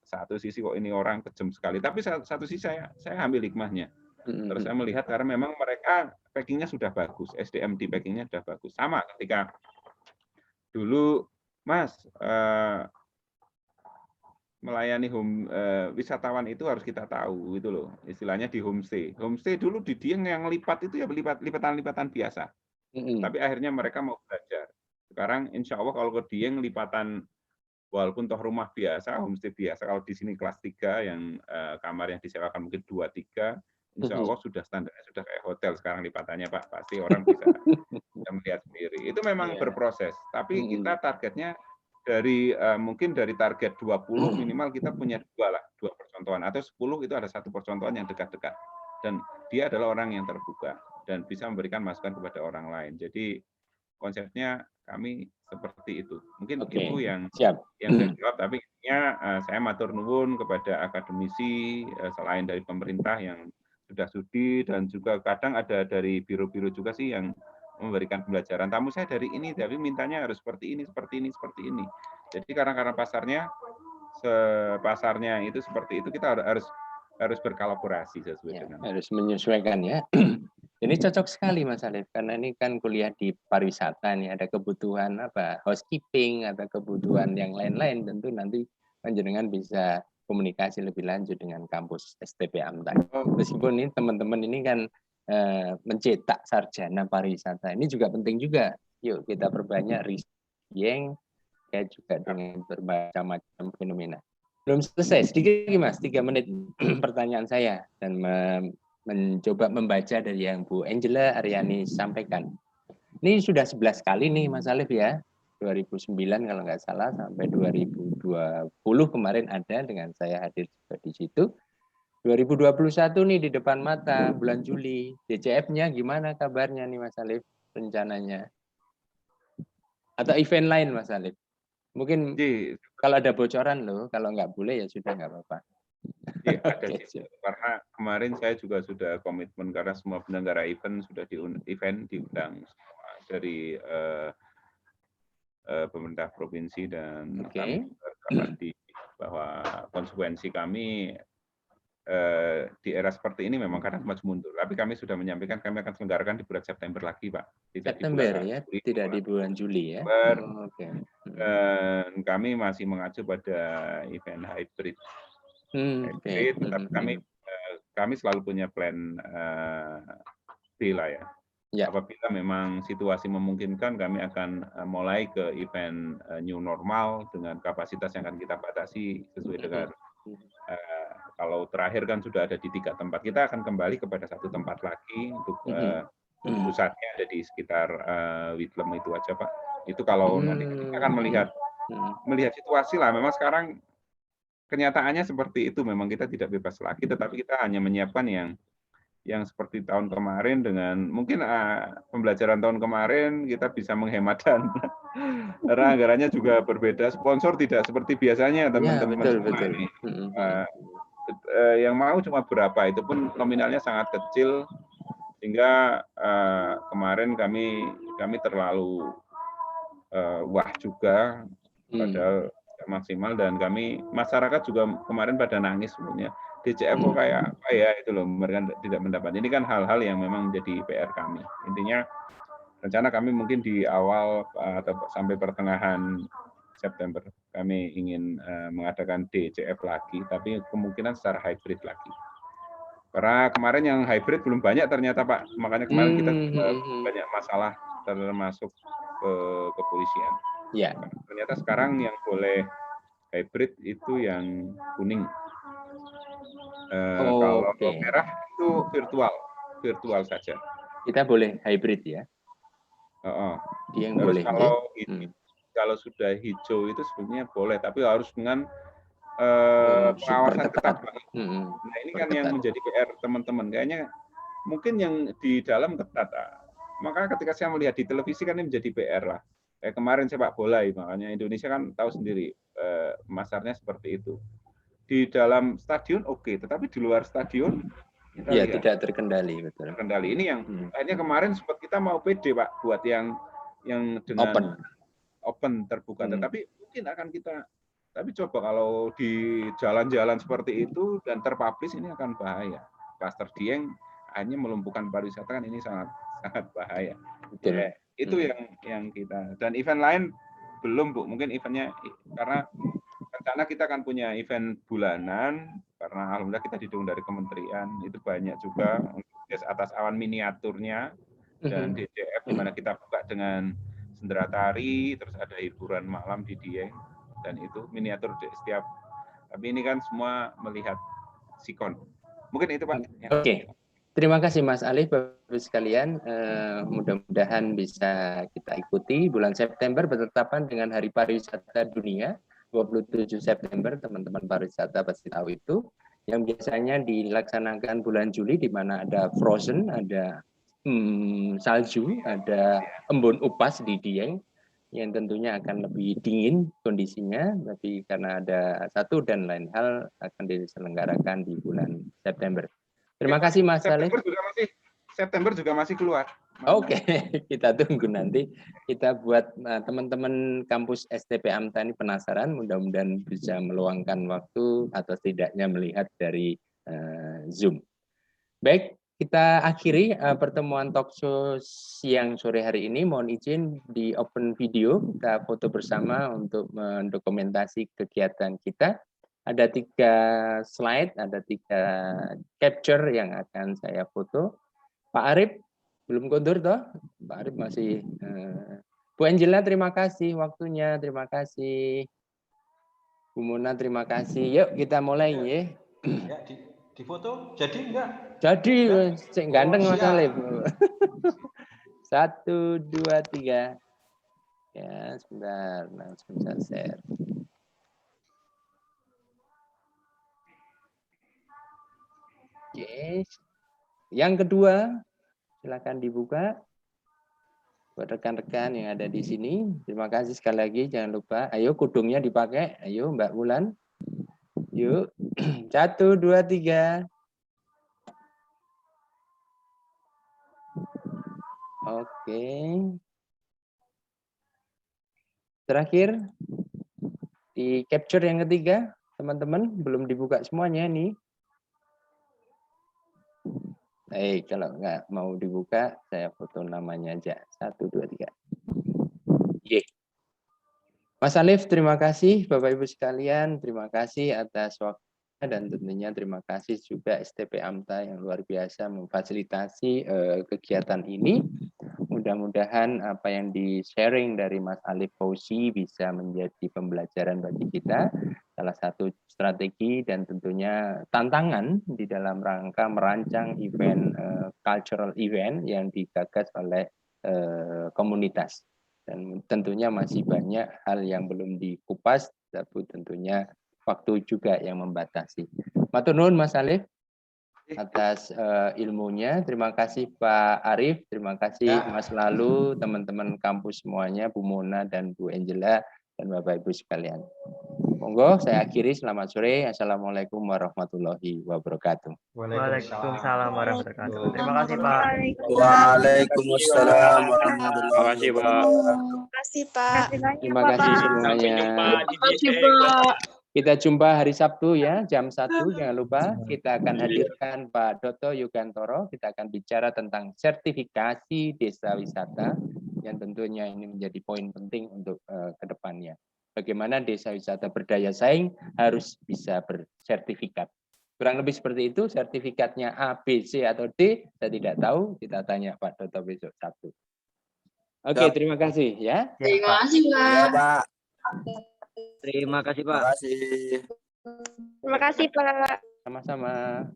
satu sisi kok ini orang kejam sekali, tapi satu sisi saya ambil hikmahnya. Terus saya melihat karena memang mereka packingnya sudah bagus, SDM di packingnya sudah bagus. Sama ketika dulu Mas melayani wisatawan itu harus kita tahu gitu loh, istilahnya di homestay. Homestay dulu di Dieng yang lipat itu ya lipatan-lipatan biasa. Tapi akhirnya mereka mau belajar. Sekarang insya Allah kalau ke Dieng lipatan walaupun toh rumah biasa, homestay biasa, kalau di sini kelas 3 yang kamar yang disewakan mungkin 2-3, insya Allah sudah standarnya sudah kayak hotel sekarang lipatannya Pak, pasti orang bisa melihat sendiri. Itu memang berproses, tapi kita targetnya dari mungkin dari target 20 minimal kita punya 2 percontohan, atau 10 itu ada 1 percontohan yang dekat-dekat, dan dia adalah orang yang terbuka dan bisa memberikan masukan kepada orang lain. Jadi konsepnya kami seperti itu. Mungkin itu yang saya jawab, tapi intinya saya matur nuwun kepada akademisi selain dari pemerintah yang sudah sudi, dan juga kadang ada dari biro-biro juga sih yang memberikan pembelajaran. Tamu saya dari ini, tapi mintanya harus seperti ini, seperti ini, seperti ini. Jadi karena pasarnya itu seperti itu, kita harus berkolaborasi sesuai dengan harus menyesuaikan ya. Ini cocok sekali Mas Alif, karena ini kan kuliah di pariwisata nih, ada kebutuhan housekeeping atau kebutuhan yang lain-lain, tentu nanti panjenengan bisa komunikasi lebih lanjut dengan kampus STP AMTA. Meskipun ini teman-teman ini kan mencetak sarjana pariwisata, ini juga penting juga. Yuk kita perbanyak riset ya juga dengan berbagai macam fenomena. Belum selesai, sedikit lagi Mas, 3 menit pertanyaan saya, dan mencoba membaca dari yang Bu Angela Aryani sampaikan. Ini sudah 11 kali nih Mas Alif ya, 2009 kalau nggak salah sampai 2020 kemarin ada dengan saya hadir juga di situ. 2021 nih di depan mata bulan Juli, DCF-nya gimana kabarnya nih Mas Alif rencananya? Atau event lain Mas Alif? Mungkin kalau ada bocoran loh, kalau nggak boleh ya sudah nggak apa-apa. Iya, ada karena kemarin saya juga sudah komitmen karena semua penyelenggara event sudah diundang dari pemerintah provinsi, dan kami berkata bahwa konsekuensi kami di era seperti ini memang kadang maju mundur. Tapi kami sudah menyampaikan kami akan selenggarakan di bulan September lagi, Pak. September ya, tidak di bulan Juli ya. Dan kami masih mengacu pada event hybrid. Tetapi kami selalu punya plan B lah ya. Apabila memang situasi memungkinkan, kami akan mulai ke event new normal dengan kapasitas yang akan kita batasi sesuai dengan kalau terakhir kan sudah ada di 3 tempat. Kita akan kembali kepada 1 tempat lagi untuk pusatnya ada di sekitar Witlem itu aja Pak. Itu kalau nanti kita akan melihat situasi lah. Memang sekarang kenyataannya seperti itu, memang kita tidak bebas lagi, tetapi kita hanya menyiapkan yang seperti tahun kemarin, dengan mungkin pembelajaran tahun kemarin kita bisa menghemat dan karena anggarannya juga berbeda, sponsor tidak seperti biasanya teman-teman semua ini. Yang mau cuma berapa, itu pun nominalnya sangat kecil, sehingga kemarin kami terlalu wah juga, padahal maksimal, dan kami masyarakat juga kemarin pada nangis sebenarnya. DCF kok kayak apa ya itu loh, mereka tidak mendapat. Ini kan hal-hal yang memang menjadi PR kami. Intinya rencana kami mungkin di awal atau sampai pertengahan September kami ingin mengadakan DCF lagi, tapi kemungkinan secara hybrid lagi. Karena kemarin yang hybrid belum banyak ternyata Pak, makanya kemarin kita banyak masalah termasuk kepolisian. Ya. Ternyata sekarang yang boleh hybrid itu yang kuning. Kalau merah itu virtual saja. Kita boleh hybrid ya. Yang terus boleh. Kalau sudah hijau itu sebenarnya boleh, tapi harus dengan pengawasan ketat. Nah ini kan yang menjadi PR teman-teman. Kayaknya mungkin yang di dalam ketat. Maka ketika saya melihat di televisi kan ini menjadi PR lah. Kemarin sepak bola, makanya Indonesia kan tahu sendiri masarnya seperti itu. Di dalam stadion oke, tetapi di luar stadion tidak terkendali, betul. Terkendali. Ini yang akhirnya kemarin sempat kita mau pede Pak buat yang yang dengan open terbuka. Hmm. Tetapi mungkin akan kita, tapi coba kalau di jalan-jalan seperti itu dan terpublish ini akan bahaya. Klaster Dieng hanya melumpuhkan pariwisata kan ini sangat bahaya. Ya, itu yang kita, dan event lain belum Bu, mungkin eventnya karena rencana kita akan punya event bulanan karena alhamdulillah kita didukung dari kementerian, itu banyak juga untuk Des Atas Awan miniaturnya dan DJF di mana kita buka dengan sendera tari, terus ada hiburan malam di Dieng dan itu miniatur setiap. Tapi ini kan semua melihat Sikon. Mungkin itu Pak. Oke. Terima kasih Mas Alif, Bapak sekalian. Mudah-mudahan bisa kita ikuti. Bulan September bertepatan dengan Hari Pariwisata Dunia, 27 September, teman-teman pariwisata pasti tahu itu. Yang biasanya dilaksanakan bulan Juli, di mana ada Frozen, ada salju, ada embun upas di Dieng, yang tentunya akan lebih dingin kondisinya, tapi karena ada satu dan lain hal akan diselenggarakan di bulan September. Terima kasih Mas Alif. September juga masih keluar. Oke, kita tunggu nanti. Kita buat teman-teman kampus STP AMTA ini penasaran, mudah-mudahan bisa meluangkan waktu atau setidaknya melihat dari Zoom. Baik, kita akhiri pertemuan talkshow siang sore hari ini. Mohon izin di open video, kita foto bersama untuk mendokumentasi kegiatan kita. Ada 3 slide, ada 3 capture yang akan saya foto. Pak Arif, belum kondur toh? Pak Arif masih. Bu Angela, terima kasih waktunya, terima kasih. Bu Mona, terima kasih. Yuk kita mulai ya. Ya, di foto jadi enggak? Jadi, cek ganteng Mas Alif. 1, 2, 3. Ya, sebentar, langsung saya share. Oke. Yang kedua, silakan dibuka buat rekan-rekan yang ada di sini. Terima kasih sekali lagi, jangan lupa. Ayo kudungnya dipakai. Ayo Mbak Wulan. Yuk. 1, 2, 3. Oke. Terakhir di capture yang ketiga, teman-teman belum dibuka semuanya nih. Baik, kalau nggak mau dibuka, saya foto namanya aja. 1, 2, 3. Ye. Mas Alif, terima kasih. Bapak Ibu sekalian, terima kasih atas waktunya dan tentunya terima kasih juga STP AMTA yang luar biasa memfasilitasi kegiatan ini. Mudah-mudahan apa yang di-sharing dari Mas Alif Fauzi bisa menjadi pembelajaran bagi kita. Salah satu strategi dan tentunya tantangan di dalam rangka merancang event cultural event yang digagas oleh komunitas. Dan tentunya masih banyak hal yang belum dikupas, tapi tentunya waktu juga yang membatasi. Matur nuwun Mas Alif atas ilmunya. Terima kasih Pak Arif, terima kasih Mas Lalu, teman-teman kampus semuanya, Bu Mona dan Bu Angela, dan Bapak Ibu sekalian. Monggo saya akhiri, selamat sore. Assalamualaikum warahmatullahi wabarakatuh. Waalaikumsalam warahmatullahi wabarakatuh. Terima kasih Pak. Waalaikumsalam warahmatullahi wabarakatuh. Terima kasih Pak. Terima kasih semuanya. Kita jumpa hari Sabtu ya, jam 1, jangan lupa. Kita akan hadirkan Pak Doto Yugantoro, kita akan bicara tentang sertifikasi desa wisata, yang tentunya ini menjadi poin penting untuk kedepannya. Bagaimana desa wisata berdaya saing harus bisa bersertifikat. Kurang lebih seperti itu, sertifikatnya A, B, C, atau D, saya tidak tahu, kita tanya Pak Doto besok Sabtu. Oke, terima kasih ya. Terima kasih Pak. Terima kasih Pak. Terima kasih Pak. Sama-sama.